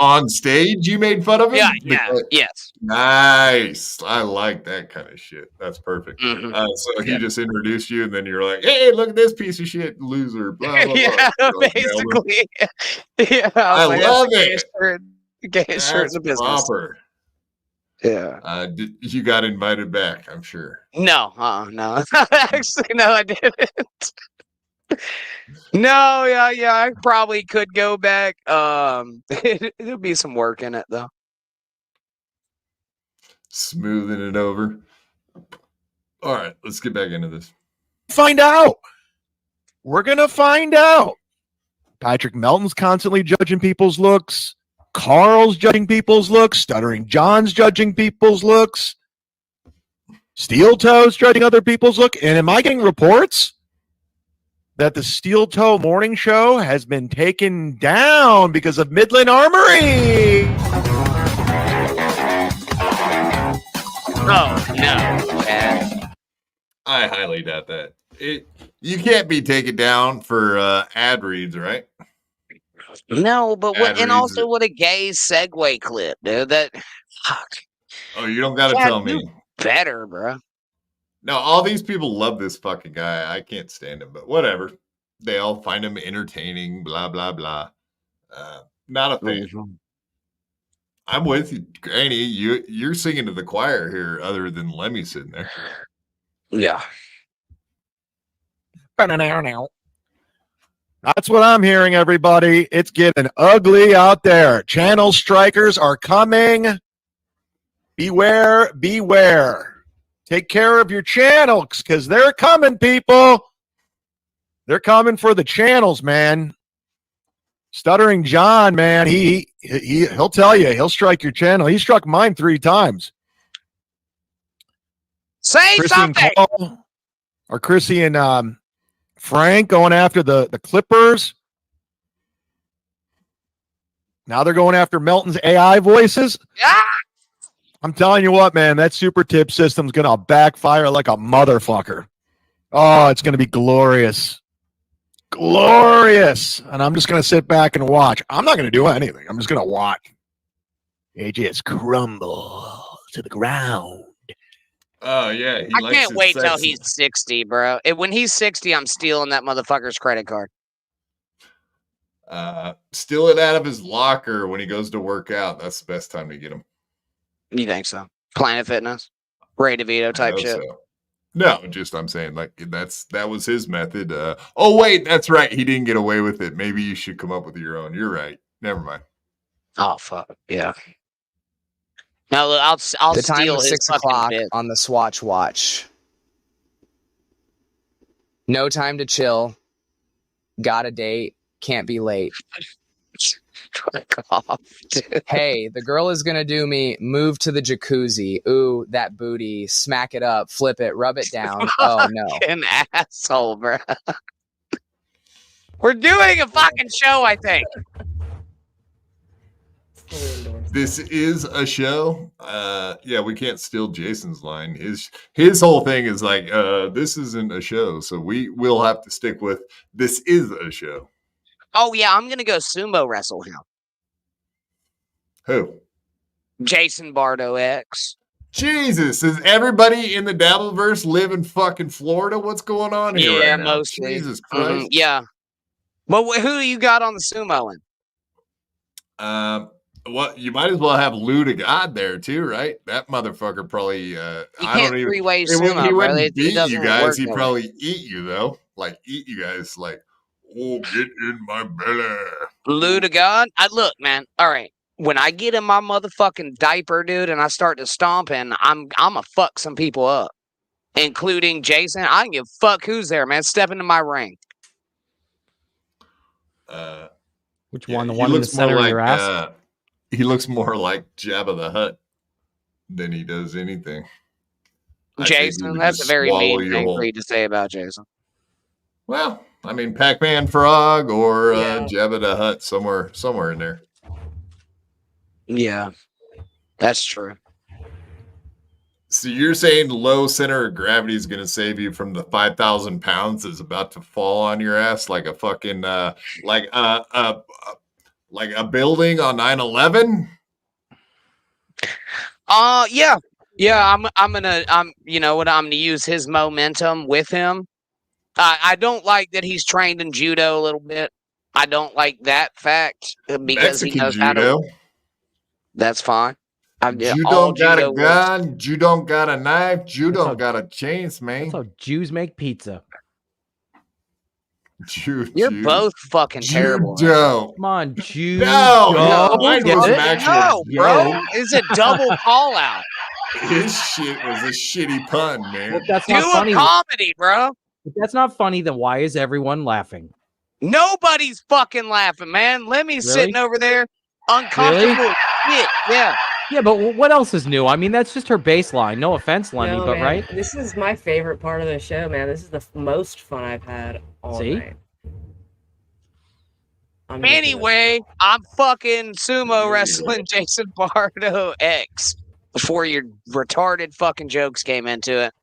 On stage, you made fun of him? Yeah, yes. Nice. I like that kind of shit. That's perfect. So he just introduced you, and then you're like, "Hey, look at this piece of shit, loser." Blah, blah, Yeah, blah. basically. Yeah, I love it. That's Shirt's a business. proper. Yeah. You got invited back, I'm sure. No, no. Actually, no, I didn't. No, yeah, I probably could go back. There'll be some work in it though. Smoothing it over. All right, let's get back into this. Find out. We're going to find out. Patrick Melton's constantly judging people's looks. Carl's judging people's looks. Stuttering John's judging people's looks. Steel Toe's judging other people's look. And am I getting reports that the Steel Toe morning show has been taken down because of Midland Armory? Oh, no. I highly doubt that. You can't be taken down for ad reads, right? No, but Ad and reads also what a gay segue clip, dude. That fuck. Oh, you don't got to Chad, tell me. do better, bro. No, all these people love this fucking guy. I can't stand him, but whatever. They all find him entertaining, blah, blah, blah. Not a fan. I'm with you, Granny. You're singing to the choir here, other than Lemmy sitting there. Yeah. That's what I'm hearing, everybody. It's getting ugly out there. Channel strikers are coming. Beware, beware. Take care of your channels because they're coming, people. They're coming for the channels, man. Stuttering John, man, he'll tell you. He'll strike your channel. He struck mine 3 times. Say Chrissy something. And Cole, or Chrissy and Frank going after the Clippers. Now they're going after Melton's AI voices. Ah! I'm telling you what, man, that super tip system's going to backfire like a motherfucker. Oh, it's going to be glorious. Glorious. And I'm just going to sit back and watch. I'm not going to do anything. I'm just going to watch. It just crumble to the ground. Oh, yeah. I can't wait till he's 60, bro. When he's 60, I'm stealing that motherfucker's credit card. Steal it out of his locker when he goes to work out. That's the best time to get him. You think so? Planet Fitness? Ray DeVito type shit? So. No, just I'm saying like that was his method. Oh, wait, that's right. He didn't get away with it. Maybe you should come up with your own. You're right. Never mind. Oh, fuck. Yeah. No, look, I'll the time steal was his 6 fucking o'clock bit. on the Swatch watch. No time to chill. Got a date. Can't be late. Off, hey, the girl is gonna do me. Move to the jacuzzi. Ooh, that booty. Smack it up. Flip it. Rub it down. Oh no. An asshole, bro. We're doing a fucking show, I think. This is a show. Yeah, we can't steal Jason's line. His whole thing is like, this isn't a show, so we will have to stick with this is a show. Oh yeah, I'm gonna go sumo wrestle him. Who? Jason Bardo X. Jesus, does everybody in the Dabbleverse live in fucking Florida? What's going on here Yeah, right now? mostly. Jesus Christ. Yeah. But who you got on the sumoing? Well, you might as well have Lou to God there too, right? That motherfucker probably. You can't three-way He sumo, bro. wouldn't It beat you doesn't guys. work He'd that way. probably eat you though. Like eat you guys. Like, oh, get in my belly. Lou to God? Look, man. All right. When I get in my motherfucking diaper, dude, and I start to stomping, I'm gonna fuck some people up, including Jason. I can give a fuck who's there, man. Step into my ring. Which one? The He one in the looks more center of your ass? He looks more like Jabba the Hutt than he does anything. I think he Jason, would that's a just very swallow mean you thing whole. for you to say about Jason. Well, I mean, Pac-Man Frog or Yeah. Jabba the Hutt, somewhere in there. Yeah, that's true. So you're saying low center of gravity is going to save you from the 5,000 pounds that's about to fall on your ass like a fucking like a building on 9/11? Yeah. I'm you know what, I'm gonna use his momentum with him. I don't like that he's trained in judo a little bit. I don't like that fact because he Mexican knows how judo. to. That's fine. You all don't got a judo works. gun. You don't got a knife. You That's how- don't got a chains, man. That's how Jews make pizza. You're both fucking terrible. man. Judo. Come on, Jews. No, mine Get was it? an actual No, bro. joke. It's a double call out. His shit was a shitty pun, man. If that's Do not a funny. comedy, bro. If that's not funny, then why is everyone laughing? Nobody's fucking laughing, man. Lemmy's sitting over there uncomfortable as shit. Yeah. Yeah, but what else is new? I mean, that's just her baseline. No offense, Lemmy, No, but man, right? This is my favorite part of the show, man. This is the most fun I've had all See? night. Anyway, I'm fucking sumo wrestling Jason Bardo X before your retarded fucking jokes came into it.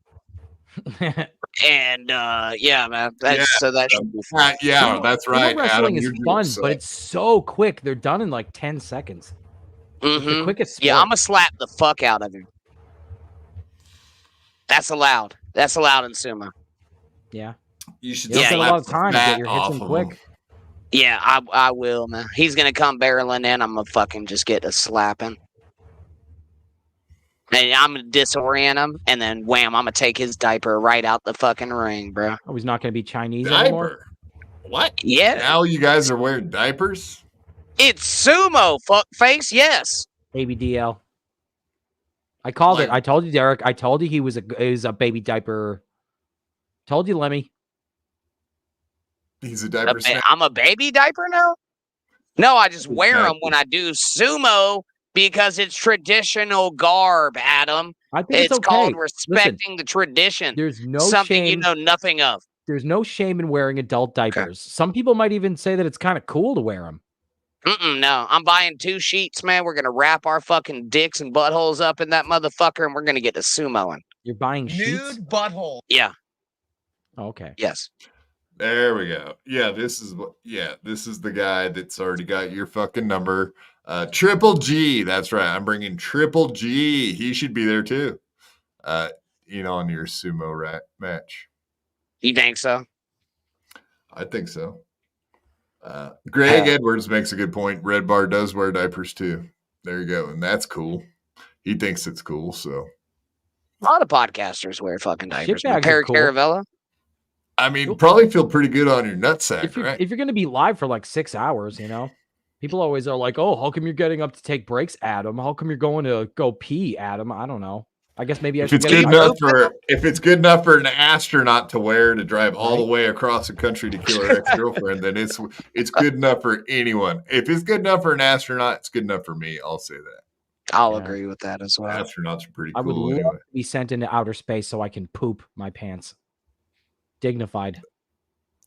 And yeah, man. So that should be fun. Yeah, that's right. Sumo wrestling Adam, is fun, but it's so quick. They're done in like 10 seconds. It's the quickest Yeah, sport. I'm gonna slap the fuck out of him. That's allowed. That's allowed in sumo. Yeah. You should You don't just get a slap lot of the time to get fat your hits off in of quick. him. Yeah, I will, man. He's gonna come barreling in. I'm gonna fucking just get a slapping. And I'm gonna disorient him, and then wham, I'm gonna take his diaper right out the fucking ring, bro. Oh, he's not going to be Chinese anymore? Diaper. What? Yeah. Now you guys are wearing diapers? It's sumo, fuck face, yes. Baby DL. I called it. I told you, Derek. I told you he was a baby diaper. Told you, Lemmy. He's a diaper snack. I'm a baby diaper now? No, I just wear them when I do sumo because it's traditional garb, Adam. I think it's okay. called Listen, respecting the tradition. There's no something you shame. know nothing of. There's no shame in wearing adult diapers. Some people might even say that it's kind of cool to wear them. No, I'm buying 2 sheets, man. We're gonna wrap our fucking dicks and buttholes up in that motherfucker, and we're gonna get to sumoing. You're buying sheets? butthole. Yeah. Oh, okay. Yes. There we go. Yeah, this is the guy that's already got your fucking number. Triple G. That's right. I'm bringing Triple G. He should be there too. On your sumo match. You think so? I think so. Greg Edwards makes a good point. Red Bar does wear diapers too. There you go. And that's cool. He thinks it's cool. So A lot of podcasters wear fucking diapers. Shitbags are Perry cool. Caravella. I mean, probably feel pretty good on your nutsack, right? If you're going to be live for like 6 hours, people always are like, oh, how come you're getting up to take breaks, Adam? How come you're going to go pee, Adam? I don't know. I guess maybe I If should it's get good enough for an astronaut to wear to drive all the way across the country to kill her ex-girlfriend, then it's good enough for anyone. If it's good enough for an astronaut, it's good enough for me. I'll say that. I'll agree with that as well. Astronauts are pretty I would cool love anyway. to be sent into outer space so I can poop my pants. Dignified.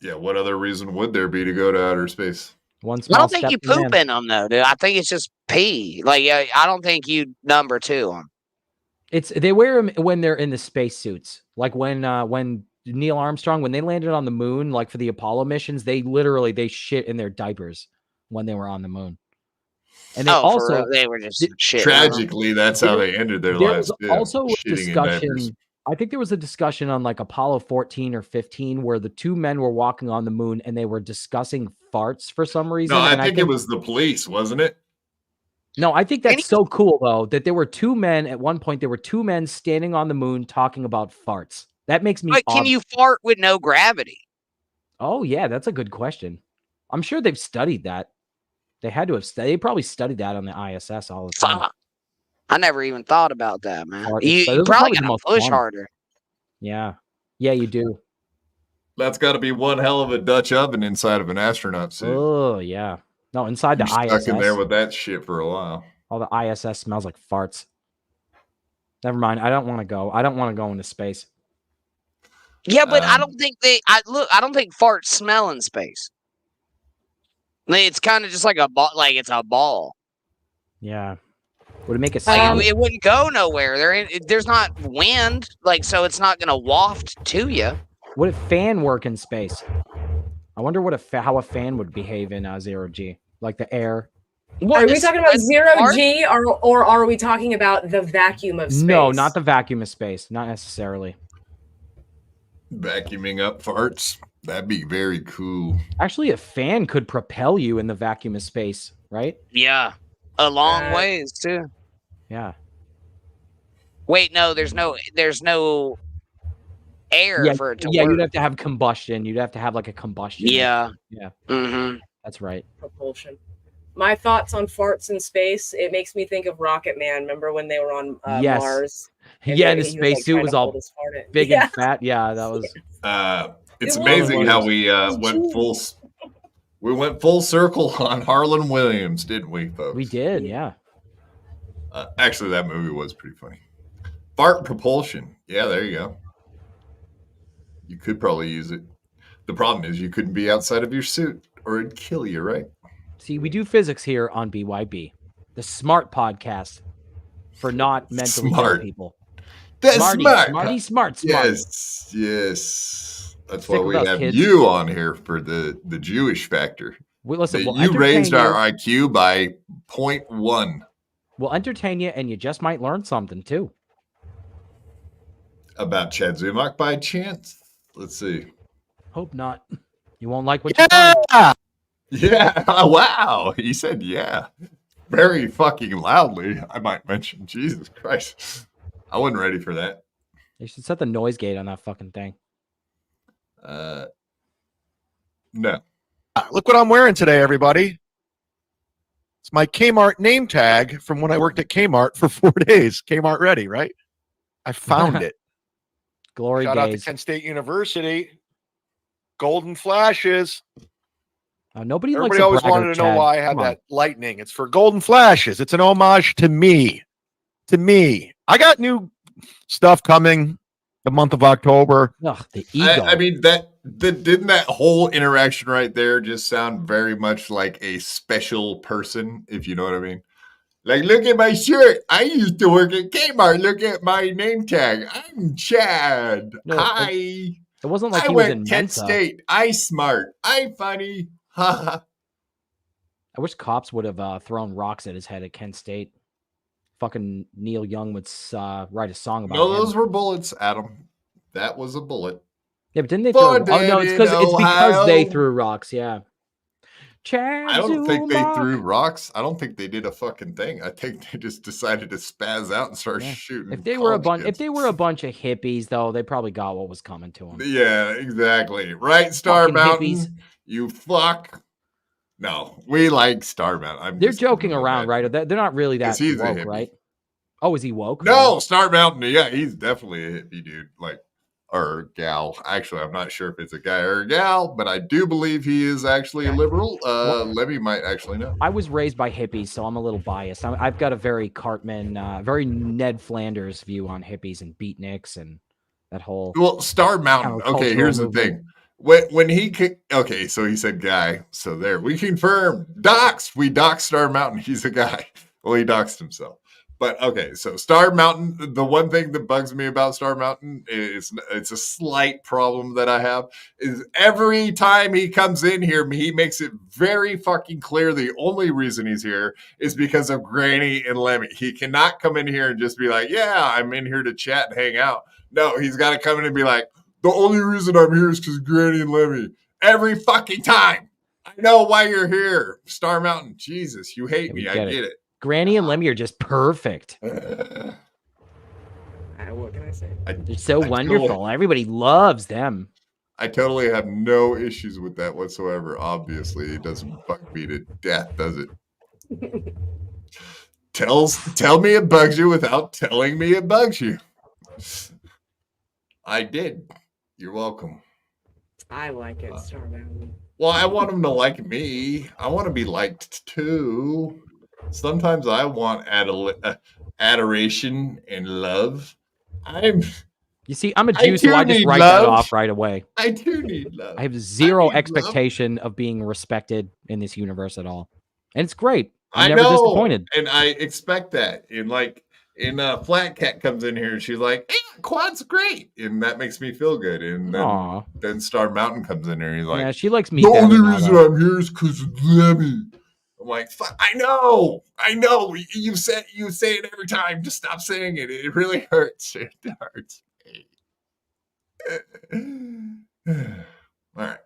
Yeah, what other reason would there be to go to outer space? One I small don't think step you for man. poop in them though, dude. I think it's just pee. Like I don't think you number 2 them. They wear them when they're in the spacesuits. Like when Neil Armstrong, when they landed on the moon, like for the Apollo missions, they shit in their diapers when they were on the moon. And they also they were just shit. Tragically, that's how they ended their there lives. was Yeah, also a shitting in diapers. discussion. I think there was a discussion on like Apollo 14 or 15 where the two men were walking on the moon and they were discussing farts for some reason. No, I and think it was the police, wasn't it? No, I think that's so cool though that there were two men at one point. There were two men standing on the moon talking about farts. That makes me. But can you fart with no gravity? Oh yeah, that's a good question. I'm sure they've studied that. They had to have studied. They probably studied that on the ISS all the time. I never even thought about that, man. Fart- You those are probably the gotta most push fun. harder. Yeah, yeah, you do. That's got to be one hell of a Dutch oven inside of an astronaut suit. Oh yeah. No, inside You're the ISS. stuck in there with that shit for a while. All the ISS smells like farts. Never mind. I don't want to go. I don't want to go into space. Yeah, but I don't think I don't think farts smell in space. It's kind of just like a ball. Like it's a ball. Yeah. Would it make a Like, sound? it wouldn't go nowhere. There's not wind, like so it's not gonna waft to you. Would a fan work in space? I wonder what how a fan would behave in 0G, like the air. Are we talking about 0G or are we talking about the vacuum of space? No, not the vacuum of space. Not necessarily. Vacuuming up farts. That'd be very cool. Actually, a fan could propel you in the vacuum of space, right? Yeah, a long ways too. Yeah. Wait, no, there's no air Yeah, for it to yeah, work. you'd have to have combustion. You'd have to have like a combustion. Yeah. Yeah. Mm-hmm. That's right. Propulsion. My thoughts on farts in space, it makes me think of Rocket Man. Remember when they were on Yes. Mars? And Yeah, he the was, spacesuit trying was to all hold his fart in. big Yeah. and fat. Yeah, that was. It's It amazing was. how we went full circle on Harlan Williams, didn't we, folks? We did, yeah. Actually, that movie was pretty funny. Fart propulsion. Yeah, there you go. You could probably use it. The problem is you couldn't be outside of your suit or it'd kill you, right? See, we do physics here on BYB, the smart podcast for not mentally ill Smart. people. That's Smarty, smart. Smarty, smart. Yes. That's Stick why we with us, have kids. you on here for the Jewish factor. Listen, we'll You raised entertain our you. IQ by 0.1. We'll entertain you, and you just might learn something too. About Chad Zumock by chance? Let's see. Hope not. You won't like what you learn. Yeah. Oh, wow. He said, yeah. Very fucking loudly, I might mention. Jesus Christ. I wasn't ready for that. They should set the noise gate on that fucking thing. No. Look what I'm wearing today, everybody. It's my Kmart name tag from when I worked at Kmart for 4 days. Kmart ready, right? I found it. Glory Shout out to days. Kent State University. Golden flashes. Nobody Everybody likes a always braggart, wanted to know Chad. why I had Come on. that lightning. It's for golden flashes. It's an homage to me. To me. I got new stuff coming the month of October. Ugh, the ego. I mean, didn't that whole interaction right there just sound very much like a special person, if you know what I mean? Like, look at my shirt. I used to work at Kmart. Look at my name tag. I'm Chad. No, Hi. It wasn't like I he was went in Kent Mensa. State. I smart. I funny. Ha ha. I wish cops would have thrown rocks at his head at Kent State. Fucking Neil Young would write a song about No, him. those were bullets, Adam. That was a bullet. Yeah, but didn't they throw? For Oh no, it's dead because in they Ohio. threw rocks. Yeah. Chad I don't think they Zumock. threw rocks. I don't think they did a fucking thing. I think they just decided to spaz out and start shooting. If they were a college bunch, if they were a bunch of hippies, though, they probably got what was coming to them. kids. Yeah, exactly. Right, Star Fucking Mountain. hippies. You fuck. No, we like Star Mountain. They're joking around, right? They're not really that 'Cause he's a woke, hippie. right? Oh, is he woke? No, Star Mountain. Yeah, he's definitely a hippie dude. Like, or gal. Actually, I'm not sure if it's a guy or a gal, but I do believe he is actually a liberal. Levy might actually know. I was raised by hippies, so I'm a little biased. I've got a very Cartman, very Ned Flanders view on hippies and beatniks and that whole. Well, Star Mountain. Okay, countercultural here's the movement. thing. When he okay, so he said guy. So there, we confirm. We doxed Star Mountain. He's a guy. Well, he doxed himself. But okay, so Star Mountain, the one thing that bugs me about Star Mountain is it's a slight problem that I have is every time he comes in here, he makes it very fucking clear the only reason he's here is because of Granny and Lemmy. He cannot come in here and just be like, yeah, I'm in here to chat and hang out. No, he's got to come in and be like, the only reason I'm here is because Granny and Lemmy. Every fucking time. I know why you're here. Star Mountain. Jesus, you hate me. I get it. Granny and Lemmy are just perfect. What can I say? They're so wonderful. Everybody loves them. I totally have no issues with that whatsoever. Obviously, it doesn't bug me to death, does it? Tell me it bugs you without telling me it bugs you. I did. You're welcome. I like it, Star Mountain. Well, I want them to like me. I want to be liked too. Sometimes I want adoration and love. You see, I'm a Jew, so I just write that off right away. I do need love. I have zero expectation of being respected in this universe at all. And it's great. I'm never disappointed. And I expect that. And Flat Cat comes in here and she's like, hey, Quad's great. And that makes me feel good. And then Star Mountain comes in here and he's like, yeah, she likes me. The only reason I'm here is because of Lemmy. I'm like, I know. You say it every time. Just stop saying it. It really hurts. It hurts me. All right.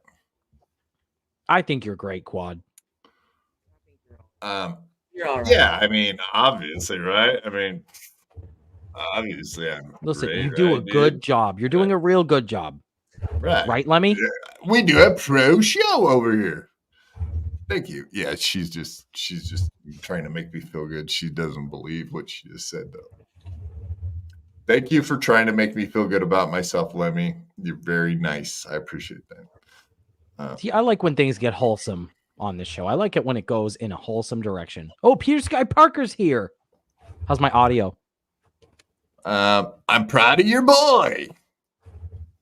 I think you're great, Quad. You're all right. Yeah, I mean, obviously, right? I mean, obviously, I'm Listen, great, you do right, a good job. You're doing a real good job. Right, Lemmy? Yeah, we do a pro show over here. Thank you. Yeah, she's just trying to make me feel good. She doesn't believe what she just said, though. Thank you for trying to make me feel good about myself, Lemmy. You're very nice. I appreciate that. See, I like when things get wholesome on this show. I like it when it goes in a wholesome direction. Oh, Peter Sky Parker's here. How's my audio? I'm proud of your boy.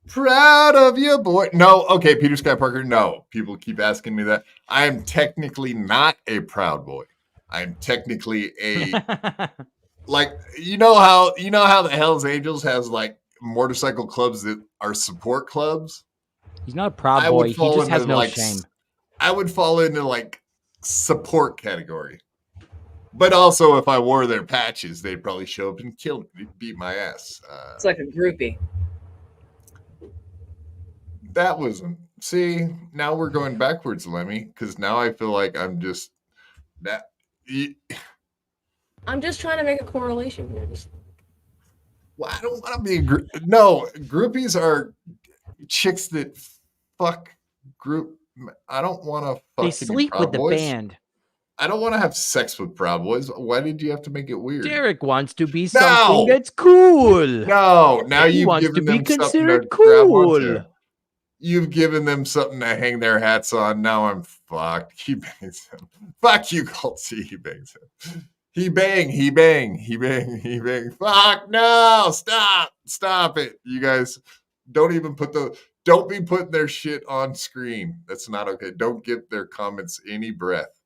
Proud of you, boy. No, okay, Peter Sky Parker. No, people keep asking me that. I am technically not a proud boy. I'm technically a like you know how the Hells Angels has like motorcycle clubs that are support clubs. He's not a proud boy. He just has no shame. I would fall into like support category. But also, if I wore their patches, they'd probably show up and kill me, beat my ass. It's like a groupie. That wasn't. See, now we're going backwards, Lemmy, because now I feel like I'm just that. I'm just trying to make a correlation here. Well, I don't want to be no, groupies are chicks that fuck group. I don't want to fuck. They sleep with the band. I don't want to have sex with Proud Boys. Why did you have to make it weird? Derek wants to be something that's cool. No, now he you've wants given to be them something considered to grab cool. onto. You've given them something to hang their hats on. Now I'm fucked. He bangs him. Fuck you, Coltsy. He bangs him. He bang. Fuck no! Stop it. You guys don't even don't be putting their shit on screen. That's not okay. Don't give their comments any breath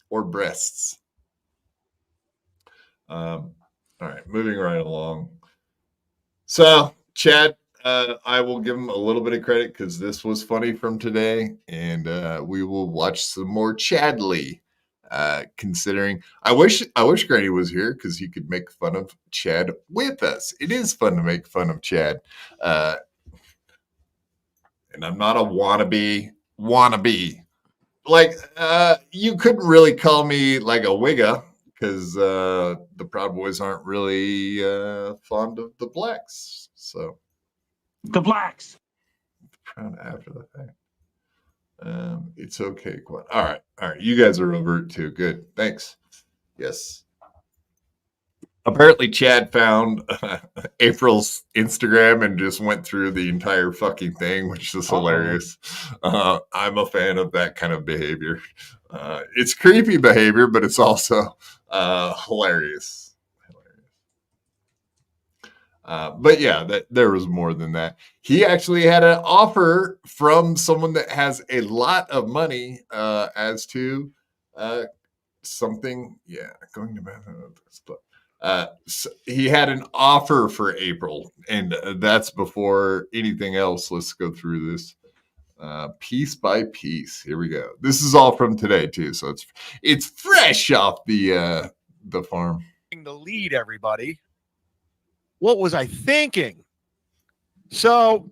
or breasts. All right, moving right along. So, Chad, I will give him a little bit of credit because this was funny from today, and we will watch some more Chadley. Considering, I wish Granny was here because he could make fun of Chad with us. It is fun to make fun of Chad, and I'm not a wannabe. Like, you couldn't really call me like a wigga because the Proud Boys aren't really fond of the blacks. So the blacks. Proud after the fact. It's okay. Quad. All right. You guys are over it too. Good. Thanks. Yes. Apparently, Chad found April's Instagram and just went through the entire fucking thing, which is hilarious. I'm a fan of that kind of behavior. It's creepy behavior, but it's also hilarious. But yeah, there was more than that. He actually had an offer from someone that has a lot of money as to something. Yeah, going to He had an offer for April, and that's before anything else. Let's go through this piece by piece. Here we go. This is all from today too, so it's fresh off the farm. The lead, everybody. What was I thinking? So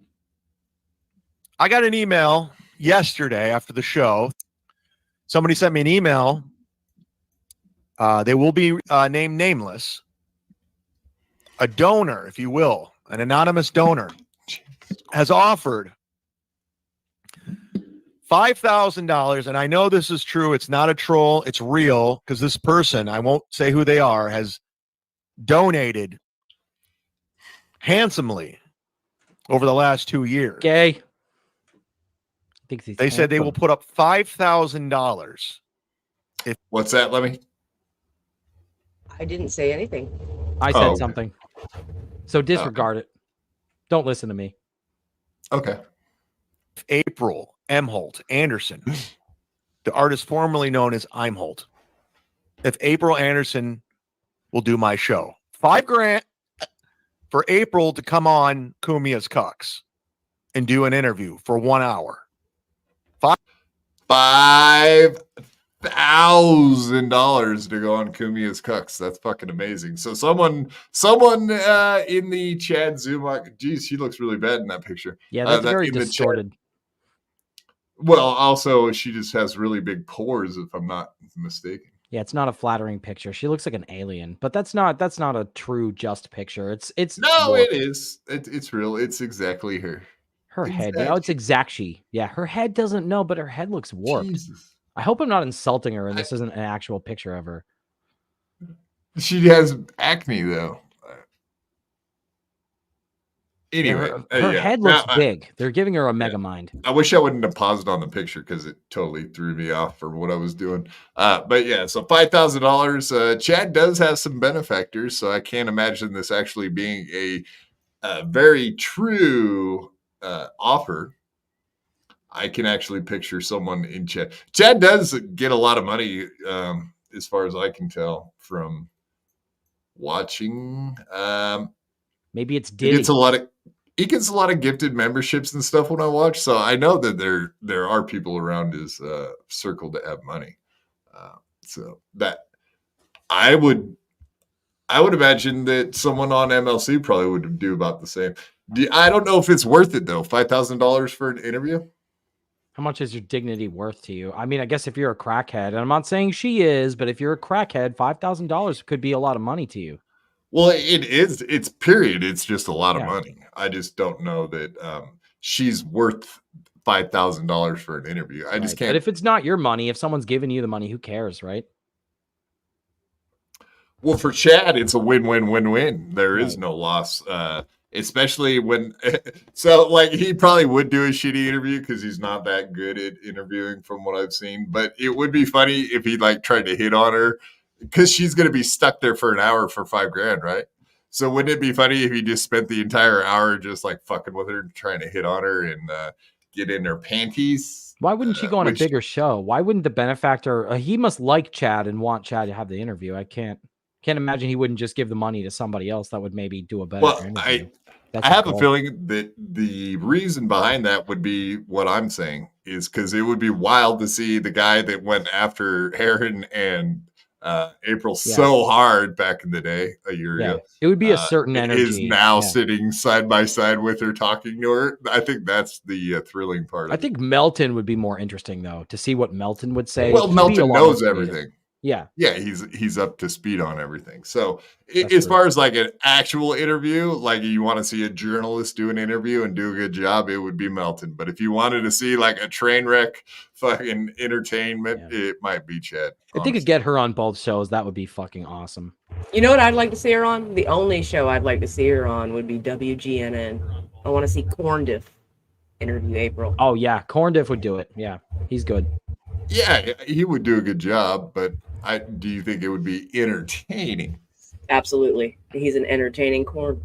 I got an email yesterday after the show. Somebody sent me an email. They will be named nameless. A donor, if you will, an anonymous donor, has offered $5,000. And I know this is true. It's not a troll. It's real, because this person, I won't say who they are, has donated handsomely over the last 2 years. Gay. They said they will put up $5,000. What's that, Lemmy? I didn't say anything. I said something. So disregard it. Don't listen to me. Okay. April Emholt Anderson, the artist formerly known as Imholt. If April Anderson will do my show, $5,000 for April to come on Kumia's Cucks and do an interview for 1 hour. $5,000 to go on Kumia's Cucks. That's fucking amazing. So someone in the Chad Zumock, geez, she looks really bad in that picture. Yeah, that's very distorted. Well, also she just has really big pores, if I'm not mistaken. Yeah, it's not a flattering picture. She looks like an alien, but that's not a true just picture. It's no, warped. it is. It's real. It's exactly her. Her head. You know, it's exactly. Yeah, her head doesn't know, but her head looks warped. Jesus. I hope I'm not insulting her, and this isn't an actual picture of her. She has acne, though. Anyway, her head looks big. They're giving her a mega mind. I wish I wouldn't have paused on the picture because it totally threw me off for what I was doing. But yeah, so $5,000. Chad does have some benefactors, so I can't imagine this actually being a very true offer. I can actually picture someone in Chad. Chad does get a lot of money, as far as I can tell from watching. Maybe it's Diddy. He gets a lot of gifted memberships and stuff when I watch. So I know that there are people around his circle that have money. So that I would imagine that someone on MLC probably would do about the same. I don't know if it's worth it though. $5,000 for an interview. How much is your dignity worth to you? I mean, I guess if you're a crackhead, and I'm not saying she is, but if you're a crackhead, $5,000 could be a lot of money to you. Well, it is. It's period. It's just a lot of money. I just don't know that she's worth $5,000 for an interview. I just can't. But if it's not your money, if someone's giving you the money, who cares, right? Well, for Chad, it's a win-win-win-win. There is no loss, especially when. So, like, he probably would do a shitty interview because he's not that good at interviewing, from what I've seen. But it would be funny if he like tried to hit on her. Because she's going to be stuck there for an hour for $5,000, right? So wouldn't it be funny if he just spent the entire hour just like fucking with her, trying to hit on her and get in her panties? Why wouldn't she go on a bigger show? Why wouldn't the benefactor? He must like Chad and want Chad to have the interview. I can't imagine he wouldn't just give the money to somebody else that would maybe do a better interview. I have a feeling that the reason behind that would be what I'm saying is because it would be wild to see the guy that went after Heron and April so hard back in the day, a year ago. It would be a certain energy. Is now sitting side by side with her, talking to her. I think that's the thrilling part. I think Melton would be more interesting though, to see what Melton would say. Well, Melton knows everything. Yeah, he's up to speed on everything. So as far as like an actual interview, like you want to see a journalist do an interview and do a good job, it would be Melton. But if you wanted to see like a train wreck fucking entertainment, it might be Chad. If they could get her on both shows, that would be fucking awesome. You know what I'd like to see her on? The only show I'd like to see her on would be WGNN. I want to see Corndiff interview April. Oh yeah, Corndiff would do it. Yeah, he's good. Yeah, he would do a good job, but do you think it would be entertaining? Absolutely. He's an entertaining corn.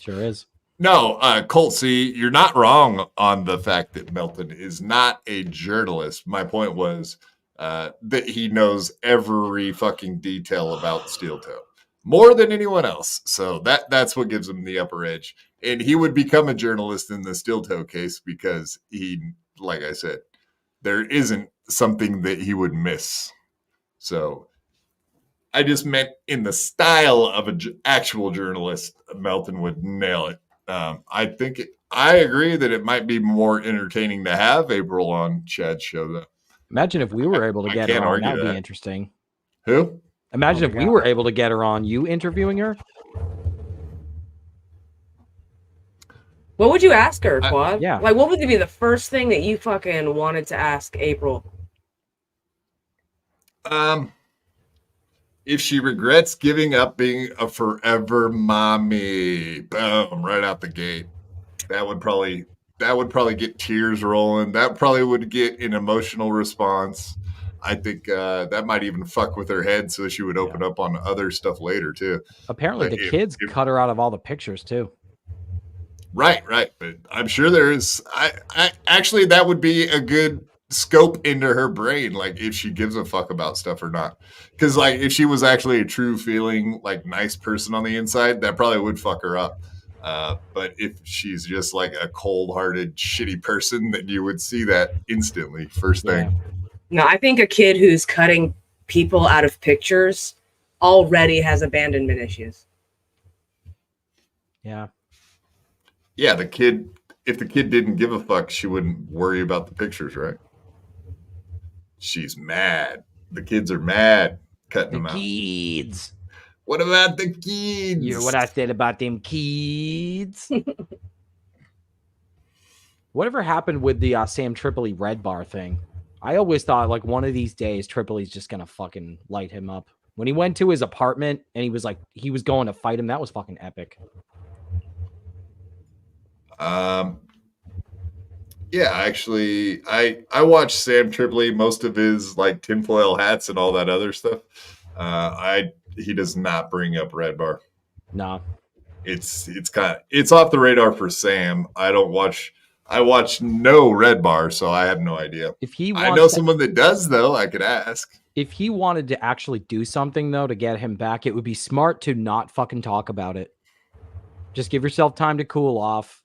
Sure is. No, Colt, see, you're not wrong on the fact that Melton is not a journalist. My point was that he knows every fucking detail about steel toe more than anyone else. So that's what gives him the upper edge. And he would become a journalist in the steel toe case because he, like I said, there isn't something that he would miss. So I just meant in the style of an actual journalist, Melton would nail it. I agree that it might be more entertaining to have April on Chad's show, though. Imagine if we were able to get her on. That would be interesting. Who? Imagine if we were able to get her on. You interviewing her? What would you ask her, Quad? Yeah. Like, what would be the first thing that you fucking wanted to ask April? If she regrets giving up being a forever mommy, boom, right out the gate. That would probably get tears rolling. That probably would get an emotional response. I think that might even fuck with her head, so she would open up on other stuff later too. Apparently, the kids cut her out of all the pictures too. Right. But I'm sure there's. I actually that would be a good scope into her brain, like if she gives a fuck about stuff or not. Because like if she was actually a true feeling like nice person on the inside, that probably would fuck her up. But if she's just like a cold-hearted, shitty person, then you would see that instantly, first thing. No, I think a kid who's cutting people out of pictures already has abandonment issues. Yeah. Yeah, if the kid didn't give a fuck, she wouldn't worry about the pictures, right? She's mad. The kids are mad cutting them out. Kids. What about the kids? You hear what I said about them kids? Whatever happened with the Sam Tripoli Red Bar thing? I always thought like one of these days Tripoli's just gonna fucking light him up. When he went to his apartment and he was going to fight him, that was fucking epic. Yeah, actually, I watched Sam Tripoli, most of his like tinfoil hats and all that other stuff. He does not bring up Red Bar. No, it's off the radar for Sam. I watch no Red Bar, so I have no idea. I know someone that does, though. I could ask. If he wanted to actually do something though to get him back, it would be smart to not fucking talk about it. Just give yourself time to cool off.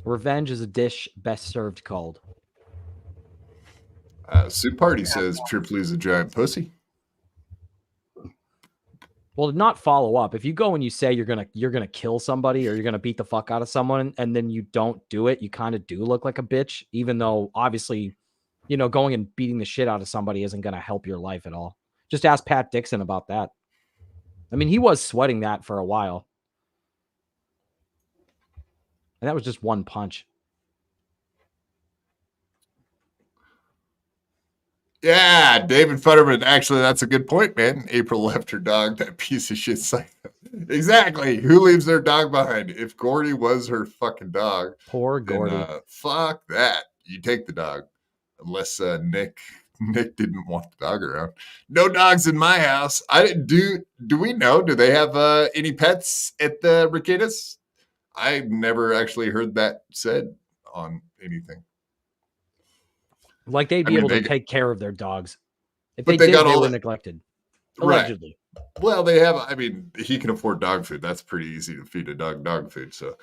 Revenge is a dish best served cold. Soup Party says Tripoli's a giant pussy. Well, to not follow up. If you go and you say you're gonna kill somebody or you're gonna beat the fuck out of someone, and then you don't do it, you kind of do look like a bitch. Even though obviously, going and beating the shit out of somebody isn't gonna help your life at all. Just ask Pat Dixon about that. I mean, he was sweating that for a while. And that was just one punch. Yeah, David Futterman. Actually, that's a good point, man. April left her dog, that piece of shit. Exactly. Who leaves their dog behind? If Gordy was her fucking dog. Poor Gordy. Then, fuck that. You take the dog. Unless Nick didn't want the dog around. No dogs in my house. Do we know? Do they have any pets at the Riquetas? I've never actually heard that said on anything. Like they'd be able to take care of their dogs. If they did, they were neglected. Allegedly. Right. Well, they have. I mean, he can afford dog food. That's pretty easy to feed a dog food. So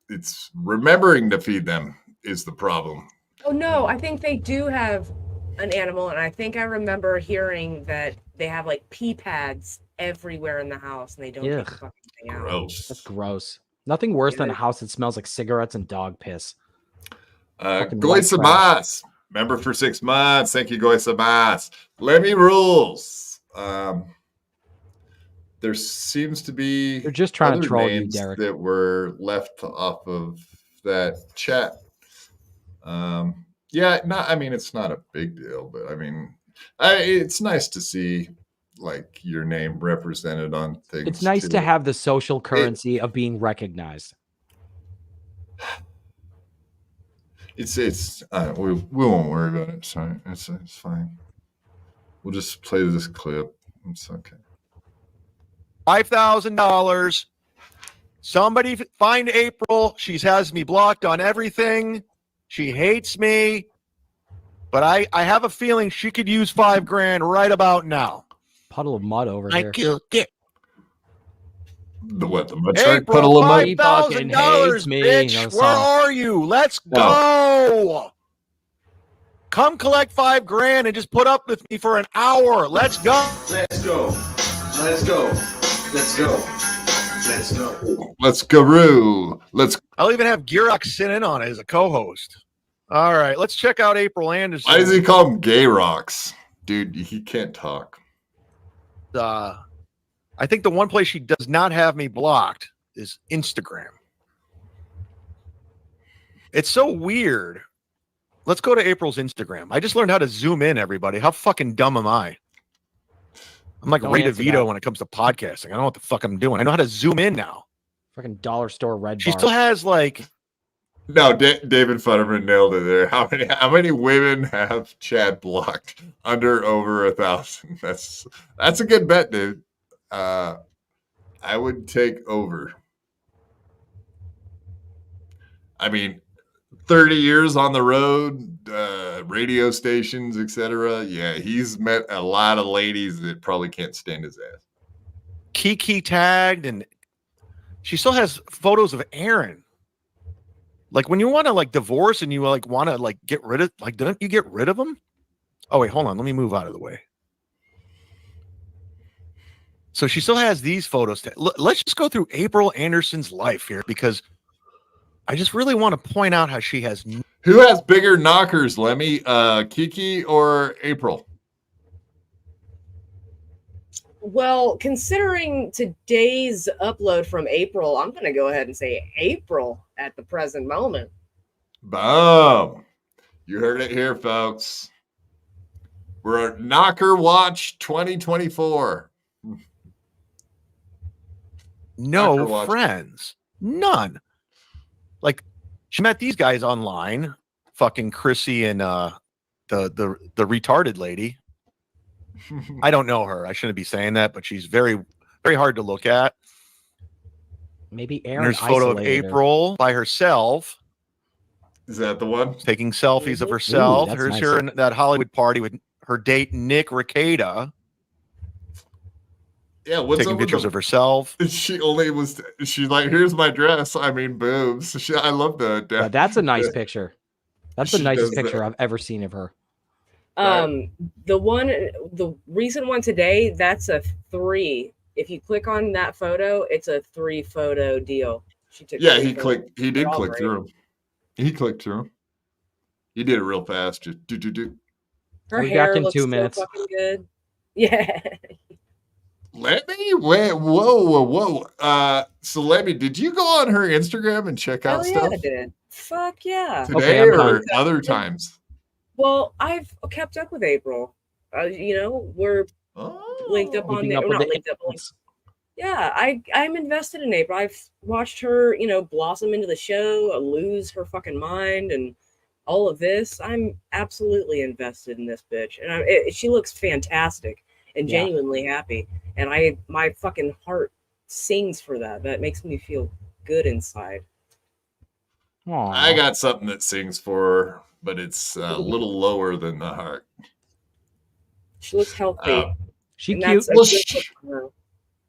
it's remembering to feed them is the problem. Oh, no. I think they do have an animal. And I think I remember hearing that they have like pee pads everywhere in the house and they don't take the fucking thing out. Gross. That's gross. Nothing worse than a house that smells like cigarettes and dog piss. Goy Mas, member for 6 months. Thank you, Goy Mas. Lemmy rules. There seems to be they're just trying to troll you, names Derek, that were left off of that chat. Yeah, I mean, it's not a big deal, but I mean, it's nice to see like your name represented on things. It's nice to have the social currency of being recognized. It's we won't worry about it. Sorry, it's fine. We'll just play this clip. It's okay. $5,000. Somebody find April. She has me blocked on everything. She hates me. But I have a feeling she could use $5,000 right about now. Puddle of mud over here. The what? The mud shark April, puddle of mud? $5,000, bitch. No Where song. are you? Let's go. Come collect $5,000 and just put up with me for an hour. Let's go. Let's go. Let's go. Let's go. Let's go. Let's go. Let's. I'll even have Girox sit in on it as a co-host. All right, let's check out April Anderson. Why does he call him Gay Rocks? Dude, he can't talk. I think the one place she does not have me blocked is Instagram. It's so weird. Let's go to April's Instagram. I just learned how to zoom in, everybody. How fucking dumb am I? I'm like Ray DeVito when it comes to podcasting. I don't know what the fuck I'm doing. I know how to zoom in now. Fucking dollar store red She bar. still has like... No, David Futterman nailed it there. How many women have Chad blocked? Over 1,000. That's a good bet, dude. I would take over. I mean, 30 years on the road, radio stations, etc. Yeah, he's met a lot of ladies that probably can't stand his ass. Kiki tagged, and she still has photos of Aaron. Like when you want to like divorce and you like want to like get rid of, like, didn't you get rid of him? Oh wait, hold on. Let me move out of the way. So she still has these photos. Let's just go through April Anderson's life here, because I just really want to point out how she has. Who has bigger knockers, Lemmy? Kiki or April? Well, considering today's upload from April, I'm going to go ahead and say April at the present moment. Boom. You heard it here, folks. We're Knocker Watch 2024. No friends. None. Like, she met these guys online. Fucking Chrissy and the retarded lady. I don't know her. I shouldn't be saying that, but she's very, very hard to look at. Maybe And Aaron. there's a photo of April by herself. Is that the one? Taking selfies of herself. Ooh, that's Here's nice. her in that Hollywood party with her date, Nick Rekieta. Yeah, what's taking up with pictures the- of herself. She's like, here's my dress. I mean, boobs. I love the. Yeah, that's a nice picture. That's the She nicest does picture that. I've ever seen of her. The recent one today, that's a 3. If you click on that photo, it's a 3 photo deal. She took. Yeah, 3 he photos. clicked. He did They're all click great. through them. He clicked through them. He did it real fast. Just do. Her I'll be hair back in looks 2 so minutes. fucking good. Yeah. Let me wait. Whoa. So let me. Did you go on her Instagram and check out Hell yeah, stuff I did. Fuck yeah. today I'm or done. other times? Well, I've kept up with April. We're linked up on Keeping there. up We're with not the linked up. Yeah, I'm invested in April. I've watched her, blossom into the show, lose her fucking mind, and all of this. I'm absolutely invested in this bitch, and she looks fantastic and Yeah. genuinely happy. And my fucking heart sings for that. That makes me feel good inside. I got something that sings for her, but it's a little lower than the heart. She looks healthy. She and cute. that's a Well, good look for her.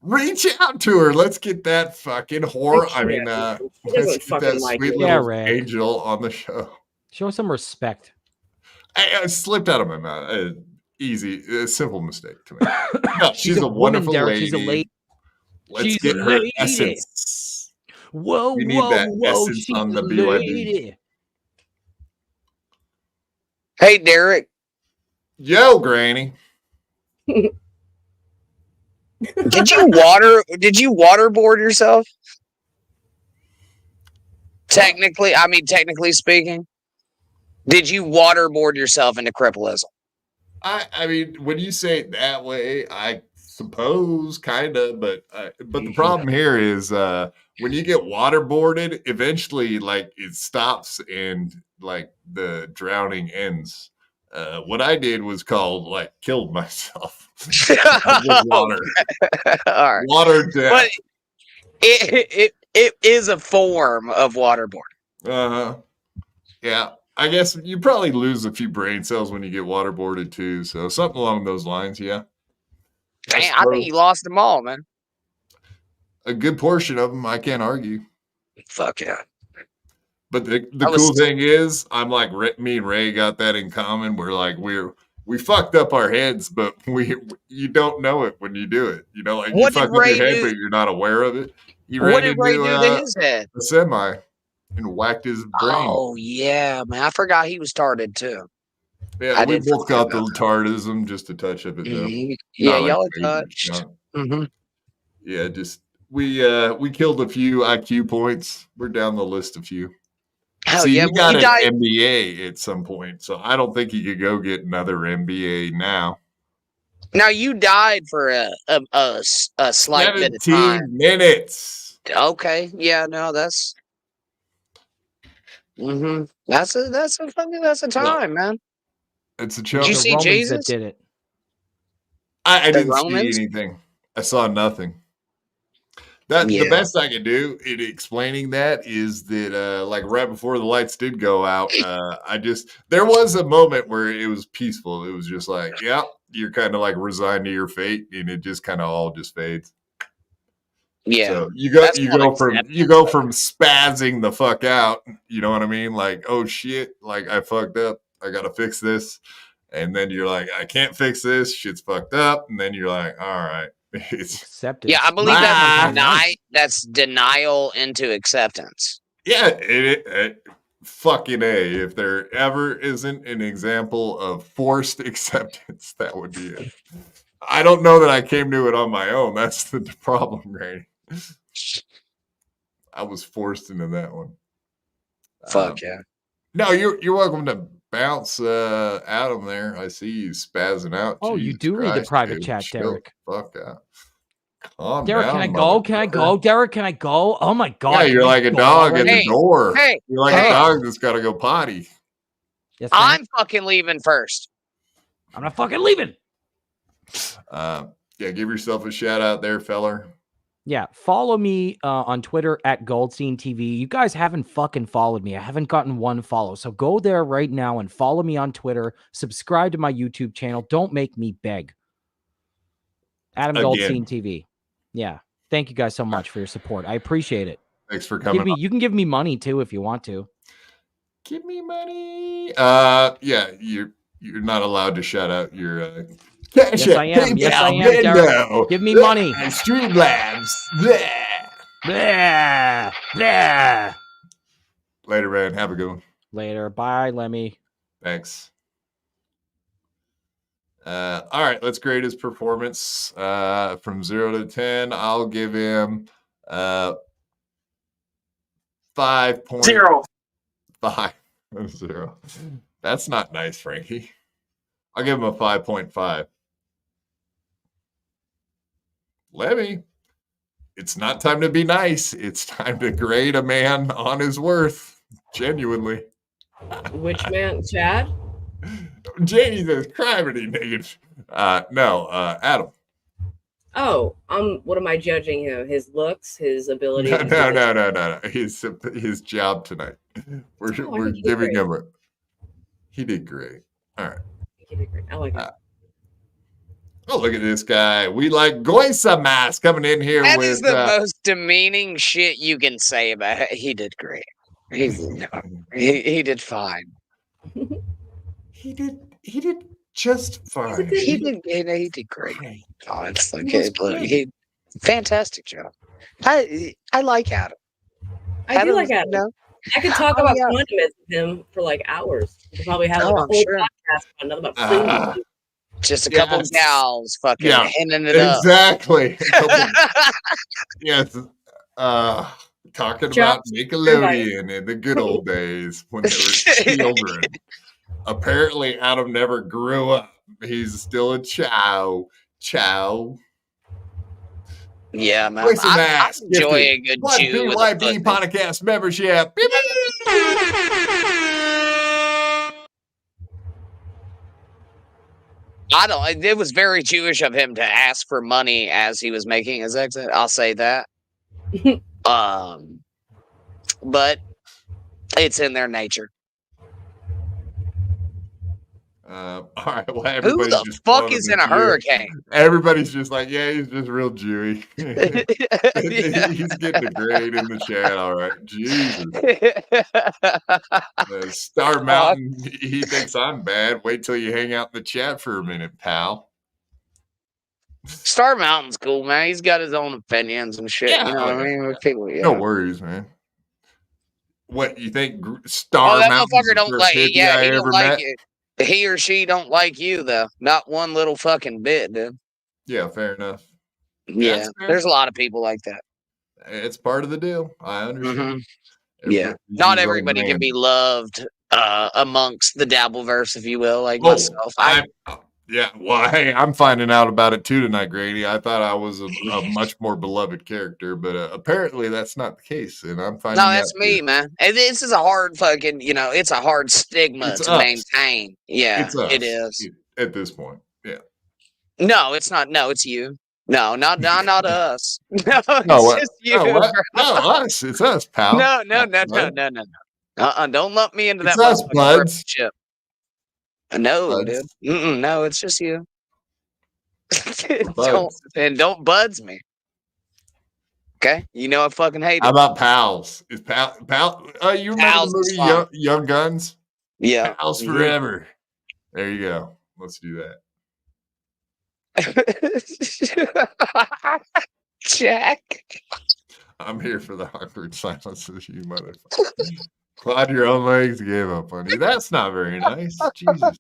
Reach out to her. Let's get that fucking whore. I I mean, can't. She let's doesn't get fucking that like sweet it. little Yeah, right. angel on the show. Show some respect. I slipped out of my mouth. Easy, a simple mistake to me. No, she's a woman, wonderful Derek. lady. She's a lady. Let's She's get a her lady. essence. Whoa, We need whoa, that whoa. essence She's on the a BYB. lady. Hey, Derek. Yo, Granny. Did you waterboard yourself? Technically speaking, did you waterboard yourself into crippleism? I mean, when you say it that way, I suppose kind of, but the problem here is when you get waterboarded, eventually, like, it stops and like the drowning ends. What I did was called like killed myself with water. All right. Water death. But it is a form of waterboarding. Yeah. I guess you probably lose a few brain cells when you get waterboarded too. So something along those lines, yeah. Dang, I think you lost them all, man. A good portion of them, I can't argue. Fuck yeah. But the cool thing is, I'm like me and Ray got that in common. We're like we fucked up our heads, but you don't know it when you do it. You know, like What you did fuck up Ray your head, do? but you're not aware of it. What did Ray do to his head? A semi and whacked his brain. Oh yeah, man. I forgot he was started too. Yeah, we both got the retardism, just a touch of it though. Yeah, Not y'all major, touched. not- Yeah, just we killed a few IQ points. We're down the list a few. Hell See, yeah, you got you an died- MBA at some point, so I don't think you could go get another MBA now. Now you died for a slight bit of 17 time. minutes. Okay, yeah, no, that's that's a time, man. It's a Did joke. you see Jesus? That did it. I The didn't see Romans? anything. I saw nothing. The best I can do in explaining that is that like right before the lights did go out, there was a moment where it was peaceful. It was just like, yeah, you're kind of like resigned to your fate, and it just kind of all just fades. Yeah. So you go from spazzing the fuck out, you know what I mean? Like, oh shit, like I fucked up. I gotta fix this. And then you're like, I can't fix this, shit's fucked up. And then you're like, all right. It's acceptance. Yeah, I believe that's denial into acceptance. Yeah, it fucking A. If there ever isn't an example of forced acceptance, that would be it. I don't know that I came to it on my own. That's the problem, right? I was forced into that one. Fuck yeah. No, you're welcome to bounce Adam there. I see you spazzing out. Oh, you Jesus do read the Christ, private dude. chat, Chill Derek. the fuck out. Calm Derek, down, can I go? Can I go? Derek, can I go? Oh my god. Yeah, you're can I like a go dog at already? the door. Hey, You're like a dog that's got to go potty. Yes, I'm fucking leaving first. I'm not fucking leaving. Yeah, give yourself a shout out there, feller. Yeah, follow me on Twitter at Goldstein TV. You guys haven't fucking followed me. I haven't gotten one follow. So go there right now and follow me on Twitter. Subscribe to my YouTube channel. Don't make me beg. Adam Goldstein TV. Yeah. Thank you guys so much for your support. I appreciate it. Thanks for coming. You can give me money too if you want to. Give me money. Yeah, you're not allowed to shout out your Yes, I am. Yes, I am, Derek. Give me money. And Streamlabs. Bleh. Blah, blah. Later, man. Have a good one. Later. Bye, Lemmy. Thanks. All right, let's grade his performance from 0 to 10. I'll give him 5.0. 5.0. That's not nice, Frankie. I'll give him a 5.5. Lemmy, it's not time to be nice. It's time to grade a man on his worth. Genuinely. Which man? Chad? Jesus criminy niggas. No, Adam. Oh, what am I judging him? His looks, his ability? No. His job tonight. We're giving him he did great. All right. He did great. I like it. Oh, look at this guy. We like Goisa Mask coming in here That with is the most demeaning shit you can say about it. He did great. He did fine. He did just fine. He did great. Oh, it's like fantastic job. I like Adam. I do like Adam. No? I could talk about condiments with him for like hours. We could probably have like a whole podcast on nothing but food. Just a couple of gals fucking handing it exactly. Yes. Talking about Nickelodeon in the good old days when they were children. Apparently, Adam never grew up. He's still a chow. Yeah, man. I enjoy a good chew. BYB Podcast membership. It was very Jewish of him to ask for money as he was making his exit. I'll say that. But it's in their nature. All right. Well, Who everybody's the just fuck calling is him in a Jew. hurricane? Everybody's just like, yeah, he's just real Jewy. He's getting a grade in the chat. All right. Jesus. Star Mountain, he thinks I'm bad. Wait till you hang out in the chat for a minute, pal. Star Mountain's cool, man. He's got his own opinions and shit. Yeah, You know what I mean? People, yeah. No worries, man. What you think? Star that Mountain's motherfucker the don't first like. hippie Yeah, I he don't ever like met? it. He or she don't like you though. Not one little fucking bit, dude. Yeah, fair enough. Yeah, That's fair. there's a lot of people like that. It's part of the deal. I understand. Yeah, not everybody can be loved amongst the Dabbleverse, if you will, like myself. Yeah, well, hey, I'm finding out about it too tonight, Grady. I thought I was a much more beloved character, but apparently that's not the case, and I'm finding No, out. that's me, man. And this is a hard fucking, it's a hard stigma It's to us. maintain. Yeah, It's us it is. at this point. Yeah. No, it's not. No, it's you. No, not us. No, it's No, what? just you. No, what? bro. No, us. It's us, pal. No. Bud. Don't lump me into It's that us, motherfucking buds. ship. No, Buds. dude. No, it's just you. Buds. don't buds me. Okay, you know I fucking hate How it. about pals? Is pal? You remember Pals the is movie fine. Young Guns? Yeah. Pals Mhm. forever. There you go. Let's do that. Jack. I'm here for the awkward silences, you motherfucker. Claude your own legs gave up on you. That's not very nice. Jesus.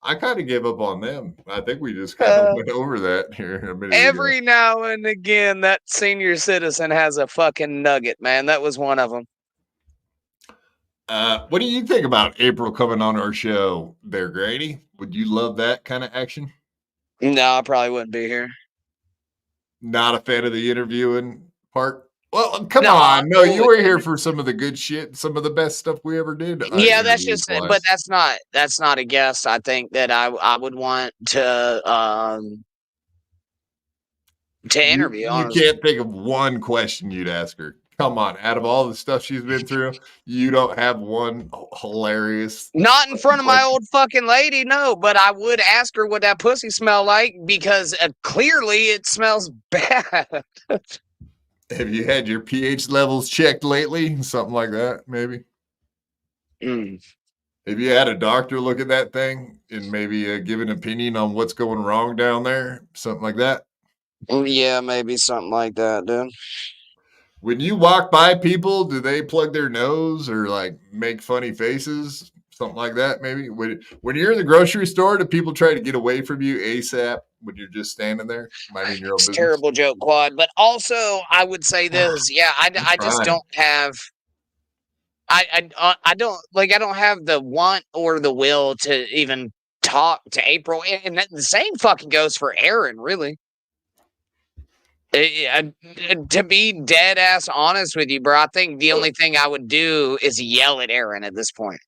I kind of gave up on them. I think we just kind of went over that here a minute ago. Every now and again, that senior citizen has a fucking nugget, man. That was one of them. What do you think about April coming on our show there, Grady? Would you love that kind of action? No, I probably wouldn't be here. Not a fan of the interviewing part? Well, come No, on. No, cool you were with here for some of the good shit, some of the best stuff we ever did. Yeah, that's just, interview-wise. but that's not a guest. I think that I would want to interview. You honestly. can't think of one question you'd ask her. Come on, out of all the stuff she's been through, you don't have one hilarious. Not in front of my old fucking lady, no. But I would ask her what that pussy smell like because clearly it smells bad. Have you had your pH levels checked lately? Something like that, maybe. Have you had a doctor look at that thing and maybe give an opinion on what's going wrong down there? Something like that. Yeah, maybe something like that, dude. When you walk by people, do they plug their nose or like make funny faces? Something like that, maybe. When you're in the grocery store, do people try to get away from you ASAP when you're just standing there minding your own It's a business? terrible joke, Quad. But also, I would say this. Yeah, I just trying. don't have. I don't have the want or the will to even talk to April, and the same fucking goes for Aaron, really. To be dead ass honest with you, bro, I think the only thing I would do is yell at Aaron at this point.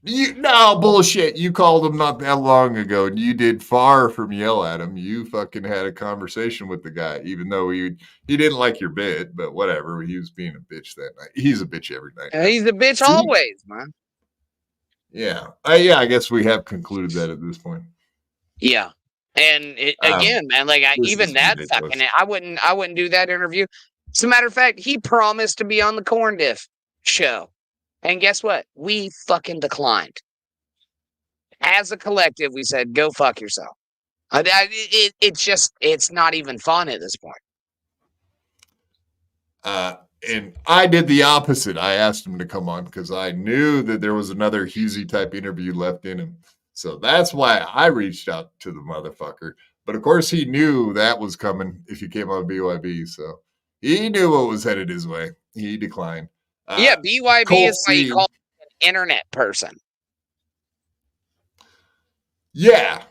No, bullshit. You called him not that long ago, and you did far from yell at him. You fucking had a conversation with the guy, even though he didn't like your bit, but whatever. He was being a bitch that night. He's a bitch every night. He's a bitch always, man. Yeah. Yeah, I guess we have concluded that at this point. Yeah. And again, man, like even that ridiculous. fucking, I wouldn't do that interview. As a matter of fact, he promised to be on the Corn Diff show. And guess what? We fucking declined. As a collective, we said, go fuck yourself. It's not even fun at this point. And I did the opposite. I asked him to come on because I knew that there was another Husey type interview left in him. So that's why I reached out to the motherfucker. But of course, he knew that was coming if he came on BYB. So he knew what was headed his way. He declined. Yeah, BYB Cole is why you C. call an internet person. Yeah,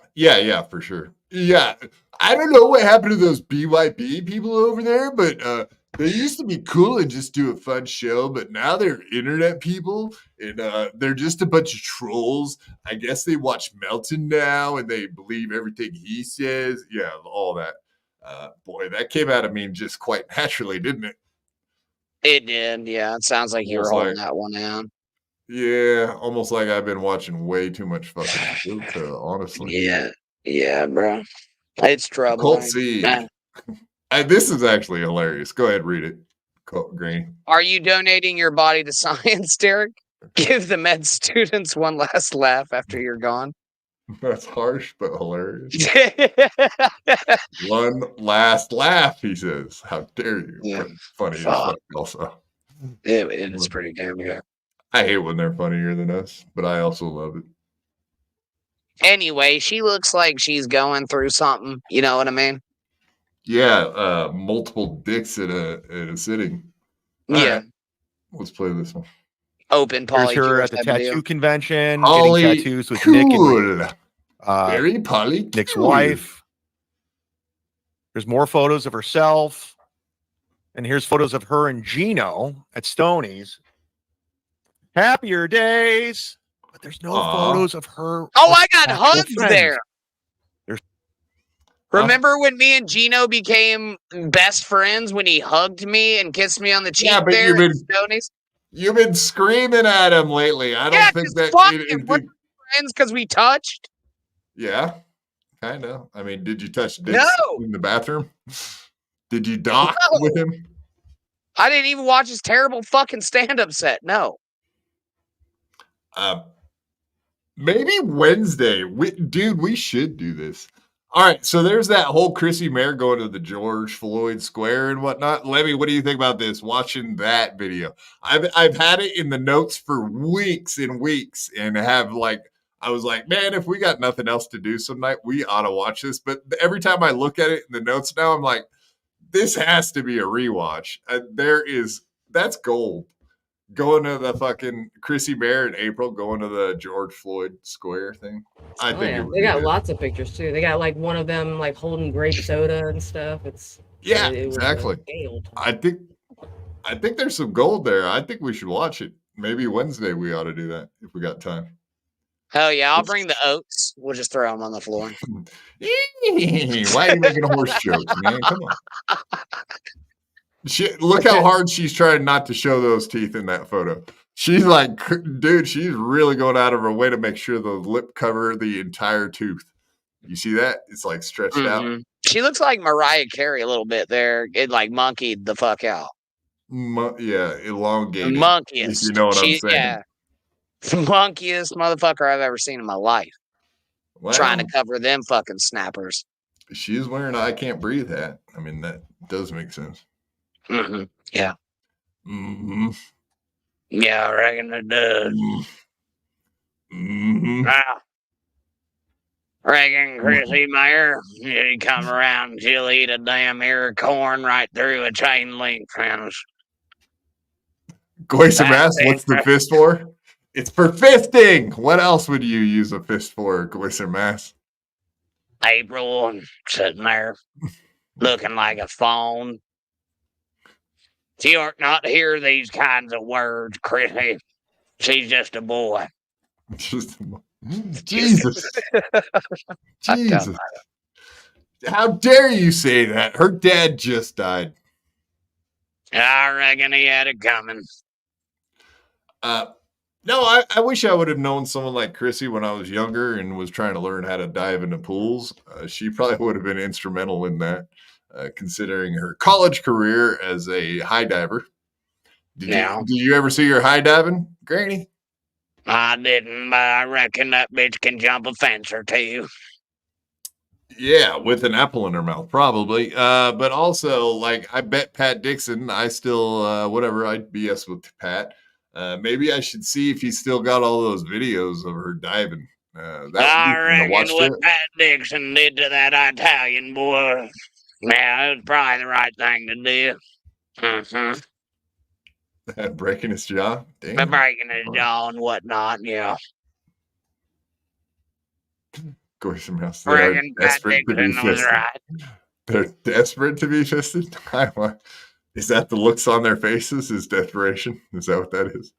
for sure. Yeah, I don't know what happened to those BYB people over there, but they used to be cool and just do a fun show, but now they're internet people, and they're just a bunch of trolls. I guess they watch Melton now, and they believe everything he says. Yeah, all that. Boy, that came out of me just quite naturally, didn't it? It did, yeah. It sounds like you were holding that one down. Yeah, almost like I've been watching way too much fucking shit, honestly. Yeah, bro. It's trouble. Colt C. This is actually hilarious. Go ahead, read it. Colt Green. Are you donating your body to science, Derek? Give the med students one last laugh after you're gone. That's harsh, but hilarious. One last laugh, he says. How dare you? Yeah. Funny as fuck also. Yeah, it is pretty damn good. I hate when they're funnier than us, but I also love it. Anyway, she looks like she's going through something. You know what I mean? Yeah, multiple dicks at a sitting. All right, let's play this one. Open Here's poly. her at the tattoo convention, Poly getting tattoos with Nick cool. and Very poly. Nick's cool. wife. There's more photos of herself. And here's photos of her and Gino at Stoney's. Happier days. But there's no photos of her. Oh, I got hugged friends. there. There's Remember when me and Gino became best friends when he hugged me and kissed me on the cheek but there at Stoney's? You've been screaming at him lately. I don't think that. We're friends because we touched. Yeah, kind of. I mean, did you touch dicks No. in the bathroom? Did you dock with him? I didn't even watch his terrible fucking stand-up set. No. Maybe Wednesday. Dude, we should do this. All right, so there's that whole Chrissy Mayer going to the George Floyd Square and whatnot. Lemmy, what do you think about this? Watching that video, I've had it in the notes for weeks and weeks, and I was like, man, if we got nothing else to do some night, we ought to watch this. But every time I look at it in the notes now, I'm like, this has to be a rewatch. That's gold. Going to the fucking Chrissy Mayer in April, going to the George Floyd Square thing. I think they got lots of pictures too. They got like one of them like holding grape soda and stuff. It was, exactly. I think there's some gold there. I think we should watch it. Maybe Wednesday we ought to do that if we got time. Hell yeah, I'll bring the oats. We'll just throw them on the floor. Why are you making horse jokes, man? Come on. Look how hard she's trying not to show those teeth in that photo. She's like, dude, she's really going out of her way to make sure the lip cover the entire tooth. You see that? It's like stretched out. She looks like Mariah Carey a little bit there. It like monkeyed the fuck out. Yeah, elongated. Monkiest. If you know what I'm saying. Yeah. Monkiest motherfucker I've ever seen in my life. Well, trying to cover them fucking snappers. She's wearing I Can't Breathe hat. I mean, that does make sense. Yeah. Yeah, I reckon it does. Reckon Chrissy Mayer, she'd come around and she'll eat a damn ear of corn right through a chain link fence. Goyser Mass, what's the fist for? It's for fisting. What else would you use a fist for, Goyser Mass? April sitting there looking like a phone. She ought not to hear these kinds of words, Chrissy. She's just a boy. Jesus. Jesus. How dare you say that? Her dad just died. I reckon he had it coming. No, I wish I would have known someone like Chrissy when I was younger and was trying to learn how to dive into pools. She probably would have been instrumental in that, considering her college career as a high diver. Did you ever see her high diving, Granny? I didn't, but I reckon that bitch can jump a fence or two. Yeah, with an apple in her mouth, probably. But also, like, I bet Pat Dixon, I still, whatever, I'd BS with Pat. Maybe I should see if he's still got all those videos of her diving. I reckon what Pat Dixon did to that Italian boy, yeah, it was probably the right thing to do. Breaking his jaw? Damn. But breaking his jaw and whatnot, yeah. Goyser Mouse. Reckon Pat Dixon was right. They're desperate to be fisted? Is that the looks on their faces? Is desperation? Is that what that is?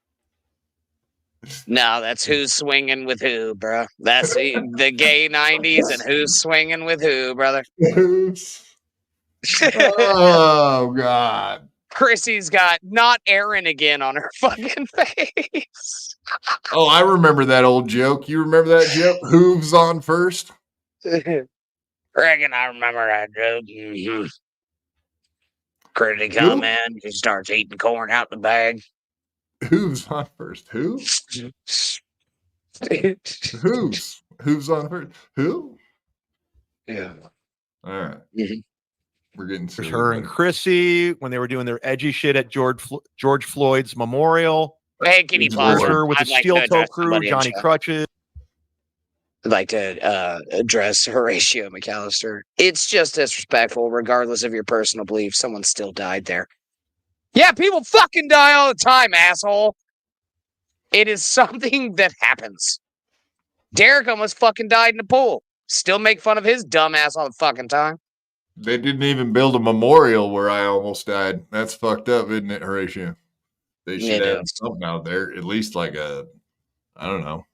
No, that's Who's Swinging with Who, bro. That's the gay 90s and Who's Swinging with Who, brother. Oh, God. Chrissy's got not Aaron again on her fucking face. Oh, I remember that old joke. You remember that joke? Hooves on first? Reckon I remember that joke. Mm-hmm. Chrissy Who? come in, she starts eating corn out the bag. Hooves on first. Who? Hooves. Hooves on first. Who? Yeah. All right. We're getting There's silly, her and Chrissy when they were doing their edgy shit at George Floyd's memorial. Hey, can you pause? There's her with the I'd like steel to toe address crew, somebody in Johnny chat. Crutches. I'd like to address Horatio McAllister. It's just disrespectful, regardless of your personal beliefs. Someone still died there. Yeah, people fucking die all the time, asshole. It is something that happens. Derek almost fucking died in the pool. Still make fun of his dumb ass all the fucking time. They didn't even build a memorial where I almost died. That's fucked up, isn't it, Horatio? They should It have is. something out there, at least like a, I don't know,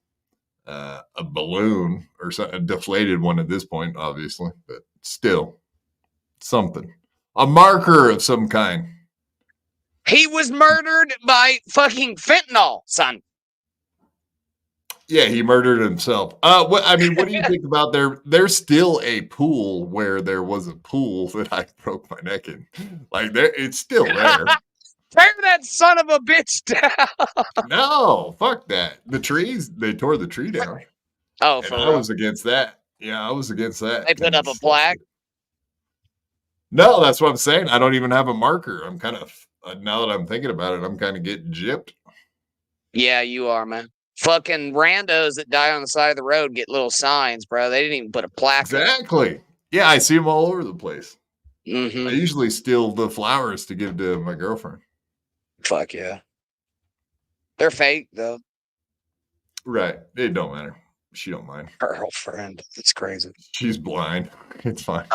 a balloon or something, a deflated one at this point, obviously, but still something, a marker of some kind. He was murdered by fucking fentanyl, son. Yeah, he murdered himself. What do you think about there's still a pool where there was a pool that I broke my neck in. Like it's still there. Tear that son of a bitch down. No, fuck that. The trees, they tore the tree down. Oh, and for I real? was against that. Yeah, I was against that. They put up a plaque. No, that's what I'm saying. I don't even have a marker. I'm kind of now that I'm thinking about it, I'm kind of getting gypped. Yeah, you are, man. Fucking randos that die on the side of the road get little signs, bro. They didn't even put a plaque up. Exactly. Yeah, I see them all over the place. Mm-hmm. I usually steal the flowers to give to my girlfriend. Fuck yeah. They're fake, though. Right. It don't matter. She don't mind. Her girlfriend. It's crazy. She's blind. It's fine.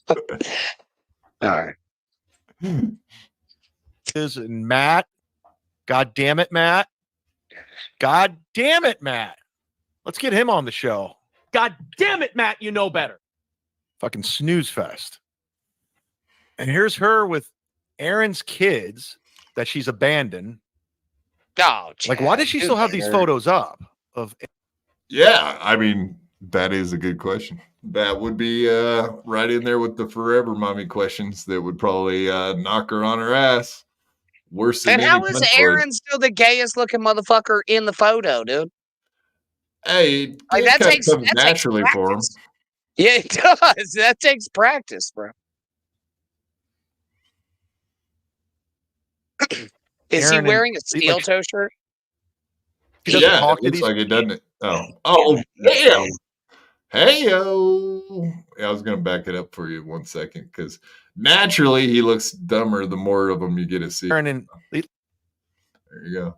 All right. And Matt. God damn it, Matt. God damn it, Matt. Let's get him on the show. God damn it, Matt, you know better. Fucking snooze fest. And here's her with Aaron's kids that she's abandoned. Oh, like, why does she still have these photos up? Of Yeah, I mean, that is a good question. That would be right in there with the forever mommy questions that would probably knock her on her ass. Worse than And any how is punch Aaron still the gayest looking motherfucker in the photo, dude? Hey, Like, that that takes comes that naturally takes for him. practice. Yeah, it does. That takes practice, bro. Is Aaron he wearing a and- steel like- toe shirt? He doesn't Yeah, talk it to looks these like it, doesn't it? Oh, damn. Hey-o. Yeah, I was going to back it up for you 1 second because naturally he looks dumber the more of them you get to see. Aaron and There you go.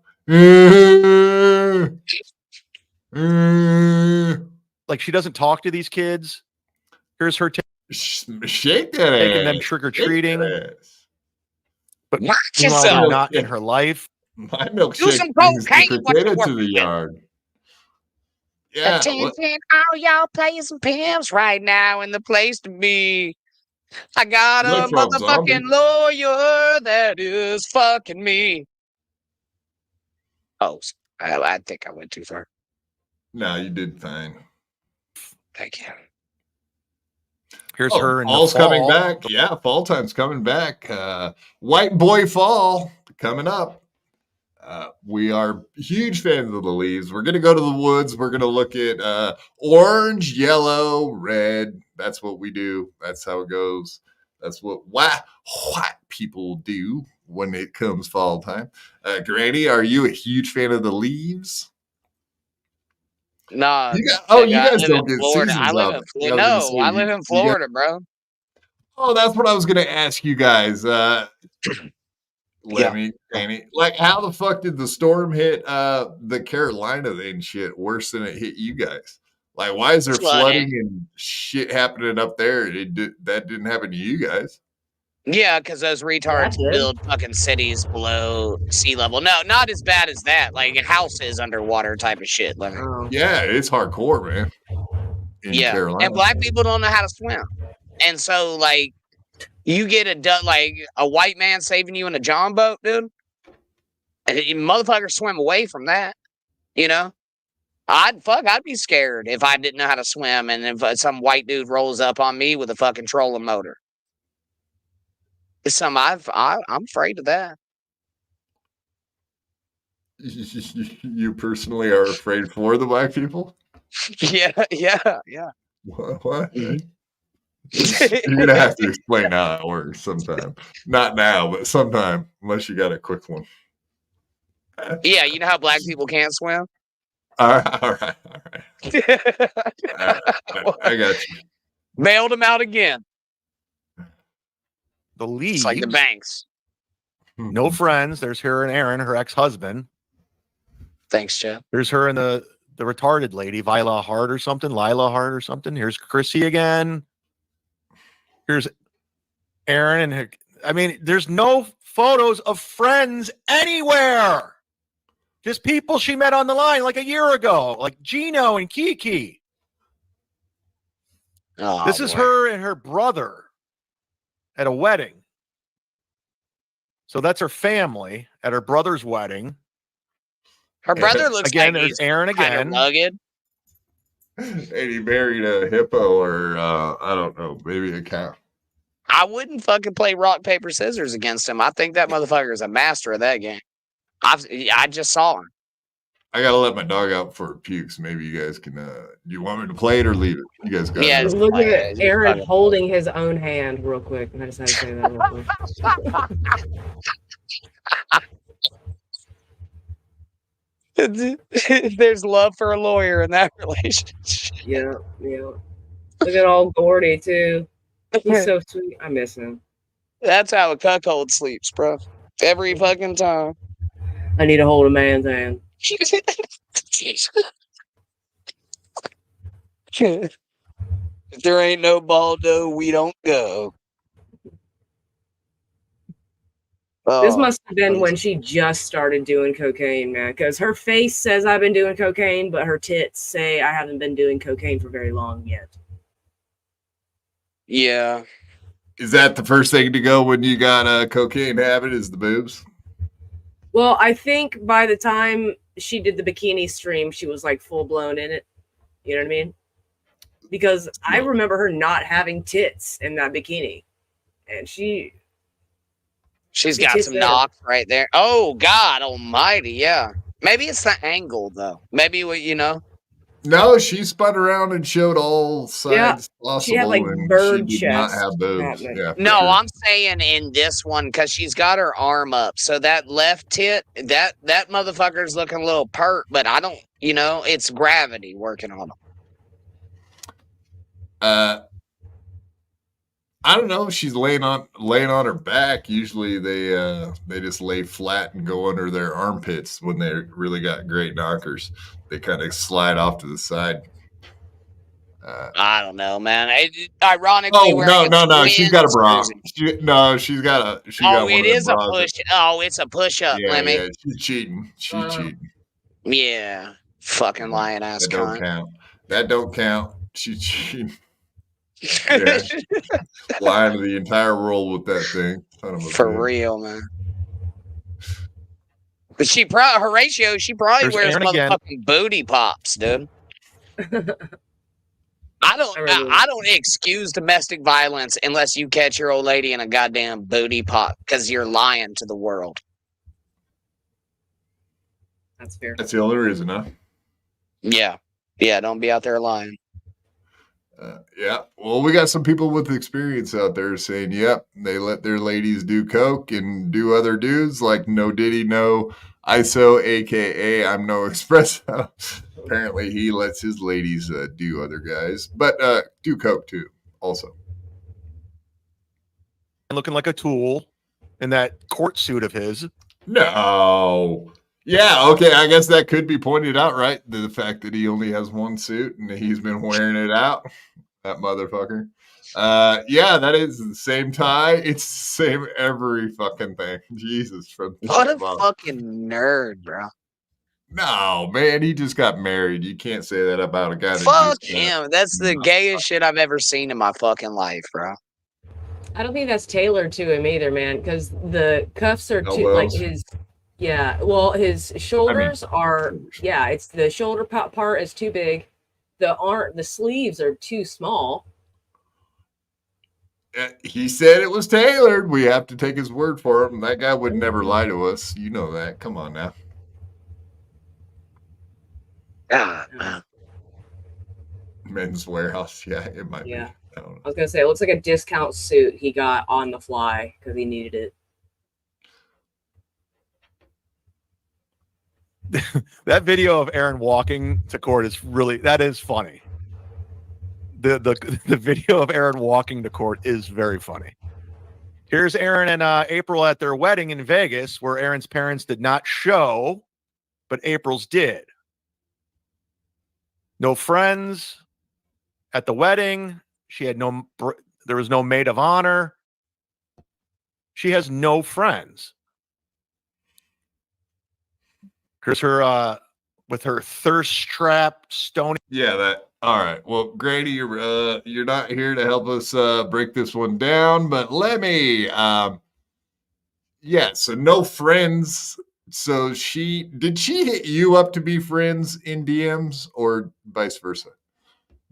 like she doesn't talk to these kids. Here's her Shake that taking them ass. trick or treating, Shake that ass. but Watch meanwhile, yourself. they're not in her life. My Do milkshake some brings the cocaine while potato you're to the working. yard. Yeah. what- Attention, all y'all players and pimps right now in the place to be. I got a Look, Rob Zombie. motherfucking lawyer that is fucking me. Oh, I think I went too far. No, you did fine. Thank you. Here's her in the fall's fall. coming back. Yeah, fall time's coming back. White Boy Fall coming up. We are huge fans of the leaves. We're going to go to the woods. We're going to look at orange, yellow, red. That's what we do. That's how it goes. That's what white people do when it comes fall time. Granny, are you a huge fan of the leaves? Nah. You I guys live don't in get Florida. seasons I live of in it. Florida. Yeah, I was No, gonna I say, live in Florida, bro. Oh, that's what I was going to ask you guys. Lemmy, Danny, like how the fuck did the storm hit the Carolina and shit worse than it hit you guys? Like, why is there flooding and shit happening up there? That didn't happen to you guys. Yeah, because those retards did. build fucking cities below sea level. No, not as bad as that. Like houses underwater type of shit. Like, Yeah, it's hardcore, man. In yeah, Carolina. and black people don't know how to swim, and so like You get like a white man saving you in a John boat, dude. And motherfuckers swim away from that. You know, I'd be scared if I didn't know how to swim, and if some white dude rolls up on me with a fucking trolling motor. It's something I'm afraid of that. You personally are afraid for the black people? Yeah. What? Mm-hmm. You're gonna have to explain how it works sometime. Not now, but sometime, unless you got a quick one. Yeah, you know how black people can't swim? All right. I got you. Bailed him out again. The lead. It's like the banks. No friends. There's her and Aaron, her ex-husband. Thanks, Jeff. There's her and the retarded lady, Lila Hart or something. Here's Chrissy again. Here's Aaron and her. I mean, there's no photos of friends anywhere. Just people she met on the line like a year ago, like Gino and Kiki. Oh, this is her and her brother at a wedding. So that's her family at her brother's wedding. Her brother looks again. Like There's Aaron again. Rugged. And he married a hippo, or I don't know, maybe a cow. I wouldn't fucking play rock paper scissors against him. I think that motherfucker is a master of that game. I just saw him. I gotta let my dog out before it pukes. Maybe you guys can. Do you want me to play it or leave it? You guys got Yeah, it. look at Aaron holding his own hand real quick. I just had to say that real quick. There's love for a lawyer in that relationship. Yeah. Look at all Gordy too. He's so sweet. I miss him. That's how a cuckold sleeps, bro. Every fucking time. I need to hold a man's hand. If there ain't no Baldo, we don't go. This must have been when she just started doing cocaine, man. Because her face says I've been doing cocaine, but her tits say I haven't been doing cocaine for very long yet. Yeah. Is that the first thing to go when you got a cocaine habit? Is the boobs? Well, I think by the time she did the bikini stream, she was like full blown in it. You know what I mean? Because I remember her not having tits in that bikini, and she's got some knocks right there. Oh God Almighty, yeah. Maybe it's the angle though. Maybe you know. No, she spun around and showed all sides possible. She had like bird she did chest. not have boobs. Yeah, no, sure. I'm saying in this one because she's got her arm up, so that left tit, that motherfucker's looking a little pert, but I don't, it's gravity working on him. I don't know. She's laying on her back. Usually they just lay flat and go under their armpits when they really got great knockers. They kind of slide off to the side. I don't know, man. Ironically, no. She's got a bra. She's got it is a push. It's a push up, Lemmy. Yeah, she's cheating. Cheating. Yeah, fucking lying ass cunt. That don't count. She's cheating. Yeah. Lying to the entire world with that thing. Real, man. But Horatio, she probably wears motherfucking booty pops, dude. I don't excuse domestic violence unless you catch your old lady in a goddamn booty pop because you're lying to the world. That's fair. That's the only reason, huh? Yeah. Don't be out there lying. Yeah. Well, we got some people with experience out there saying, yep, they let their ladies do coke and do other dudes like no Diddy, no ISO, aka I'm no espresso. Apparently he lets his ladies do other guys, but do coke too also. And looking like a tool in that court suit of his. No. Yeah, okay, I guess that could be pointed out, right? The fact that he only has one suit and he's been wearing it out. That motherfucker. Yeah, that is the same tie. It's the same every fucking thing. Jesus. What a fucking nerd, bro. No, man, he just got married. You can't say that about a guy that Fuck him. That's the gayest shit I've ever seen in my fucking life, bro. I don't think that's tailored to him either, man, because the cuffs are too like his. Yeah, well, his shoulders are. Yeah, it's the shoulder part is too big. The sleeves are too small. He said it was tailored. We have to take his word for him. That guy would never lie to us. You know that. Come on now. Men's Warehouse. Yeah, it might be. I was gonna say it looks like a discount suit he got on the fly because he needed it. That video of Aaron walking to court is funny. The video of Aaron walking to court is very funny. Here's Aaron and April at their wedding in Vegas, where Aaron's parents did not show, but April's did. No friends at the wedding. She had there was no maid of honor. She has no friends. Here's her with her thirst trap stony. Yeah, that. All right. Well, Grady, you're not here to help us break this one down, but let me. Yeah. So no friends. So did she hit you up to be friends in DMs or vice versa?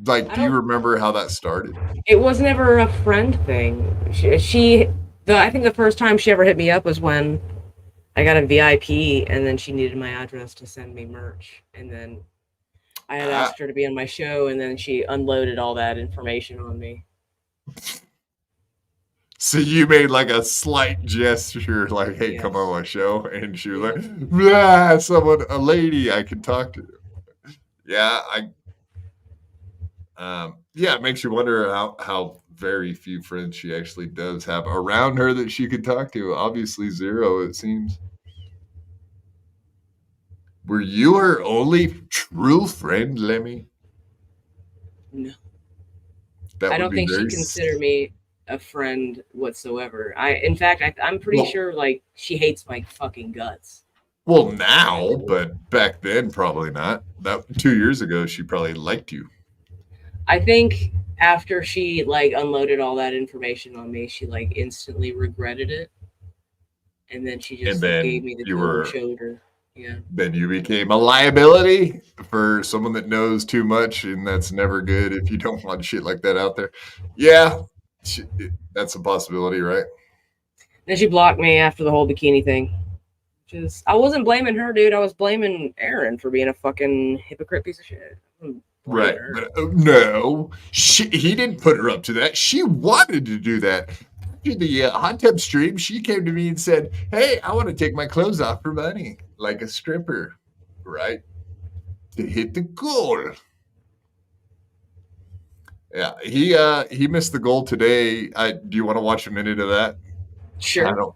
Like, do you remember how that started? It was never a friend thing. I think the first time she ever hit me up was when I got a VIP, and then she needed my address to send me merch. And then I had asked her to be on my show, and then she unloaded all that information on me. So you made like a slight gesture, like, "Hey, come on my show," and she was like, "A lady I can talk to." Yeah, it makes you wonder how very few friends she actually does have around her that she could talk to. Obviously, zero, it seems. Were you her only true friend, Lemmy? No. I don't think she considered me a friend whatsoever. In fact, I'm pretty sure like she hates my fucking guts. Well, now, but back then, probably not. 2 years ago, she probably liked you. I think after she like unloaded all that information on me, she like instantly regretted it, and then she just gave me the cold shoulder. Yeah. Then you became a liability for someone that knows too much, and that's never good if you don't want shit like that out there. Yeah, that's a possibility, right? Then she blocked me after the whole bikini thing. I wasn't blaming her, dude. I was blaming Aaron for being a fucking hypocrite piece of shit. Right. But, no, he didn't put her up to that. She wanted to do that. After the hot tub stream, she came to me and said, "Hey, I want to take my clothes off for money, like a stripper," right? To hit the goal. Yeah, he missed the goal today. Do you want to watch a minute of that? Sure.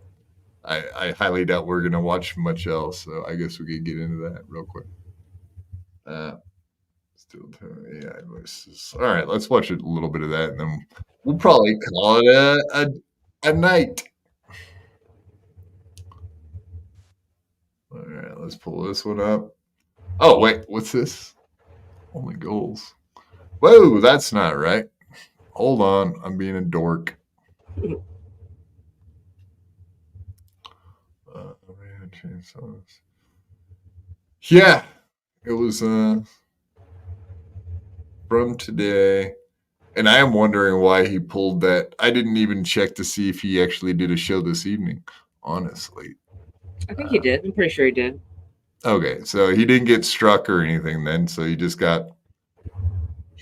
I highly doubt we're gonna watch much else, so I guess we could get into that real quick. All right, let's watch a little bit of that, and then we'll probably call it a night. All right, let's pull this one up. Oh, wait, what's this? Only goals. Whoa, that's not right. Hold on, I'm being a dork. Yeah, it was from today, and I am wondering why he pulled that. I didn't even check to see if he actually did a show this evening, honestly. I think he did. I'm pretty sure he did. Okay, so he didn't get struck or anything then, so he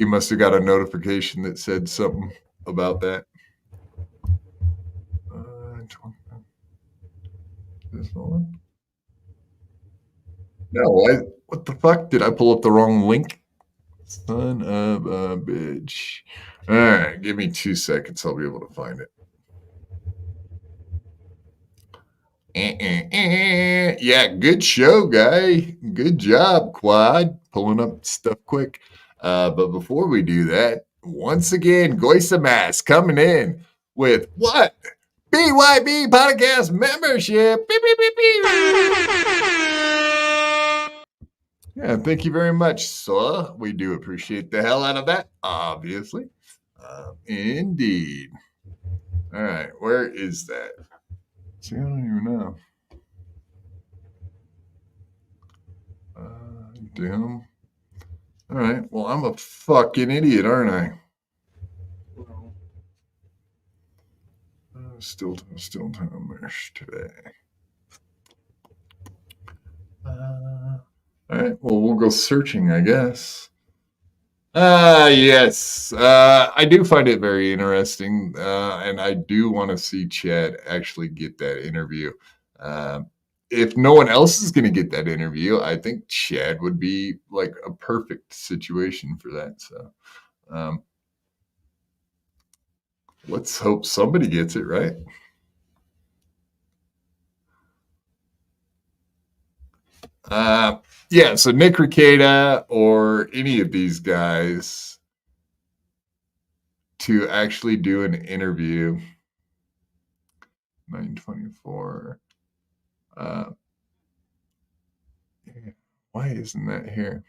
must have got a notification that said something about that. This one? No, what the fuck? Did I pull up the wrong link? Son of a bitch. All right, give me 2 seconds. I'll be able to find it. Yeah, good show, guy. Good job, Quad. Pulling up stuff quick. But before we do that, once again, Goisamas coming in with what? BYB Podcast membership. Beep, beep, beep, beep. Yeah, thank you very much, sir. We do appreciate the hell out of that, obviously. Indeed. All right, where is that? See, I don't even know. Dim. All right, well, I'm a fucking idiot, aren't I? Still time mesh today. All right, well, we'll go searching, I guess. Yes. I do find it very interesting, and I do want to see Chad actually get that interview. If no one else is going to get that interview, I think Chad would be like a perfect situation for that. So let's hope somebody gets it right. Yeah, so Nick Rekieta or any of these guys to actually do an interview. 924. Why isn't that here?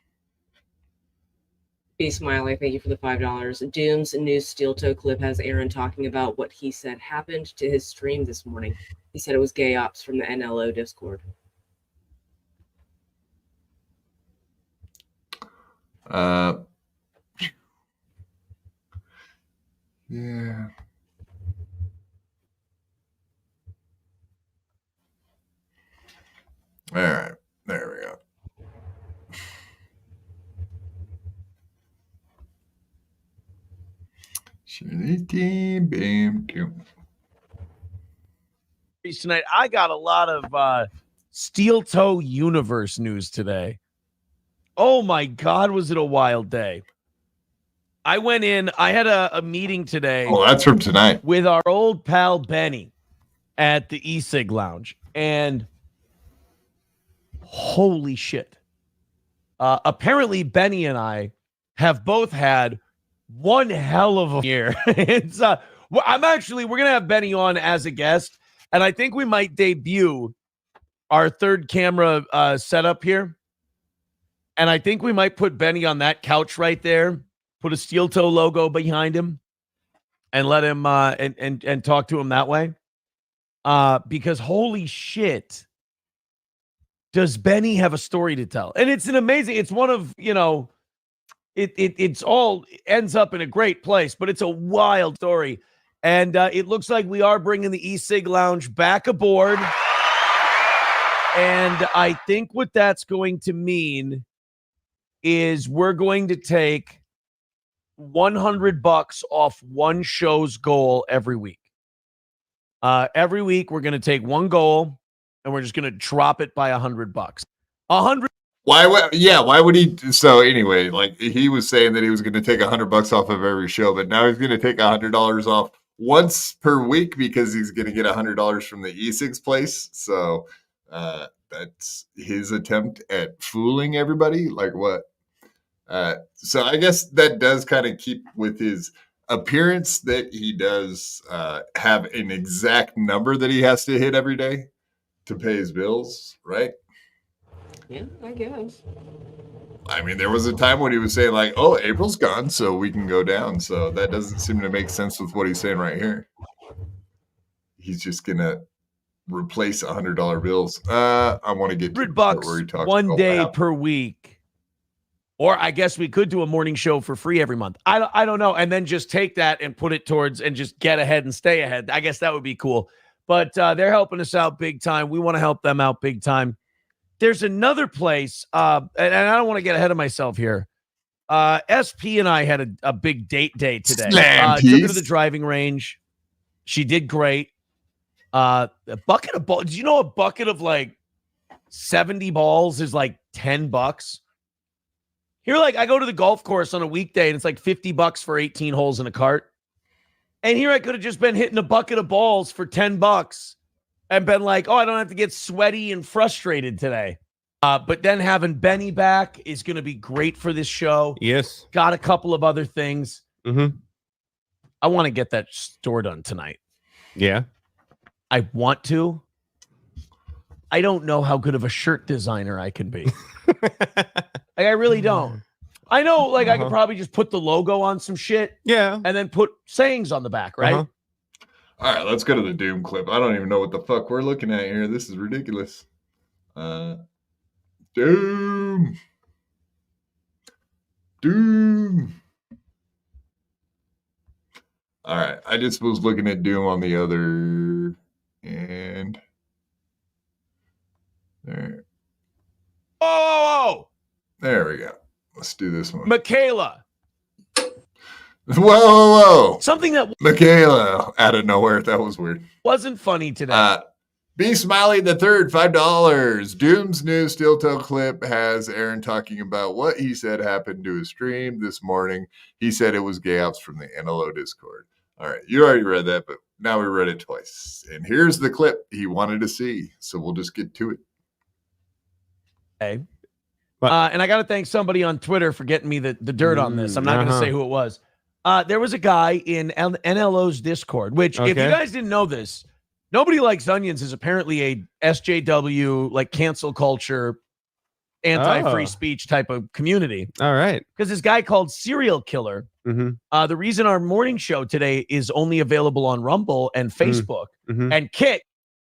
Be Smiley, thank you for the $5. Doom's new steel toe clip has Aaron talking about what he said happened to his stream this morning. He said it was gay ops from the NLO Discord. Yeah. All right, there we go. Tonight, I got a lot of steel toe universe news today. Oh my God, was it a wild day? I went in, I had a meeting today. Oh, that's from tonight. With our old pal Benny at the E-Sig Lounge. And holy shit. Apparently, Benny and I have both had one hell of a year. It's we're gonna have Benny on as a guest, and I think we might debut our third camera setup here. And I think we might put Benny on that couch right there, put a steel toe logo behind him, and let him and talk to him that way. Because holy shit, does Benny have a story to tell? And it's one of, it's all ends up in a great place, but it's a wild story. And it looks like we are bringing the E-Sig Lounge back aboard. And I think what that's going to mean is we're going to take $100 off one show's goal every week. Every week we're going to take one goal and we're just going to drop it by $100. $100. Why would he? So anyway, like he was saying that he was going to take $100 off of every show, but now he's going to take $100 off once per week because he's going to get $100 from the E6 place. So that's his attempt at fooling everybody. Like what? So I guess that does kind of keep with his appearance that he does have an exact number that he has to hit every day to pay his bills, right? Yeah, I guess. I mean, there was a time when he was saying like, oh, April's gone, so we can go down. So that doesn't seem to make sense with what he's saying right here. He's just going to replace $100 bills. I want to get $100 one day per week. Or I guess we could do a morning show for free every month. I don't know. And then just take that and put it towards and just get ahead and stay ahead. I guess that would be cool. But they're helping us out big time. We want to help them out big time. There's another place, and I don't want to get ahead of myself here. SP and I had a big date day today. Took her to the driving range. She did great. A bucket of balls. Did you know a bucket of like 70 balls is like $10? Here, like I go to the golf course on a weekday and it's like $50 for 18 holes in a cart. And here I could have just been hitting a bucket of balls for $10 and been like, oh, I don't have to get sweaty and frustrated today. But then having Benny back is going to be great for this show. Yes. Got a couple of other things. Mm-hmm. I want to get that store done tonight. Yeah. I want to. I don't know how good of a shirt designer I can be. Like, I really don't. I know, like, I could probably just put the logo on some shit. Yeah. And then put sayings on the back, right? All right, let's go to the Doom clip. I don't even know what the fuck we're looking at here. This is ridiculous. Doom. All right, I just was looking at Doom on the other, and there. Oh, there we go. Let's do this one. Michaela. Whoa. Something that Michaela out of nowhere. That was weird. Wasn't funny today. B Smiley the Third, $5. Doom's new steel toe clip has Aaron talking about what he said happened to his stream this morning. He said it was gay ops from the NLO Discord. All right, you already read that, but now we read it twice. And here's the clip he wanted to see, so we'll just get to it. Okay. And I got to thank somebody on Twitter for getting me the dirt on this. I'm not going to say who it was. There was a guy in NLO's Discord, which if you guys didn't know this, Nobody Likes Onions is apparently a SJW, like cancel culture, anti-free speech type of community. All right. Because this guy called Serial Killer, the reason our morning show today is only available on Rumble and Facebook and Kick.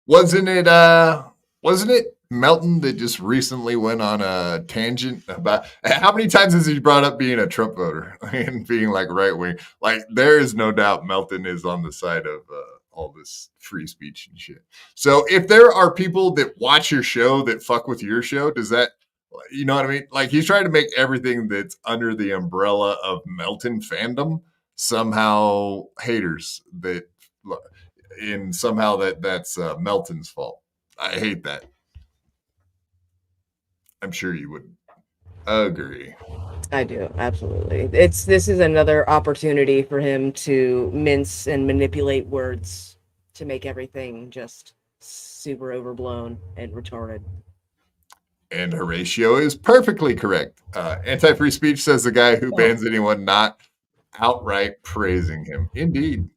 Wasn't it Melton that just recently went on a tangent about how many times has he brought up being a Trump voter and being like right wing? Like there is no doubt Melton is on the side of all this free speech and shit. So if there are people that watch your show that fuck with your show, does that, you know what I mean? Like he's trying to make everything that's under the umbrella of Melton fandom somehow haters that, and somehow that's Melton's fault. I hate that. I'm sure you would agree. I do, absolutely. This is another opportunity for him to mince and manipulate words to make everything just super overblown and retarded. And Horatio is perfectly correct. Anti-free speech, says the guy who bans anyone not outright praising him. Indeed.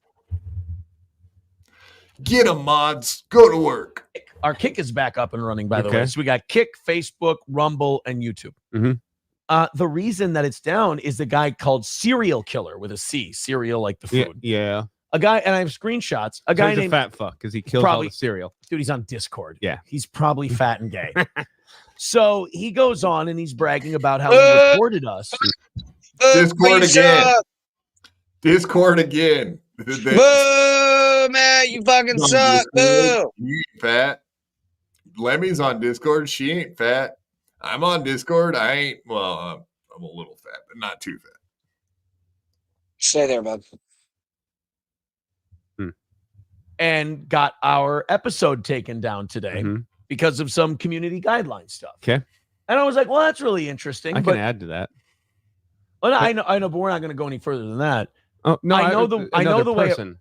Get 'em, mods. Go to work. Our Kick is back up and running, by the way. So we got Kick, Facebook, Rumble, and YouTube. The reason that it's down is the guy called Serial Killer with a C. Cereal, like the food. Yeah. A guy, and I have screenshots. A guy named a fat fuck because he killed all the cereal. Dude, he's on Discord. Yeah. He's probably fat and gay. So he goes on and he's bragging about how he reported us. Discord again. Discord again. Boo, man, you fucking suck. Boo. You ain't fat. Lemmy's on Discord. She ain't fat. I'm on Discord. I ain't, well, I'm a little fat, but not too fat. Stay there, bud. And got our episode taken down today because of some community guideline stuff. Okay. And I was like, well, that's really interesting. I can add to that. Well, I know, but we're not going to go any further than that. Oh no, I know the way. Person.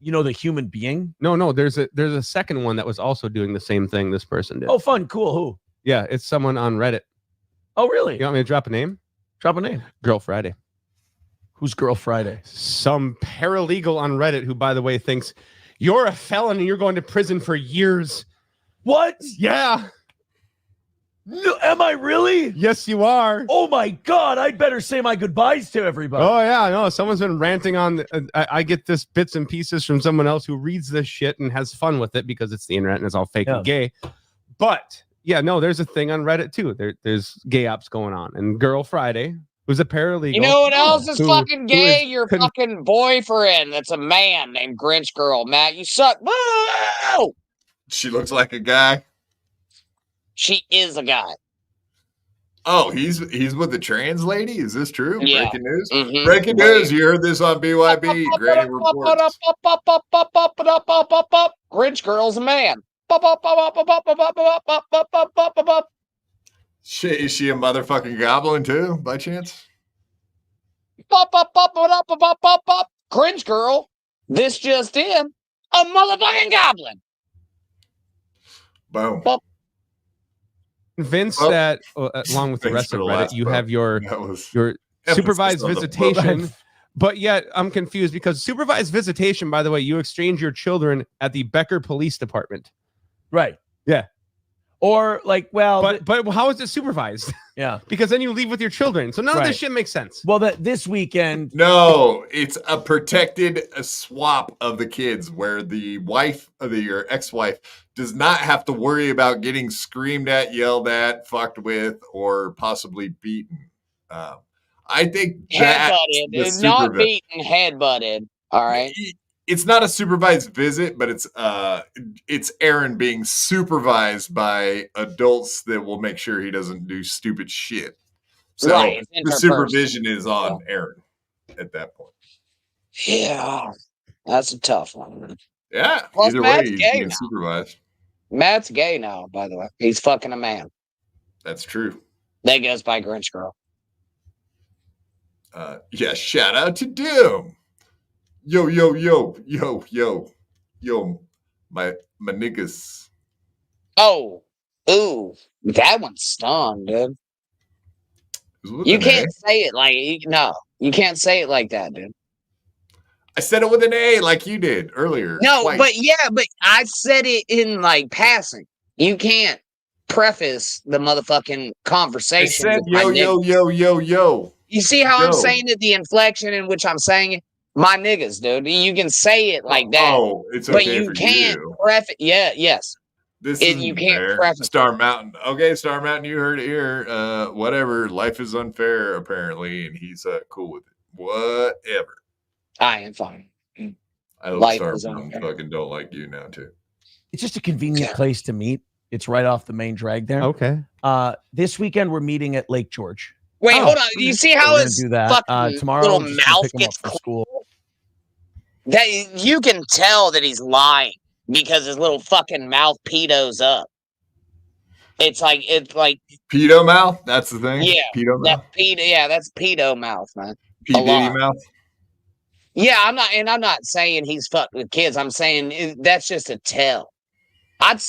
You know the human being? No. There's a second one that was also doing the same thing this person did. Oh, fun, cool. Who? Yeah, it's someone on Reddit. Oh, really? You want me to drop a name? Drop a name. Girl Friday. Who's Girl Friday? Some paralegal on Reddit who, by the way, thinks you're a felon and you're going to prison for years. What? Yeah. No, am I really? Yes, you are. Oh my God! I'd better say my goodbyes to everybody. Oh yeah, no. Someone's been ranting on. I get this bits and pieces from someone else who reads this shit and has fun with it because it's the internet and it's all fake and gay. But yeah, no, there's a thing on Reddit too. There's gay ops going on, and Girl Friday, who's a paralegal. You know what else is fucking gay? Your fucking boyfriend. That's a man named Grinch Girl. Matt, you suck. Whoa! She looks like a guy. She is a guy. Oh, he's with the trans lady? Is this true? Yeah. Breaking news? Breaking news. You heard this on BYB. Granny reports. Grinch Girl's a man. Is she a motherfucking goblin too, by chance? Grinch Girl. This just in. A motherfucking goblin. Boom. Convinced that along with the rest of Reddit, you have your supervised visitation, but yet I'm confused because supervised visitation, by the way, you exchange your children at the Becker Police Department. Right. Yeah. Or like, well, but how is it supervised? Yeah, because then you leave with your children. So none of this shit makes sense. Well, this weekend, No, it's a protected swap of the kids where the wife of your ex-wife does not have to worry about getting screamed at, yelled at, fucked with, or possibly beaten. I think that's headbutted, not beaten, headbutted. All right. It's not a supervised visit, but it's Aaron being supervised by adults that will make sure he doesn't do stupid shit. So the supervision is on Aaron at that point. Yeah, that's a tough one. Yeah, Plus, either way, Matt's he's gay being now. supervised. Matt's gay now, by the way. He's fucking a man. That's true. That goes by Grinch Girl. Yeah, shout out to Doom. Yo, yo, yo, yo, yo, yo, my niggas. Oh, ooh, that one's stung, dude. You can't say it like you can't say it like that, dude. I said it with an A like you did earlier. No, twice. but I said it in like passing. You can't preface the motherfucking conversation. I said yo, yo, yo, yo, yo. You see how I'm saying it, the inflection in which I'm saying it? My niggas, dude. You can say it like that. Oh, it's okay. But you for can't you. preface. Yeah, yes. You can't preface. Star Mountain. Okay, Star Mountain, you heard it here. Whatever. Life is unfair, apparently, and he's cool with it. Whatever. I am fine. I hope Life Star is Mountain fucking don't like you now too. it's just a convenient place to meet. It's right off the main drag there. Okay. This weekend we're meeting at Lake George. Wait, hold on. Do you see how his do that fucking tomorrow? little I'm just gonna mouth pick him gets up for school. That you can tell that he's lying because his little fucking mouth pedos up. It's like Pedo mouth. That's the thing. yeah, Pedo mouth. that's pedo mouth, man. P Diddy mouth. Yeah, I'm not saying he's fucked with kids. I'm saying that's just a tell. I'd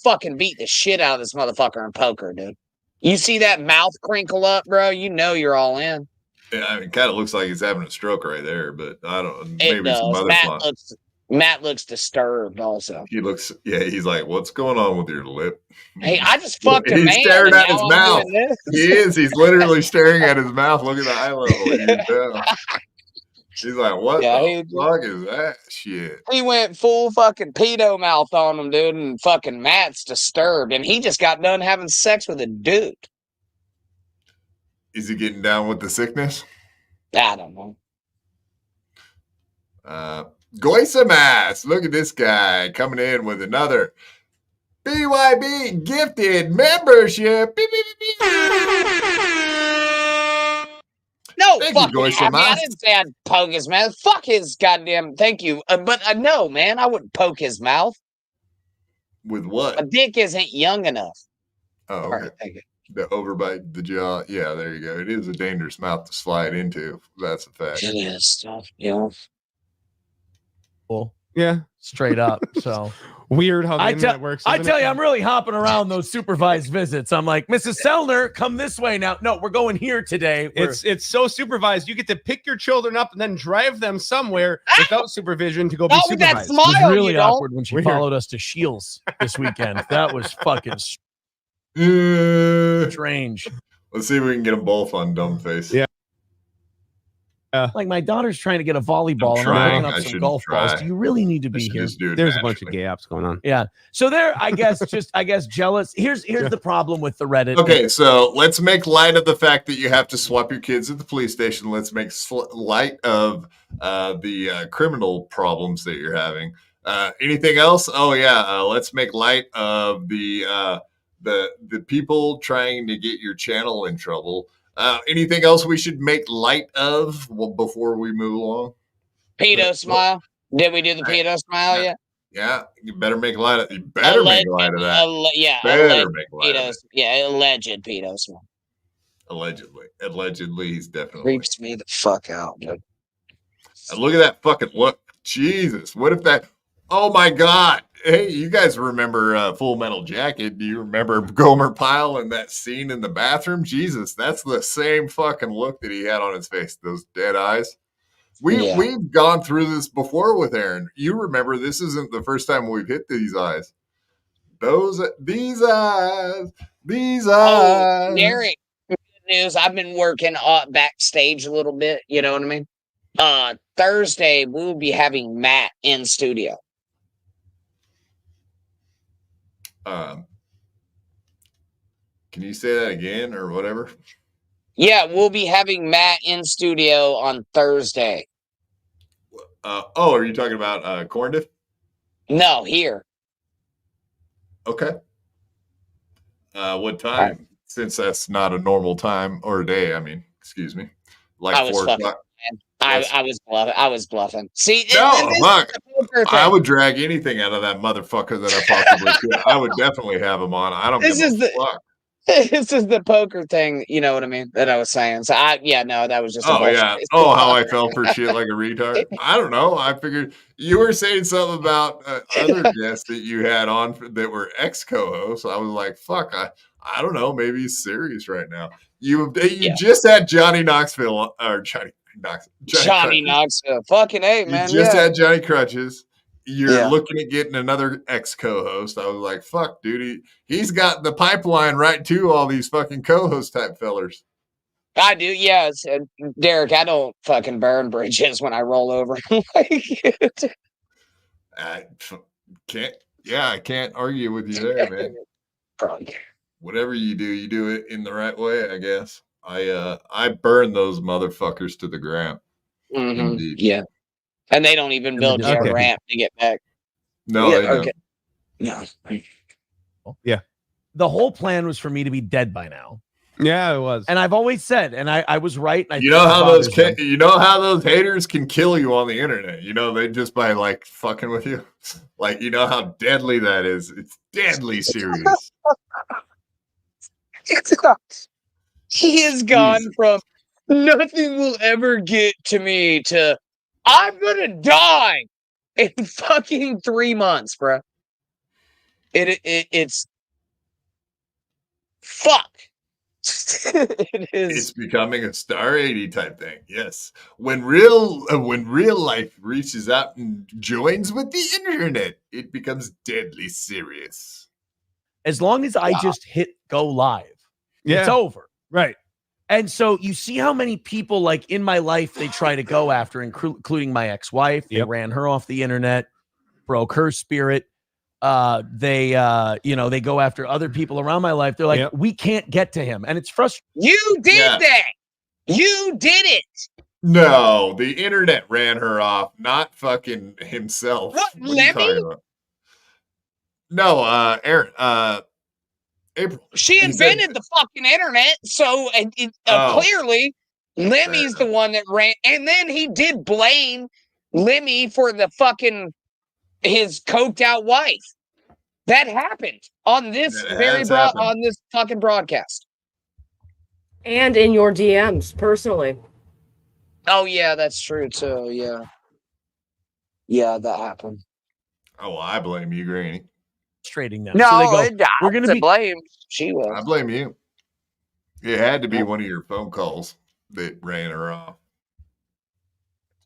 fucking beat the shit out of this motherfucker in poker, dude. You see that mouth crinkle up, bro? You know you're all in. Yeah, I mean, kind of looks like he's having a stroke right there, but I don't. Maybe some other Matt looks disturbed. Also, he looks. Yeah, he's like, "What's going on with your lip?" Hey, I just fucked a man. He's staring at his I'm mouth. doing this. He is. He's literally staring at his mouth. Look at the eye level. You can tell. He's like, "What the fuck is that shit?" He went full fucking pedo mouth on him, dude, and fucking Matt's disturbed, and he just got done having sex with a dude. Is he getting down with the sickness? I don't know. Goisamas, look at this guy coming in with another BYB gifted membership. Beep, beep, beep, beep. No, Thank fucking you, happy. I didn't say I'd poke his mouth. Fuck his goddamn. Thank you, but no, man, I wouldn't poke his mouth. With what? A dick isn't young enough. Oh, okay. All right, thank you. The overbite, the jaw. Yeah, there you go. It is a dangerous mouth to slide into. That's a fact. It is stuff, you know. Cool. Yeah, straight up. So weird how the internet works. I isn't tell it? you, I'm really hopping around those supervised visits. I'm like, Mrs. Sellner, come this way now. No, we're going here today. It's so supervised. You get to pick your children up and then drive them somewhere without supervision to go be Not with that supervised. smile, It was really you don't. awkward when she Weird. followed us to Shields this weekend. That was fucking strange. Let's see if we can get them both on dumb face. Yeah. Like my daughter's trying to get a volleyball and I'm trying. picking I up some shouldn't golf balls. try. Do you really need to be here? Just do it There's a bunch of naturally. gay apps going on. Yeah. So there, I guess, jealous. Here's the problem with the Reddit. Okay, so let's make light of the fact that you have to swap your kids at the police station. Let's make light of the criminal problems that you're having. Anything else? Oh yeah, let's make light of the people trying to get your channel in trouble. Anything else we should make light of before we move along? Pedo smile. Did we do the pedo smile yet? Yeah, you better make light of. You better make light of that. Yeah, better make light of pedos. it. Yeah, alleged pedo smile. Allegedly, he's definitely. Creeps me the fuck out, dude. And look at that fucking look. Jesus, what if that? Oh my God! Hey, you guys remember Full Metal Jacket? Do you remember Gomer Pyle and that scene in the bathroom? Jesus, that's the same fucking look that he had on his face. Those dead eyes. We've gone through this before with Aaron. You remember this isn't the first time we've hit these eyes. These eyes. Oh, Derek, good news. I've been working backstage a little bit. You know what I mean? Thursday, we'll be having Matt in studio. Can you say that again or whatever? Yeah, we'll be having Matt in studio on Thursday. Are you talking about corn dip? No, here. Okay. What time? Since that's not a normal time or a day. I mean, excuse me. Like 4 o'clock. I was bluffing. See, no, look, I would drag anything out of that motherfucker that I possibly could. I would definitely have him on. I don't give a fuck. This is the poker thing, you know what I mean, that I was saying. So that was just how I fell for shit like a retard. I don't know. I figured you were saying something about other guests that you had on that were ex-co-hosts. I was like, fuck, I don't know, maybe he's serious right now. You just had Johnny Knoxville or Johnny Knoxville. Fucking A, man. You just had Johnny Crutches. You're looking at getting another ex-co-host. I was like, fuck, dude. He's got the pipeline right to all these fucking co-host type fellers. I do, yes. Derek, I don't fucking burn bridges when I roll over. I can't argue with you there, man. Whatever you do it in the right way, I guess. I burn those motherfuckers to the ground. Mm-hmm. Yeah. And they don't even build you a ramp to get back. No, they don't. No. Yeah. The whole plan was for me to be dead by now. Yeah, it was. And I've always said, and I was right. You know how those haters can kill you on the internet. You know, they just by like fucking with you. Like, you know how deadly that is. It's deadly serious. He has gone from nothing will ever get to me to I'm gonna die in fucking 3 months, bro. It's fuck. It is. It's becoming a Star 80 type thing. Yes, when real life reaches out and joins with the internet, it becomes deadly serious. As long as I just hit go live, it's over. Right. And so you see how many people like in my life they try to go after, including my ex-wife. They ran her off the internet, broke her spirit. They go after other people around my life. They're like, we can't get to him. And it's frustrating. You did that. You did it. No, the internet ran her off, not fucking himself. What Lemmy? No, Aaron, April. She invented the fucking internet, so clearly Lemmy's the one that ran. And then he did blame Lemmy for the fucking his coked out wife. That happened on this on this fucking broadcast. And in your DMs personally. Oh yeah, that's true too. Yeah. Yeah, that happened. Oh, well, I blame you, Granny. Frustrating them. No, so they go, we're gonna be blame. She was. I blame you. It had to be one of your phone calls that ran her off.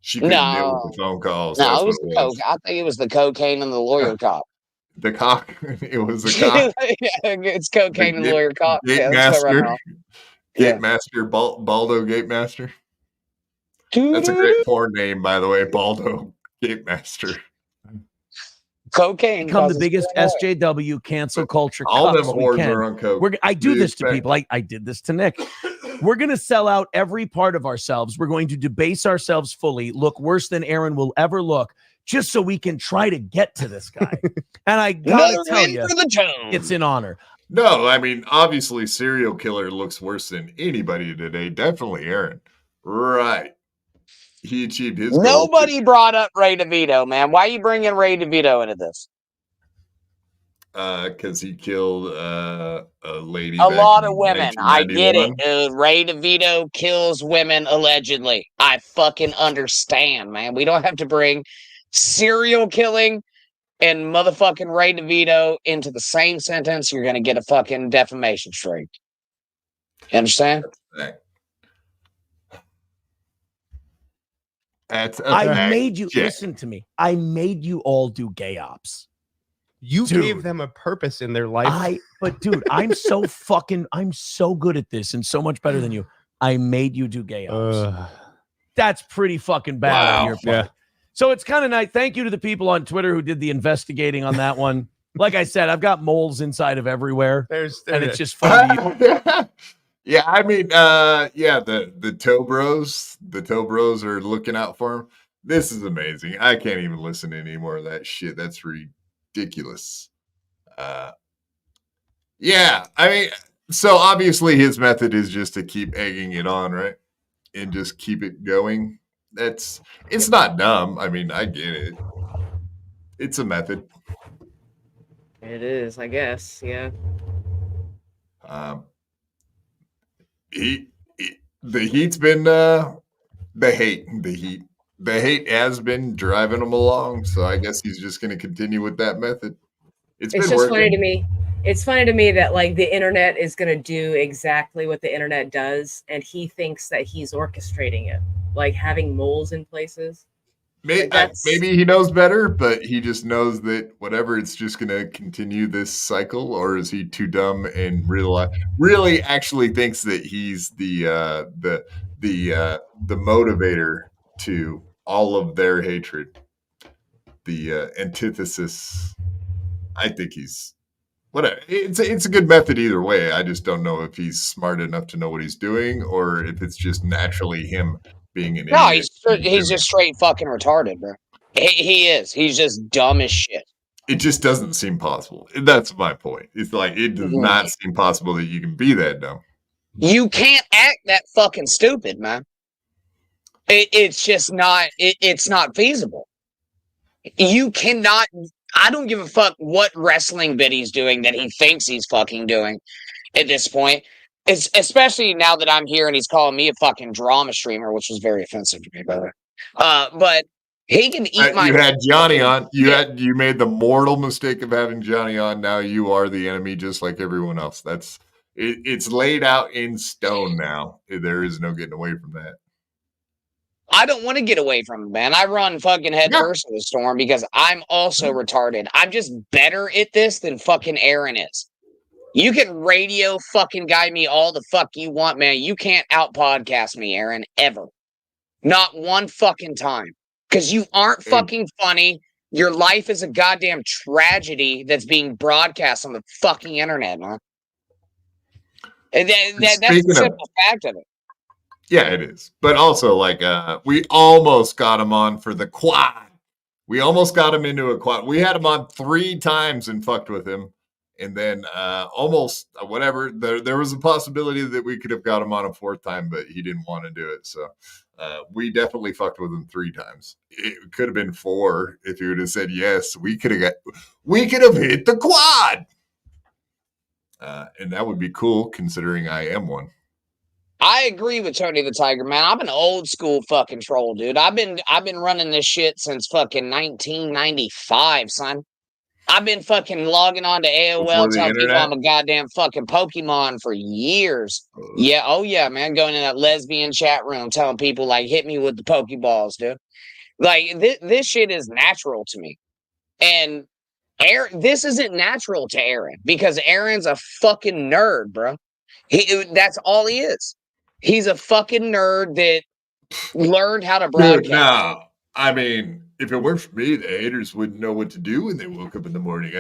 She couldn't deal with the phone calls. No, it was the coke. I think it was the cocaine and the lawyer cop. The cock. It was the cock. It's cocaine and lawyer cop. Gate master. Gate master. Baldo Gate Master. That's a great porn name, by the way. Baldo Gate Master. Cocaine. Become the biggest SJW cancel culture. All them whores are on coke. I do this to people. I did this to Nick. We're going to sell out every part of ourselves. We're going to debase ourselves fully, look worse than Aaron will ever look, just so we can try to get to this guy. And I gotta tell you, it's an honor. No, I mean, obviously, serial killer looks worse than anybody today. Definitely Aaron. Right. He achieved his goal. Nobody brought up Ray DeVito, man. Why are you bringing Ray DeVito into this? Because he killed a lady. A lot of women. I get it, dude. Ray DeVito kills women allegedly. I fucking understand, man. We don't have to bring serial killing and motherfucking Ray DeVito into the same sentence. You're going to get a fucking defamation straight. You understand? I made you listen to me. I made you all do gay ops. You gave them a purpose in their life. But dude, I'm so good at this and so much better than you. I made you do gay ops. That's pretty fucking bad on your part. Yeah. So it's kind of nice. Thank you to the people on Twitter who did the investigating on that one. Like I said, I've got moles inside of everywhere. And it's just fun. Yeah, I mean, the toe bros are looking out for him. This is amazing. I can't even listen to any more of that shit. That's ridiculous. Yeah, I mean, so obviously his method is just to keep egging it on, right? And just keep it going. It's not dumb. I mean, I get it. It's a method. It is, I guess. Yeah. The heat's been the hate has been driving him along. So I guess he's just going to continue with that method. It's been just working. funny to me. It's funny to me that like the internet is going to do exactly what the internet does, and he thinks that he's orchestrating it, like having moles in places. Maybe he knows better, but he just knows that whatever, it's just going to continue this cycle. Or is he too dumb and really actually thinks that he's the motivator to all of their hatred, the antithesis? I think he's whatever. It's a good method either way. I just don't know if he's smart enough to know what he's doing, or if it's just naturally him being an idiot. He's just straight fucking retarded, bro. He is. He's just dumb as shit. It just doesn't seem possible. That's my point. It's like it does not seem possible that you can be that dumb. You can't act that fucking stupid, man. It's just not. It's not feasible. You cannot. I don't give a fuck what wrestling bit he's doing that he thinks he's fucking doing at this point. It's especially now that I'm here and he's calling me a fucking drama streamer, which was very offensive to me, by the way. But he can eat my. You had Johnny on. You made the mortal mistake of having Johnny on. Now you are the enemy, just like everyone else. It's laid out in stone now. There is no getting away from that. I don't want to get away from him, man. I run fucking head first in the storm because I'm also retarded. I'm just better at this than fucking Aaron is. You can radio fucking guide me all the fuck you want, man. You can't out podcast me, Aaron, ever. Not one fucking time. Because you aren't fucking funny. Your life is a goddamn tragedy that's being broadcast on the fucking internet, man. And that's the simple fact of it. Yeah, it is. But also, like, we almost got him on for the quad. We almost got him into a quad. We had him on 3 times and fucked with him. And then almost whatever. There was a possibility that we could have got him on a 4th time, but he didn't want to do it. So we definitely fucked with him 3 times. It could have been 4 if he would have said yes. We could have hit the quad. And that would be cool considering I am one. I agree with Tony the Tiger, man. I'm an old school fucking troll, dude. I've been running this shit since fucking 1995, son. I've been fucking logging on to AOL telling people I'm a goddamn fucking Pokemon for years. Yeah, oh yeah, man. Going in that lesbian chat room telling people like hit me with the Pokeballs, dude. Like this shit is natural to me. And Aaron, this isn't natural to Aaron because Aaron's a fucking nerd, bro. That's all he is. He's a fucking nerd that learned how to broadcast. Dude, no, I mean, if it weren't for me, the haters wouldn't know what to do when they woke up in the morning.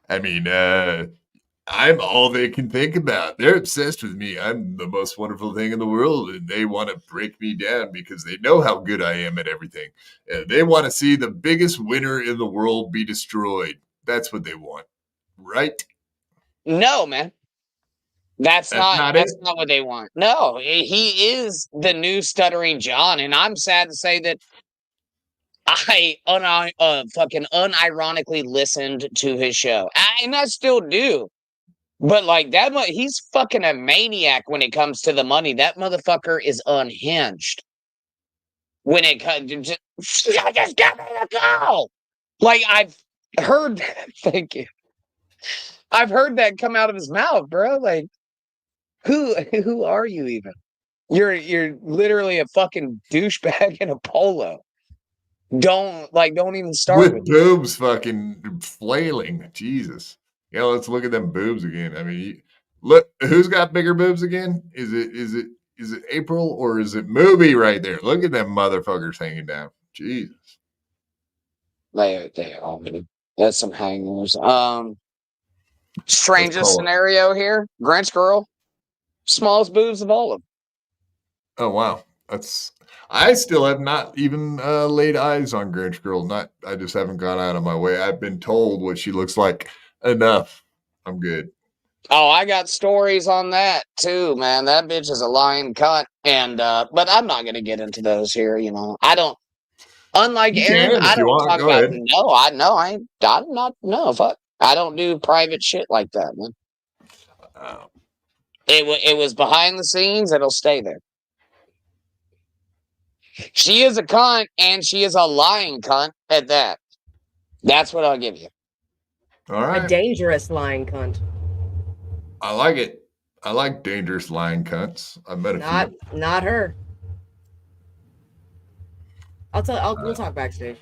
I'm all they can think about. They're obsessed with me. I'm the most wonderful thing in the world, and they want to break me down because they know how good I am at everything. They want to see the biggest winner in the world be destroyed. That's what they want, right? No, man. That's not what they want. No, he is the new Stuttering John, and I'm sad to say that I fucking unironically listened to his show, and I still do. But like that, he's fucking a maniac when it comes to the money. That motherfucker is unhinged. When it comes, just get me to go. Like I've heard that. Thank you. I've heard that come out of his mouth, bro. Like. Who are you even? You're literally a fucking douchebag in a polo. Don't even start with boobs fucking flailing. Jesus. Yeah, let's look at them boobs again. I mean, look, who's got bigger boobs again? Is it April or is it Movie right there? Look at them motherfuckers hanging down. Jesus. They are. That's some hangers. Strangest scenario here. Grinch girl. Smallest boobs of all of them. Oh, wow. I still have not even laid eyes on Grinch girl. I just haven't gone out of my way. I've been told what she looks like enough. I'm good. Oh, I got stories on that too, man. That bitch is a lying cunt. And but I'm not gonna get into those here, you know. I don't unlike Aaron, I don't talk about fuck. I don't do private shit like that, man. It was behind the scenes, it'll stay there. She is a cunt, and she is a lying cunt at that. That's what I'll give you. All right. A dangerous lying cunt. I like it. I like dangerous lying cunts. I met a few. Not her. We'll talk backstage.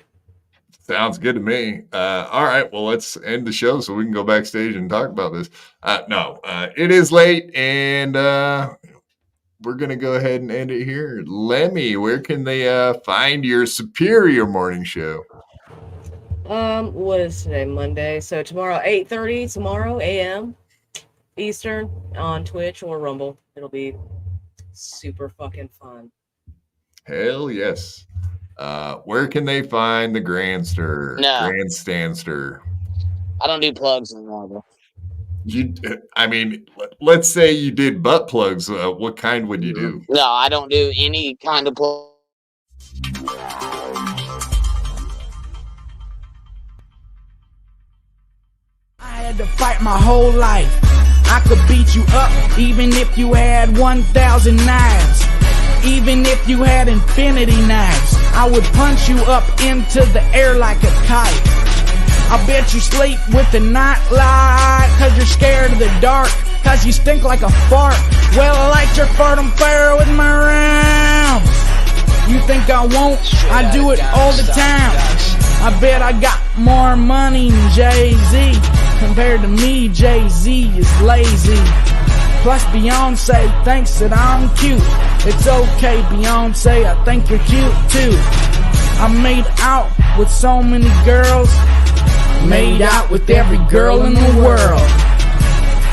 Sounds good to me. All right. Well, let's end the show so we can go backstage and talk about this. It is late, and we're going to go ahead and end it here. Lemmy, where can they find your superior morning show? What is today? Monday. So tomorrow, 8:30 tomorrow a.m. Eastern on Twitch or Rumble. It'll be super fucking fun. Hell yes. Where can they find the Grandstandster? I don't do plugs anymore, bro. Let's say you did butt plugs. What kind would you do? No, I don't do any kind of plug. I had to fight my whole life. I could beat you up even if you had 1,000 knives. Even if you had infinity knives, I would punch you up into the air like a kite. I bet you sleep with the night light, cause you're scared of the dark, cause you stink like a fart. Well, I light your fartum fire with my rounds. You think I won't? I do it all the time. I bet I got more money than Jay-Z. Compared to me, Jay-Z is lazy. Plus Beyonce thinks that I'm cute. It's okay, Beyonce, I think you're cute too. I made out with so many girls. Made out with every girl in the world.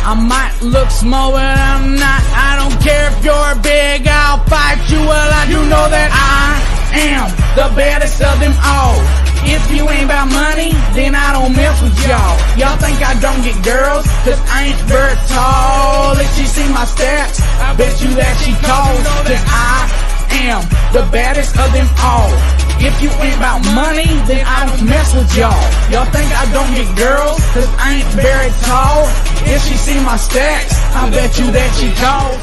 I might look small, but I'm not. I don't care if you're big, I'll fight you. Well, I do know that I am the baddest of them all. If you ain't about money, then I don't mess with y'all. Y'all think I don't get girls, cause I ain't very tall. If she see my stats, I bet you that she calls. Cause I am the baddest of them all. If you ain't about money, then I don't mess with y'all. Y'all think I don't get girls, cause I ain't very tall. If she see my stats, I bet you that she calls.